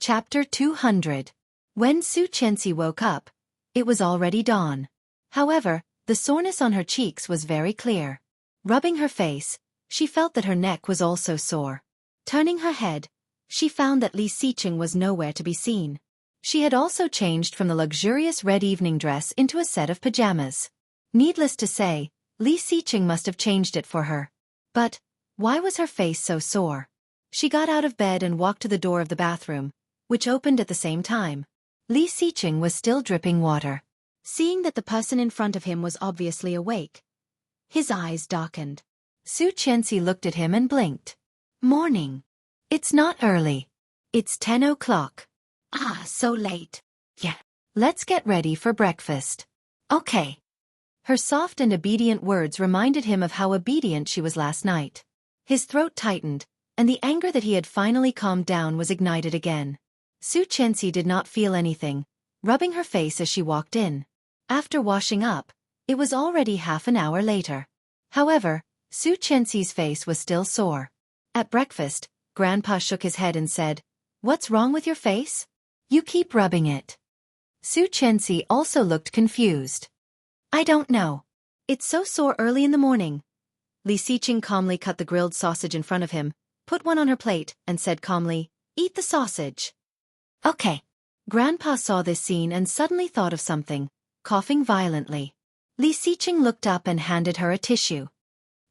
Chapter 200. When Su Qianxi woke up, it was already dawn. However, the soreness on her cheeks was very clear. Rubbing her face, she felt that her neck was also sore. Turning her head, she found that Li Xiqing was nowhere to be seen. She had also changed from the luxurious red evening dress into a set of pajamas. Needless to say, Li Xiqing must have changed it for her. But why was her face so sore? She got out of bed and walked to the door of the bathroom, which opened at the same time. Li Xiqing was still dripping water. Seeing that the person in front of him was obviously awake, his eyes darkened. Su Qianxi looked at him and blinked. "Morning." "It's not early. It's 10 o'clock. So late." "Yeah. Let's get ready for breakfast." "Okay." Her soft and obedient words reminded him of how obedient she was last night. His throat tightened, and the anger that he had finally calmed down was ignited again. Su Qianxi did not feel anything, rubbing her face as she walked in. After washing up, it was already half an hour later. However, Su Qianxi's face was still sore. At breakfast, Grandpa shook his head and said, "What's wrong with your face? You keep rubbing it." Su Qianxi also looked confused. "I don't know. It's so sore early in the morning." Li Xiqing calmly cut the grilled sausage in front of him, put one on her plate, and said calmly, "Eat the sausage." "Okay." Grandpa saw this scene and suddenly thought of something, coughing violently. Li Xiqing looked up and handed her a tissue.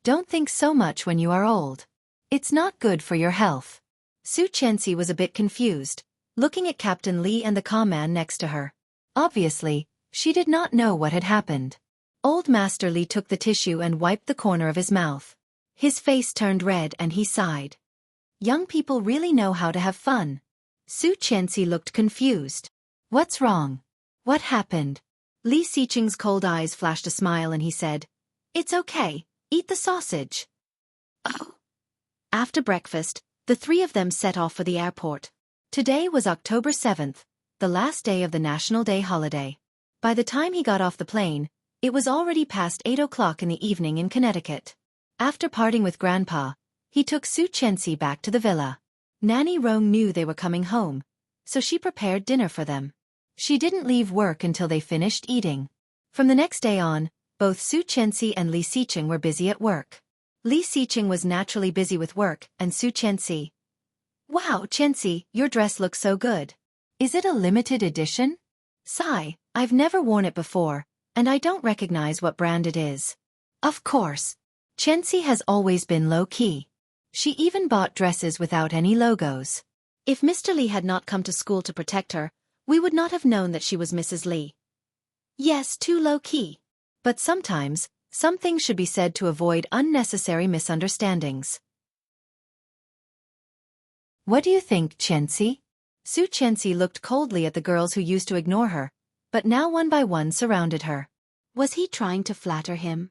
"Don't think so much when you are old. It's not good for your health." Su Qianxi was a bit confused, looking at Captain Li and the calm man next to her. Obviously, she did not know what had happened. Old Master Li took the tissue and wiped the corner of his mouth. His face turned red and he sighed. Young people really know how to have fun. Su Qianxi looked confused. "What's wrong? What happened?" Li Xiqing's cold eyes flashed a smile and he said, "It's okay, eat the sausage." Oh. After breakfast, the three of them set off for the airport. Today was October 7th, the last day of the National Day holiday. By the time he got off the plane, it was already past 8 o'clock in the evening in Connecticut. After parting with Grandpa, he took Su Qianxi back to the villa. Nanny Rong knew they were coming home, so she prepared dinner for them. She didn't leave work until they finished eating. From the next day on, both Su Qianxi and Li Xiqing were busy at work. Li Xiqing was naturally busy with work, and Su Qianxi. "Wow, Qianxi, your dress looks so good. Is it a limited edition?" "Sigh, I've never worn it before, and I don't recognize what brand it is." Of course. Qianxi has always been low-key. She even bought dresses without any logos. If Mr. Li had not come to school to protect her, we would not have known that she was Mrs. Li. Yes, too low-key. But sometimes, some things should be said to avoid unnecessary misunderstandings. "What do you think, Qianxi?" Su Qianxi looked coldly at the girls who used to ignore her, but now one by one surrounded her. Was he trying to flatter him?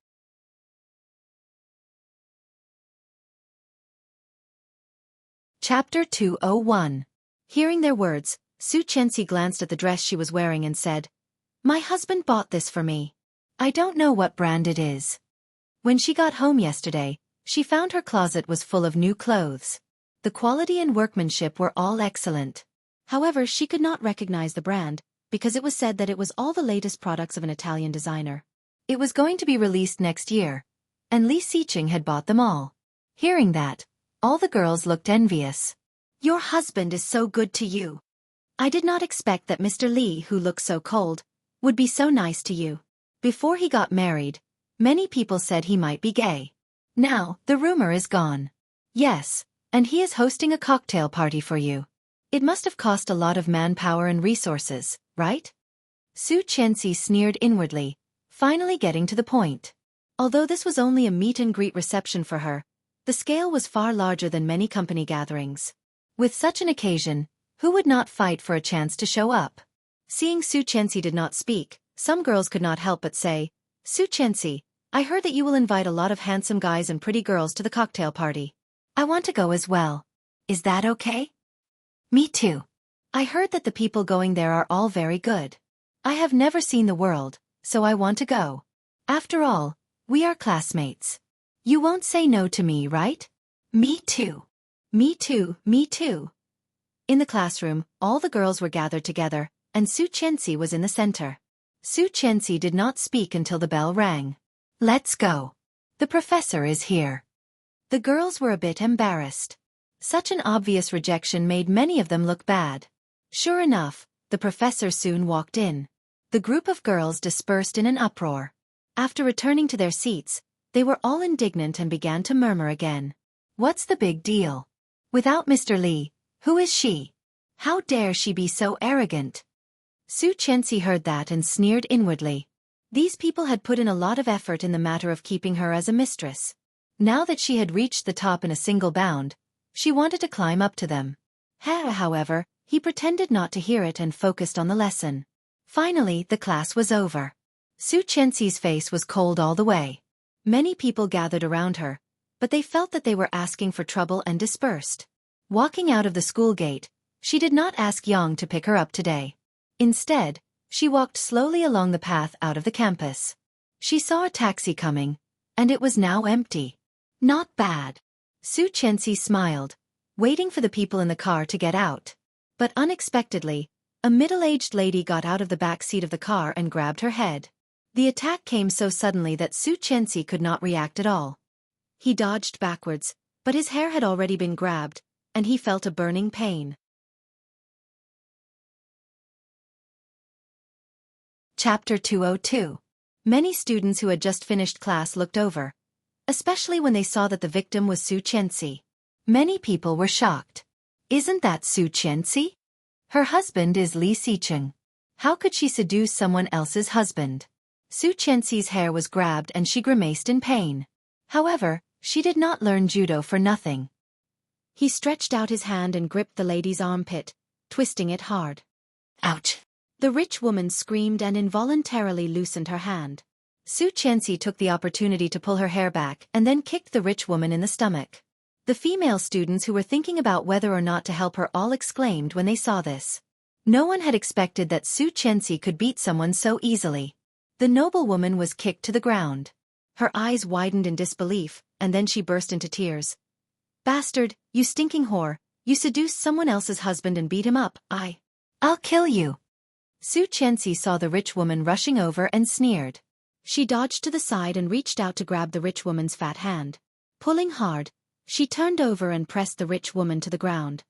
Chapter 201. Hearing their words, Su Qianxi glanced at the dress she was wearing and said, "My husband bought this for me. I don't know what brand it is." When she got home yesterday, she found her closet was full of new clothes. The quality and workmanship were all excellent. However, she could not recognize the brand, because it was said that it was all the latest products of an Italian designer. It was going to be released next year, and Li Xiqing had bought them all. Hearing that, all the girls looked envious. "Your husband is so good to you. I did not expect that Mr. Li, who looks so cold, would be so nice to you." Before he got married, many people said he might be gay. Now, the rumor is gone. Yes, and he is hosting a cocktail party for you. It must have cost a lot of manpower and resources, right? Su Qianxi sneered inwardly, finally getting to the point. Although this was only a meet-and-greet reception for her, the scale was far larger than many company gatherings. With such an occasion, who would not fight for a chance to show up? Seeing Su Qianxi did not speak, some girls could not help but say, "Su Qianxi, I heard that you will invite a lot of handsome guys and pretty girls to the cocktail party. I want to go as well. Is that okay?" "Me too. I heard that the people going there are all very good. I have never seen the world, so I want to go. After all, we are classmates. You won't say no to me, right?" "Me too. Me too, me too." In the classroom, all the girls were gathered together, and Su Qianxi was in the center. Su Qianxi did not speak until the bell rang. "Let's go. The professor is here." The girls were a bit embarrassed. Such an obvious rejection made many of them look bad. Sure enough, the professor soon walked in. The group of girls dispersed in an uproar. After returning to their seats, they were all indignant and began to murmur again. What's the big deal? Without Mr. Li, who is she? How dare she be so arrogant? Su Qianxi heard that and sneered inwardly. These people had put in a lot of effort in the matter of keeping her as a mistress. Now that she had reached the top in a single bound, she wanted to climb up to them. However, he pretended not to hear it and focused on the lesson. Finally, the class was over. Su Qianxi's face was cold all the way. Many people gathered around her, but they felt that they were asking for trouble and dispersed. Walking out of the school gate, she did not ask Yang to pick her up today. Instead, she walked slowly along the path out of the campus. She saw a taxi coming, and it was now empty. Not bad. Su Qianxi smiled, waiting for the people in the car to get out. But unexpectedly, a middle-aged lady got out of the back seat of the car and grabbed her head. The attack came so suddenly that Su Qianxi could not react at all. He dodged backwards, but his hair had already been grabbed, and he felt a burning pain. Chapter 202. Many students who had just finished class looked over, especially when they saw that the victim was Su Qianxi. Many people were shocked. Isn't that Su Qianxi? Her husband is Li Xiqing. How could she seduce someone else's husband? Su Qianxi's hair was grabbed and she grimaced in pain. However, she did not learn judo for nothing. He stretched out his hand and gripped the lady's armpit, twisting it hard. Ouch! The rich woman screamed and involuntarily loosened her hand. Su Qianxi took the opportunity to pull her hair back and then kicked the rich woman in the stomach. The female students who were thinking about whether or not to help her all exclaimed when they saw this. No one had expected that Su Qianxi could beat someone so easily. The noblewoman was kicked to the ground. Her eyes widened in disbelief, and then she burst into tears. "Bastard, you stinking whore, you seduced someone else's husband and beat him up." I'll kill you. Su Qianxi saw the rich woman rushing over and sneered. She dodged to the side and reached out to grab the rich woman's fat hand. Pulling hard, she turned over and pressed the rich woman to the ground.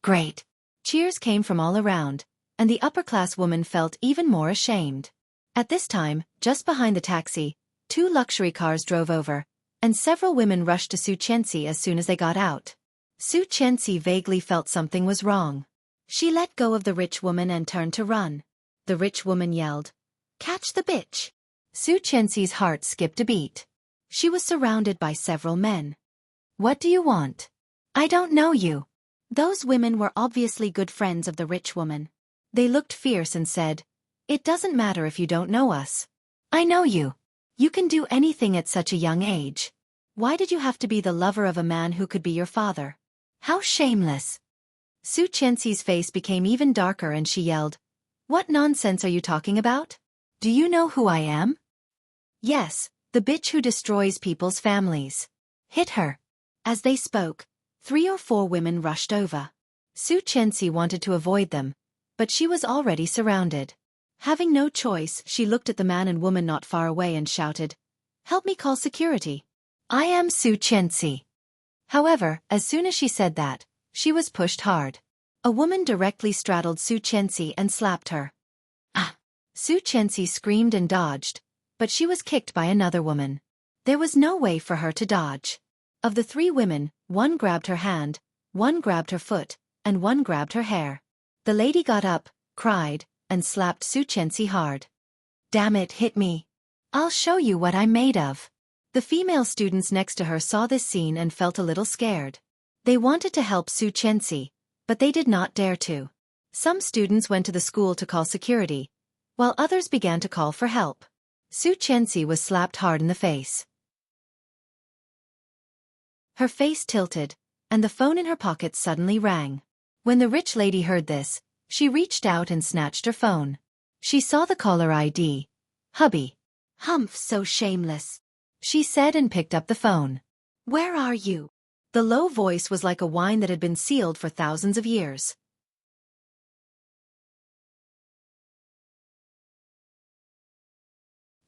Great. Cheers came from all around, and the upper-class woman felt even more ashamed. At this time, just behind the taxi, 2 luxury cars drove over, and several women rushed to Su Qianxi as soon as they got out. Su Qianxi vaguely felt something was wrong. She let go of the rich woman and turned to run. The rich woman yelled, "Catch the bitch!" Su Qianxi's heart skipped a beat. She was surrounded by several men. What do you want? I don't know you. Those women were obviously good friends of the rich woman. They looked fierce and said, "It doesn't matter if you don't know us. I know you. You can do anything at such a young age. Why did you have to be the lover of a man who could be your father? How shameless!" Su Qianxi's face became even darker and she yelled, "What nonsense are you talking about? Do you know who I am?" "Yes, the bitch who destroys people's families. Hit her." As they spoke, 3 or 4 women rushed over. Su Qianxi wanted to avoid them, but she was already surrounded. Having no choice, she looked at the man and woman not far away and shouted, "Help me call security. I am Su Qianxi." However, as soon as she said that, she was pushed hard. A woman directly straddled Su Qianxi and slapped her. Ah! Su Qianxi screamed and dodged, but she was kicked by another woman. There was no way for her to dodge. Of the 3 women, 1 grabbed her hand, 1 grabbed her foot, and 1 grabbed her hair. The lady got up, cried, and slapped Su Qianxi hard. "Damn it, hit me. I'll show you what I'm made of." The female students next to her saw this scene and felt a little scared. They wanted to help Su Qianxi, but they did not dare to. Some students went to the school to call security, while others began to call for help. Su Qianxi was slapped hard in the face. Her face tilted, and the phone in her pocket suddenly rang. When the rich lady heard this, she reached out and snatched her phone. She saw the caller ID. "Hubby." "Humph, so shameless," she said and picked up the phone. "Where are you?" The low voice was like a wine that had been sealed for thousands of years.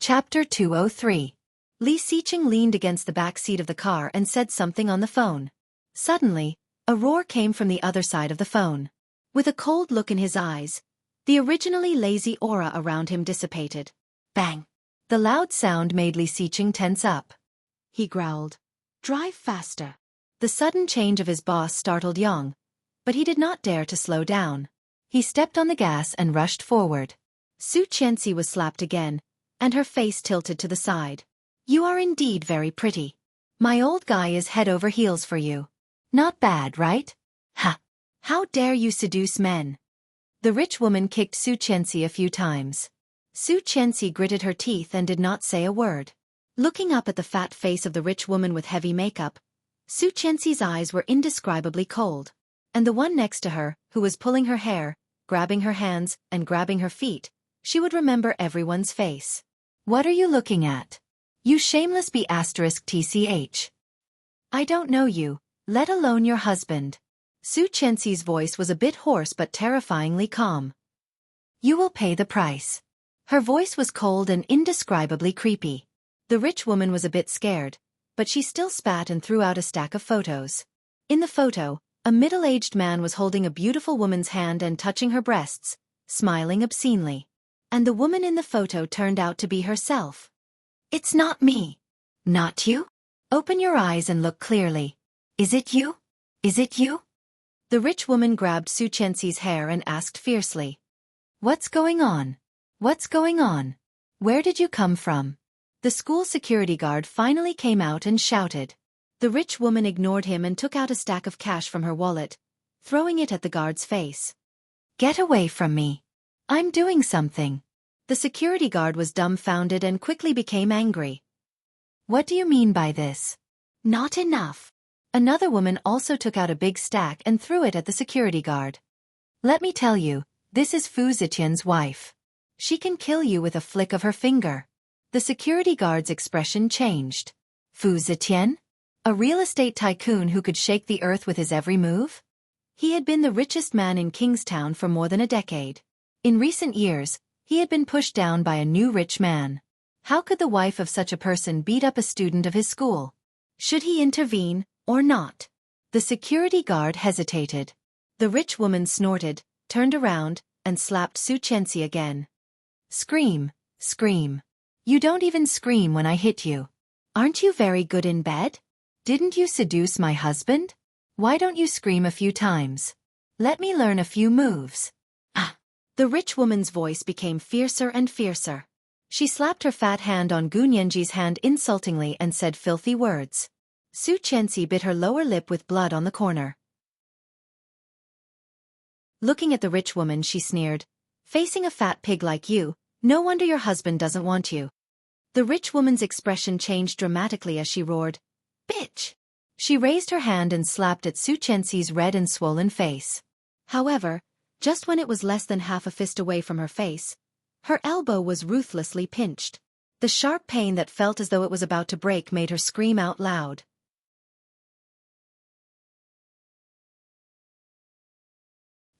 Chapter 203. Li Xiqing leaned against the back seat of the car and said something on the phone. Suddenly, a roar came from the other side of the phone. With a cold look in his eyes, the originally lazy aura around him dissipated. Bang! The loud sound made Li Xiqing tense up. He growled, "Drive faster." The sudden change of his boss startled Yang, but he did not dare to slow down. He stepped on the gas and rushed forward. Su Qianxi was slapped again, and her face tilted to the side. "You are indeed very pretty. My old guy is head over heels for you. Not bad, right? Ha! How dare you seduce men?" The rich woman kicked Su Qianxi a few times. Su Qianxi gritted her teeth and did not say a word. Looking up at the fat face of the rich woman with heavy makeup, Su Qianxi's eyes were indescribably cold. And the one next to her, who was pulling her hair, grabbing her hands, and grabbing her feet, she would remember everyone's face. "What are you looking at? You shameless B*TCH. I don't know you, let alone your husband." Su Qianxi's voice was a bit hoarse but terrifyingly calm. "You will pay the price." Her voice was cold and indescribably creepy. The rich woman was a bit scared, but she still spat and threw out a stack of photos. In the photo, a middle-aged man was holding a beautiful woman's hand and touching her breasts, smiling obscenely. And the woman in the photo turned out to be herself. "It's not me." "Not you? Open your eyes and look clearly. Is it you? Is it you?" The rich woman grabbed Su Qianxi's hair and asked fiercely. "What's going on? What's going on? Where did you come from?" The school security guard finally came out and shouted. The rich woman ignored him and took out a stack of cash from her wallet, throwing it at the guard's face. "Get away from me. I'm doing something." The security guard was dumbfounded and quickly became angry. "What do you mean by this?" "Not enough." Another woman also took out a big stack and threw it at the security guard. "Let me tell you, this is Fu Zetian's wife. She can kill you with a flick of her finger." The security guard's expression changed. Fu Zetian? A real estate tycoon who could shake the earth with his every move? He had been the richest man in Kingstown for more than a decade. In recent years, he had been pushed down by a new rich man. How could the wife of such a person beat up a student of his school? Should he intervene, or not? The security guard hesitated. The rich woman snorted, turned around, and slapped Su Chenxi again. Scream, scream. You don't even scream when I hit you. Aren't you very good in bed? Didn't you seduce my husband? Why don't you scream a few times? Let me learn a few moves. Ah! The rich woman's voice became fiercer and fiercer. She slapped her fat hand on Gu Nianji's hand insultingly and said filthy words. Su Chenxi bit her lower lip with blood on the corner. Looking at the rich woman, she sneered. Facing a fat pig like you, no wonder your husband doesn't want you. The rich woman's expression changed dramatically as she roared, Bitch! She raised her hand and slapped at Su Chenxi's red and swollen face. However, just when it was less than half a fist away from her face, her elbow was ruthlessly pinched. The sharp pain that felt as though it was about to break made her scream out loud.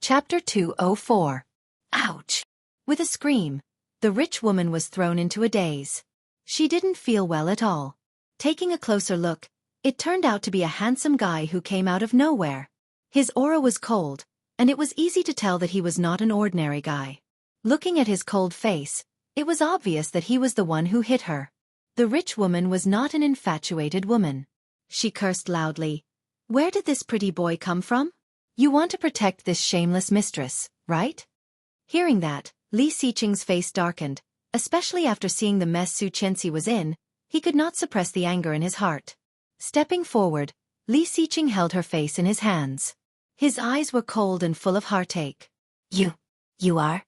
Chapter 204. Ouch! With a scream, the rich woman was thrown into a daze. She didn't feel well at all. Taking a closer look, it turned out to be a handsome guy who came out of nowhere. His aura was cold, and it was easy to tell that he was not an ordinary guy. Looking at his cold face, it was obvious that he was the one who hit her. The rich woman was not an infatuated woman. She cursed loudly. Where did this pretty boy come from? You want to protect this shameless mistress, right? Hearing that, Li Xiqing's face darkened, especially after seeing the mess Su Chenxi was in. He could not suppress the anger in his heart. Stepping forward, Li Xiqing held her face in his hands. His eyes were cold and full of heartache. You are?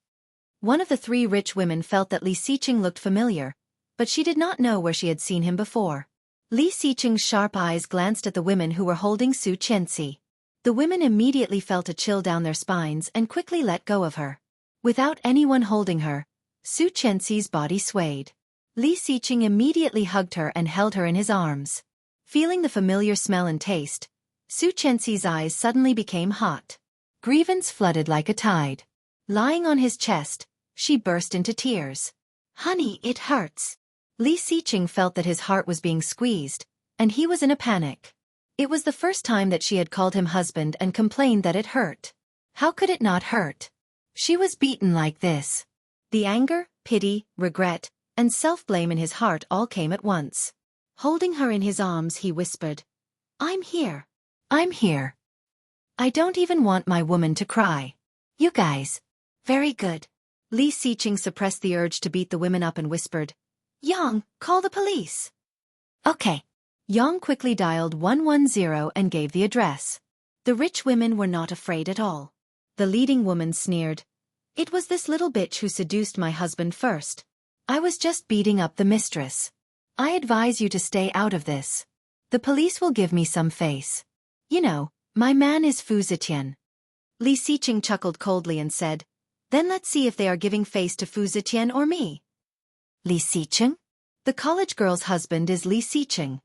One of the three rich women felt that Li Xiqing looked familiar, but she did not know where she had seen him before. Li Xiqing's sharp eyes glanced at the women who were holding Su Chenxi. The women immediately felt a chill down their spines and quickly let go of her. Without anyone holding her, Su Chenxi's body swayed. Li Xiqing immediately hugged her and held her in his arms. Feeling the familiar smell and taste, Su Chenxi's eyes suddenly became hot. Grievance flooded like a tide. Lying on his chest, she burst into tears. Honey, it hurts. Li Xiqing felt that his heart was being squeezed, and he was in a panic. It was the first time that she had called him husband and complained that it hurt. How could it not hurt? She was beaten like this. The anger, pity, regret, and self-blame in his heart all came at once. Holding her in his arms, he whispered, I'm here. I'm here. I don't even want my woman to cry. You guys. Very good. Li Xiqing suppressed the urge to beat the women up and whispered, Yang, call the police. Okay. Yang quickly dialed 110 and gave the address. The rich women were not afraid at all. The leading woman sneered, It was this little bitch who seduced my husband first. I was just beating up the mistress. I advise you to stay out of this. The police will give me some face. You know, my man is Fu Zetian. Li Xiqing chuckled coldly and said, Then let's see if they are giving face to Fu Zetian or me. Li Xiqing? The college girl's husband is Li Xiqing.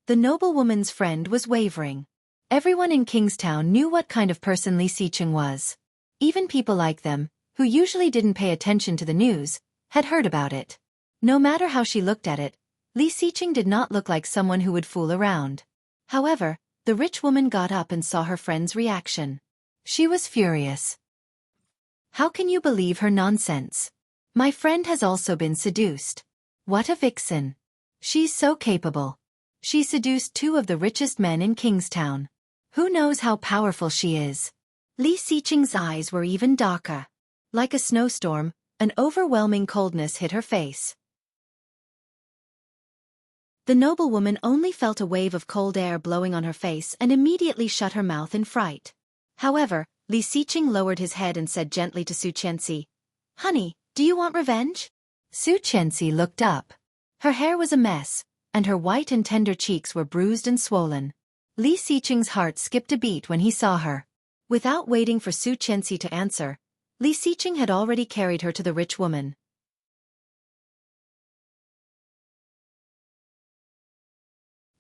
The noblewoman's friend was wavering. Everyone in Kingstown knew what kind of person Li Xiqing was. Even people like them, who usually didn't pay attention to the news, had heard about it. No matter how she looked at it, Li Xiqing did not look like someone who would fool around. However, the rich woman got up and saw her friend's reaction. She was furious. How can you believe her nonsense? My friend has also been seduced. What a vixen. She's so capable. She seduced two of the richest men in Kingstown. Who knows how powerful she is? Li Xiqing's eyes were even darker. Like a snowstorm, an overwhelming coldness hit her face. The noblewoman only felt a wave of cold air blowing on her face and immediately shut her mouth in fright. However, Li Xiqing lowered his head and said gently to Su Chenxi, Honey, do you want revenge? Su Chenxi looked up. Her hair was a mess, and her white and tender cheeks were bruised and swollen. Li Xiqing's heart skipped a beat when he saw her. Without waiting for Su Chenxi to answer, Li Xiqing had already carried her to the rich woman.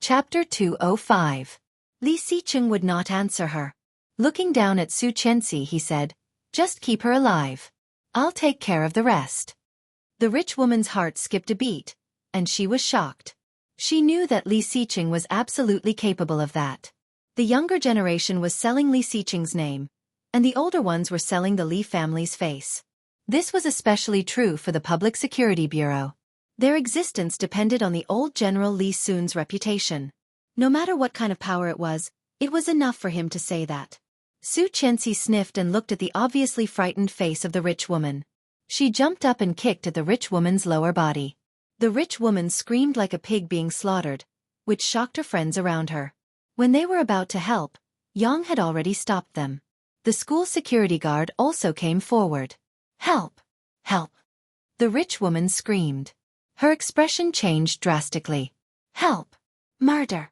Chapter 205. Li Xiqing would not answer her. Looking down at Su Qianxi, he said, "Just keep her alive. I'll take care of the rest." The rich woman's heart skipped a beat, and she was shocked. She knew that Li Xiqing was absolutely capable of that. The younger generation was selling Li Xiqing's name, and the older ones were selling the Li family's face. This was especially true for the Public Security Bureau. Their existence depended on the old General Li Sun's reputation. No matter what kind of power it was enough for him to say that. Su Qianxi sniffed and looked at the obviously frightened face of the rich woman. She jumped up and kicked at the rich woman's lower body. The rich woman screamed like a pig being slaughtered, which shocked her friends around her. When they were about to help, Yang had already stopped them. The school security guard also came forward. "Help! Help!" The rich woman screamed. Her expression changed drastically. "Help! Murder!"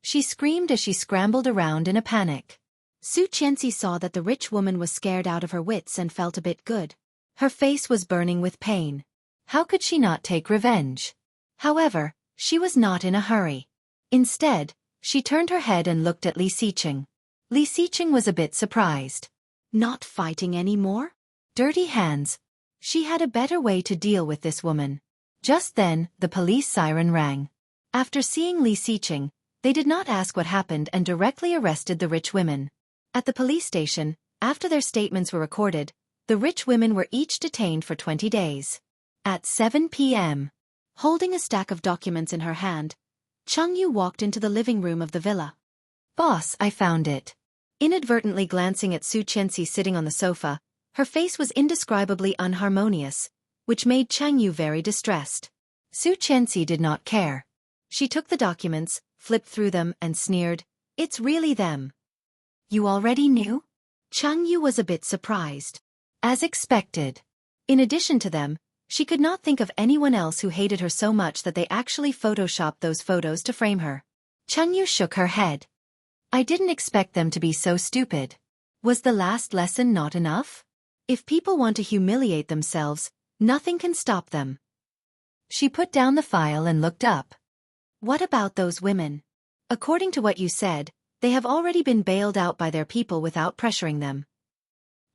she screamed as she scrambled around in a panic. Su Qianxi saw that the rich woman was scared out of her wits and felt a bit good. Her face was burning with pain. How could she not take revenge? However, she was not in a hurry. Instead, she turned her head and looked at Li Xiqing. Li Xiqing was a bit surprised. Not fighting anymore? Dirty hands. She had a better way to deal with this woman. Just then, the police siren rang. After seeing Li Xiqing, they did not ask what happened and directly arrested the rich women. At the police station, after their statements were recorded, the rich women were each detained for 20 days. At 7 p.m., holding a stack of documents in her hand, Cheng Yu walked into the living room of the villa. "Boss, I found it." Inadvertently glancing at Su Qianxi sitting on the sofa, her face was indescribably unharmonious, which made Cheng Yu very distressed. Su Qianxi did not care. She took the documents, flipped through them, and sneered, "It's really them." "You already knew?" Cheng Yu was a bit surprised. As expected. In addition to them, she could not think of anyone else who hated her so much that they actually photoshopped those photos to frame her. Cheng Yu shook her head. "I didn't expect them to be so stupid. Was the last lesson not enough? If people want to humiliate themselves, nothing can stop them." She put down the file and looked up. "What about those women? According to what you said, they have already been bailed out by their people without pressuring them."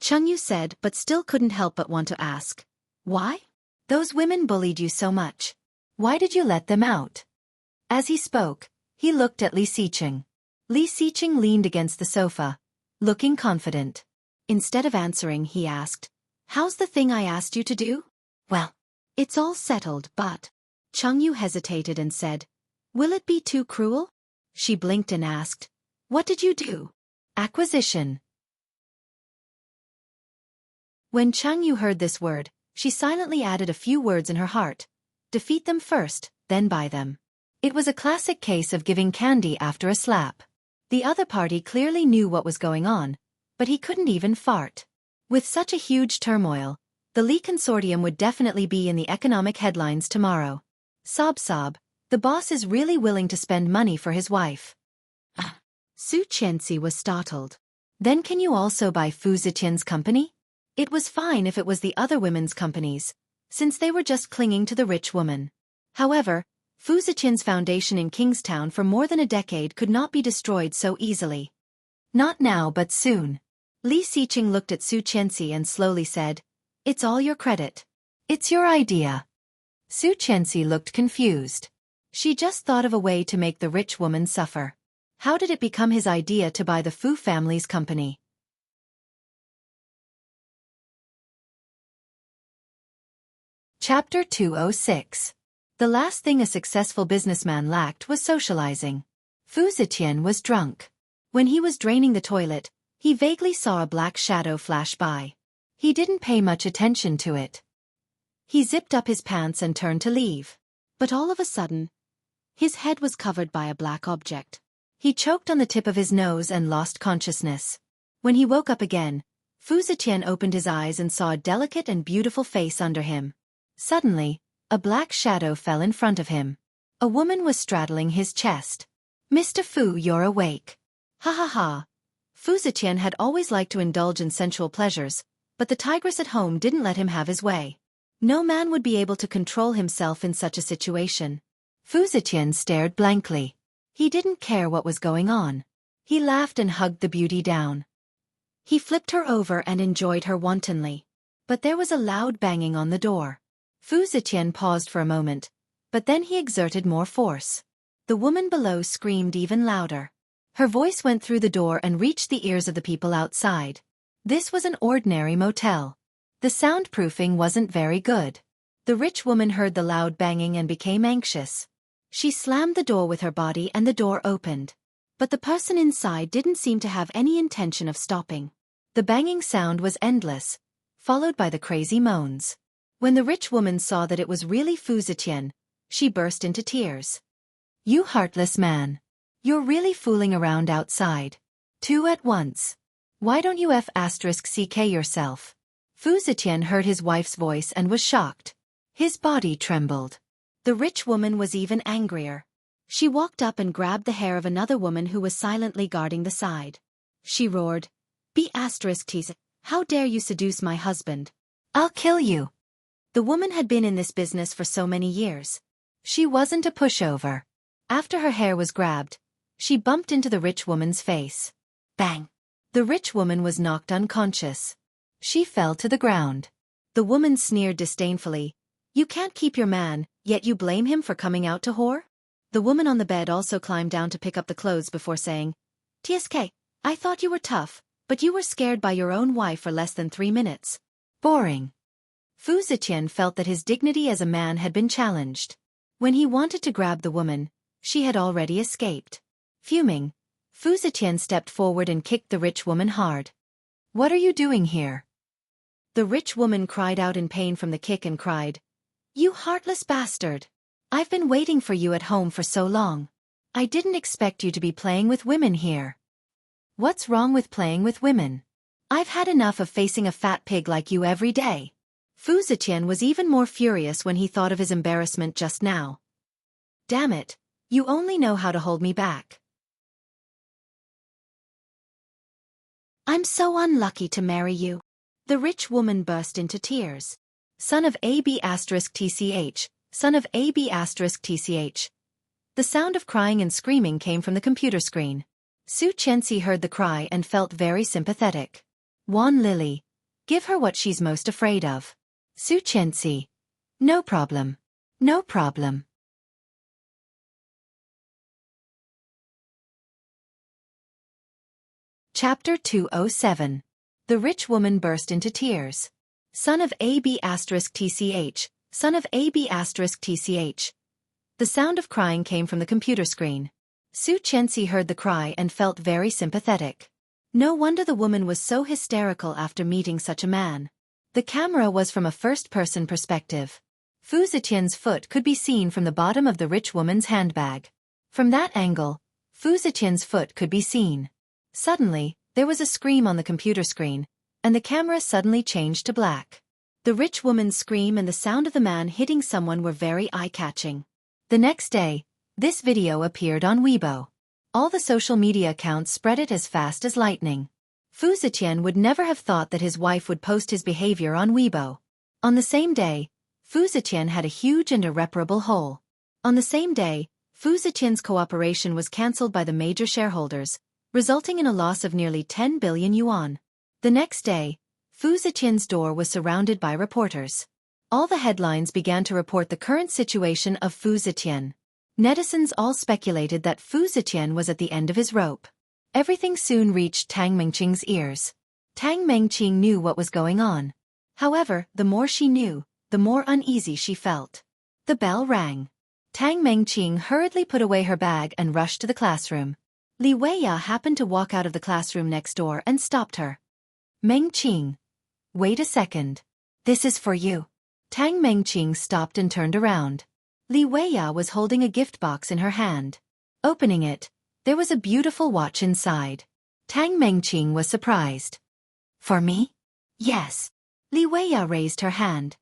Cheng Yu said, but still couldn't help but want to ask. "Why? Those women bullied you so much. Why did you let them out?" As he spoke, he looked at Li Xiqing. Li Xiqing leaned against the sofa, looking confident. Instead of answering, he asked, "How's the thing I asked you to do?" "Well, it's all settled, but..." Cheng Yu hesitated and said, "Will it be too cruel?" She blinked and asked, "What did you do?" "Acquisition." When Cheng Yu heard this word, she silently added a few words in her heart. Defeat them first, then buy them. It was a classic case of giving candy after a slap. The other party clearly knew what was going on, but he couldn't even fart. With such a huge turmoil, the Li Consortium would definitely be in the economic headlines tomorrow. Sob sob, the boss is really willing to spend money for his wife. Su Qianxi was startled. Then can you also buy Fu Ziqian's company? It was fine if it was the other women's companies, since they were just clinging to the rich woman. However, Fu Ziqian's foundation in Kingstown for more than a decade could not be destroyed so easily. Not now but soon. Li Xiqing looked at Su Qianxi and slowly said, "It's all your credit. It's your idea." Su Qianxi looked confused. She just thought of a way to make the rich woman suffer. How did it become his idea to buy the Fu family's company? Chapter 206. The last thing a successful businessman lacked was socializing. Fu Ziqian was drunk. When he was draining the toilet, he vaguely saw a black shadow flash by. He didn't pay much attention to it. He zipped up his pants and turned to leave. But all of a sudden, his head was covered by a black object. He choked on the tip of his nose and lost consciousness. When he woke up again, Fu Ziqian opened his eyes and saw a delicate and beautiful face under him. Suddenly, a black shadow fell in front of him. A woman was straddling his chest. "Mr. Fu, you're awake." Ha ha ha. Fu Ziqian had always liked to indulge in sensual pleasures, but the tigress at home didn't let him have his way. No man would be able to control himself in such a situation. Fu Ziqian stared blankly. He didn't care what was going on. He laughed and hugged the beauty down. He flipped her over and enjoyed her wantonly. But there was a loud banging on the door. Fu Zetian paused for a moment, but then he exerted more force. The woman below screamed even louder. Her voice went through the door and reached the ears of the people outside. This was an ordinary motel. The soundproofing wasn't very good. The rich woman heard the loud banging and became anxious. She slammed the door with her body and the door opened. But the person inside didn't seem to have any intention of stopping. The banging sound was endless, followed by the crazy moans. When the rich woman saw that it was really Fu Zetian, she burst into tears. "You heartless man. You're really fooling around outside. Two at once. Why don't you *CK yourself?" Fu Zetian heard his wife's voice and was shocked. His body trembled. The rich woman was even angrier. She walked up and grabbed the hair of another woman who was silently guarding the side. She roared, "B*T's, how dare you seduce my husband? I'll kill you." The woman had been in this business for so many years. She wasn't a pushover. After her hair was grabbed, she bumped into the rich woman's face. Bang! The rich woman was knocked unconscious. She fell to the ground. The woman sneered disdainfully, "You can't keep your man, yet you blame him for coming out to whore?" The woman on the bed also climbed down to pick up the clothes before saying, "TSK, I thought you were tough, but you were scared by your own wife for less than 3 minutes. Boring." Fu Zetian felt that his dignity as a man had been challenged. When he wanted to grab the woman, she had already escaped. Fuming, Fu Zetian stepped forward and kicked the rich woman hard. "What are you doing here?" The rich woman cried out in pain from the kick and cried, "You heartless bastard! I've been waiting for you at home for so long. I didn't expect you to be playing with women here." "What's wrong with playing with women? I've had enough of facing a fat pig like you every day." Fu Zetian was even more furious when he thought of his embarrassment just now. "Damn it, you only know how to hold me back. I'm so unlucky to marry you." The rich woman burst into tears. "Son of AB*TCH, son of AB*TCH. The sound of crying and screaming came from the computer screen. Su Chenxi heard the cry and felt very sympathetic. "Wan Lily, give her what she's most afraid of." Su Chenxi. "No problem. No problem." Chapter 207. The rich woman burst into tears. "Son of AB*TCH, son of AB*TCH. The sound of crying came from the computer screen. Su Chenxi heard the cry and felt very sympathetic. No wonder the woman was so hysterical after meeting such a man. The camera was from a first-person perspective. Fu Zetian's foot could be seen from the bottom of the rich woman's handbag. From that angle, Fu Zetian's foot could be seen. Suddenly, there was a scream on the computer screen, and the camera suddenly changed to black. The rich woman's scream and the sound of the man hitting someone were very eye-catching. The next day, this video appeared on Weibo. All the social media accounts spread it as fast as lightning. Fu Zetian would never have thought that his wife would post his behavior on Weibo. On the same day, Fu Zetian had a huge and irreparable hole. On the same day, Fu Zetian's cooperation was cancelled by the major shareholders, resulting in a loss of nearly 10 billion yuan. The next day, Fu Zetian's door was surrounded by reporters. All the headlines began to report the current situation of Fu Zetian. Netizens all speculated that Fu Zetian was at the end of his rope. Everything soon reached Tang Mengqing's ears. Tang Mengqing knew what was going on. However, the more she knew, the more uneasy she felt. The bell rang. Tang Mengqing hurriedly put away her bag and rushed to the classroom. Li Weiya happened to walk out of the classroom next door and stopped her. "Mengqing. Wait a second. This is for you." Tang Mengqing stopped and turned around. Li Weiya was holding a gift box in her hand. Opening it, there was a beautiful watch inside. Tang Mengqing was surprised. "For me?" "Yes." Li Weiya raised her hand.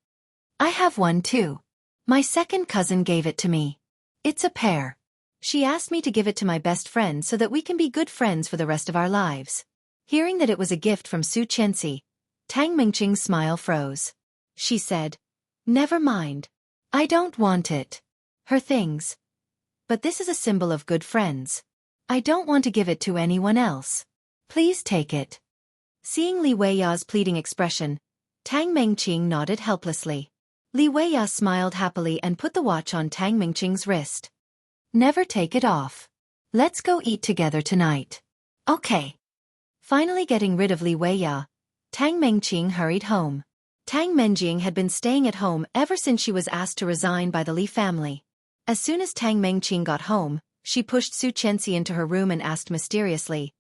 "I have one too. My second cousin gave it to me. It's a pair. She asked me to give it to my best friend so that we can be good friends for the rest of our lives." Hearing that it was a gift from Su Chenxi, Tang Mengqing's smile froze. She said, "Never mind. I don't want it. Her things. But this is a symbol of good friends. I don't want to give it to anyone else. Please take it." Seeing Li Weiya's pleading expression, Tang Mengqing nodded helplessly. Li Weiya smiled happily and put the watch on Tang Mengqing's wrist. Never take it off. Let's go eat together tonight. Okay. Finally getting rid of Li Weiya, Tang Mengqing hurried home. Tang Mengqing had been staying at home ever since she was asked to resign by the Li family. As soon as Tang Mengqing got home, she pushed Su Qianxi into her room and asked mysteriously,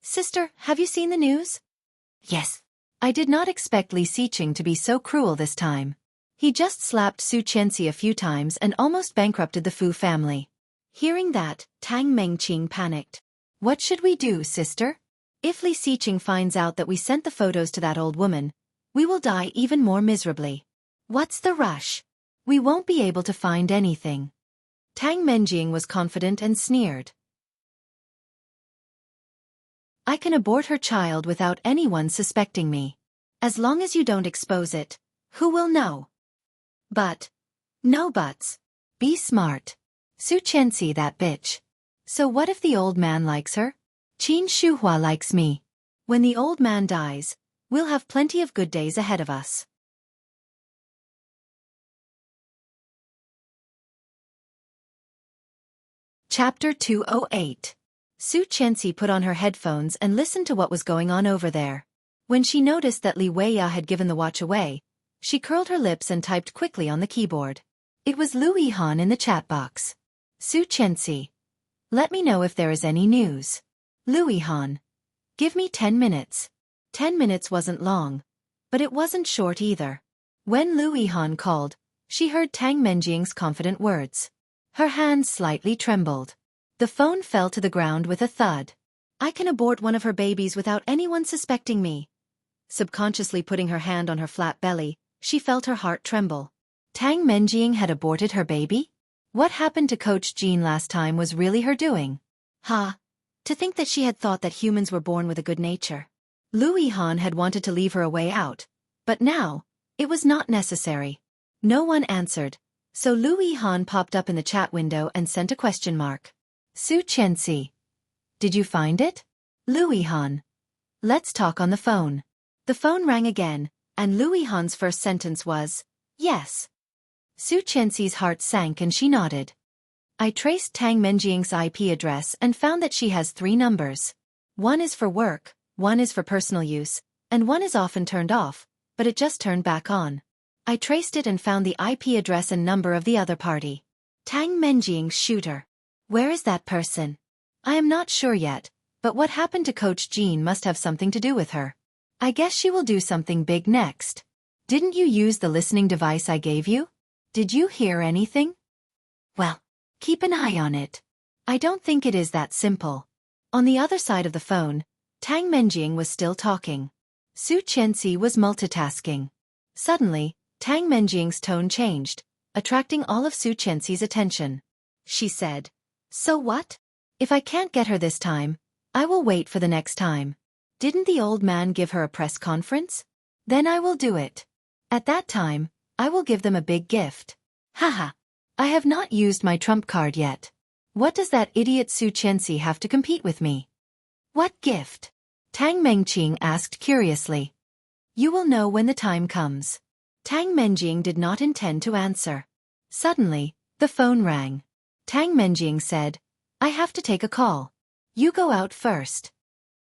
"Sister, have you seen the news?" "Yes." I did not expect Li Xiqing to be so cruel this time. He just slapped Su Qianxi a few times and almost bankrupted the Fu family. Hearing that, Tang Mengqing panicked. "What should we do, sister? If Li Xiqing finds out that we sent the photos to that old woman, we will die even more miserably. What's the rush? We won't be able to find anything." Tang Mengqing was confident and sneered. "I can abort her child without anyone suspecting me. As long as you don't expose it, who will know?" "But. No buts. Be smart. Su Qianxi that bitch. So what if the old man likes her? Qin Shuhua likes me. When the old man dies, we'll have plenty of good days ahead of us." Chapter 208. Su Qianxi put on her headphones and listened to what was going on over there. When she noticed that Li Weiya had given the watch away, she curled her lips and typed quickly on the keyboard. It was Lu Yihan in the chat box. "Su Qianxi. Let me know if there is any news. Lu Yihan. Give me 10 minutes. 10 minutes wasn't long, but it wasn't short either. When Lu Yihan called, she heard Tang Mengqing's confident words. Her hands slightly trembled. The phone fell to the ground with a thud. "I can abort one of her babies without anyone suspecting me." Subconsciously putting her hand on her flat belly, she felt her heart tremble. Tang Mengqing had aborted her baby? What happened to Coach Jean last time was really her doing. To think that she had thought that humans were born with a good nature. Lu Yihan had wanted to leave her a way out, but now, it was not necessary. No one answered, so Lu Yihan popped up in the chat window and sent a question mark. "Su Qianxi. Did you find it? Lu Yihan. Let's talk on the phone." The phone rang again, and Lu Yihan's first sentence was, "Yes." Su Qianxi's heart sank and she nodded. "I traced Tang Mengqing's IP address and found that she has 3 numbers. One is for work, one is for personal use, and one is often turned off, but it just turned back on. I traced it and found the IP address and number of the other party. Tang Mengqing's shooter. Where is that person? I am not sure yet, but what happened to Coach Jean must have something to do with her. I guess she will do something big next. Didn't you use the listening device I gave you? Did you hear anything? Well, keep an eye on it. I don't think it is that simple." On the other side of the phone, Tang Mengqing was still talking. Su Qianxi was multitasking. Suddenly, Tang Mengqing's tone changed, attracting all of Su Qianxi's attention. She said, "So what? If I can't get her this time, I will wait for the next time. Didn't the old man give her a press conference? Then I will do it. At that time, I will give them a big gift. Haha. I have not used my trump card yet. What does that idiot Su Qianxi have to compete with me?" "What gift?" Tang Mengqing asked curiously. "You will know when the time comes." Tang Mengqing did not intend to answer. Suddenly, the phone rang. Tang Mengqing said, "I have to take a call. You go out first."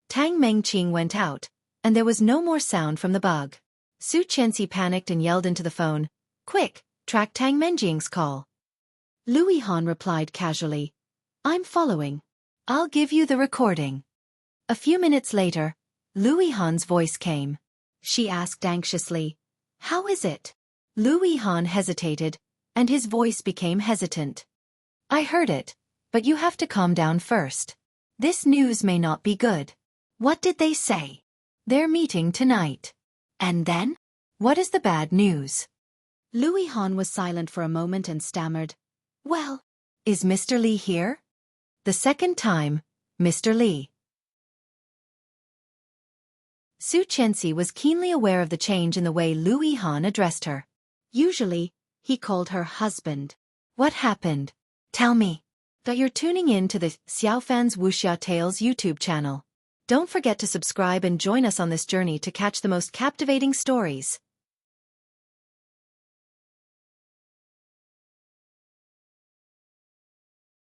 Tang Mengqing went out, and there was no more sound from the bug. Su Qianxi panicked and yelled into the phone, "Quick, track Tang Mengqing's call." Lu Yihan replied casually, "I'm following. I'll give you the recording." A few minutes later, Lu Yihan's voice came. She asked anxiously, "How is it?" Lu Yihan hesitated, and his voice became hesitant. "I heard it, but you have to calm down first. This news may not be good." "What did they say?" "They're meeting tonight." "And then? What is the bad news?" Lu Yihan was silent for a moment and stammered, "Well, is Mr. Li here?" The second time, Mr. Li. Su Qianxi was keenly aware of the change in the way Lu Yihan addressed her. Usually, he called her husband. "What happened? Tell me." That you're tuning in to the Xiaofan's Wuxia Tales YouTube channel. Don't forget to subscribe and join us on this journey to catch the most captivating stories.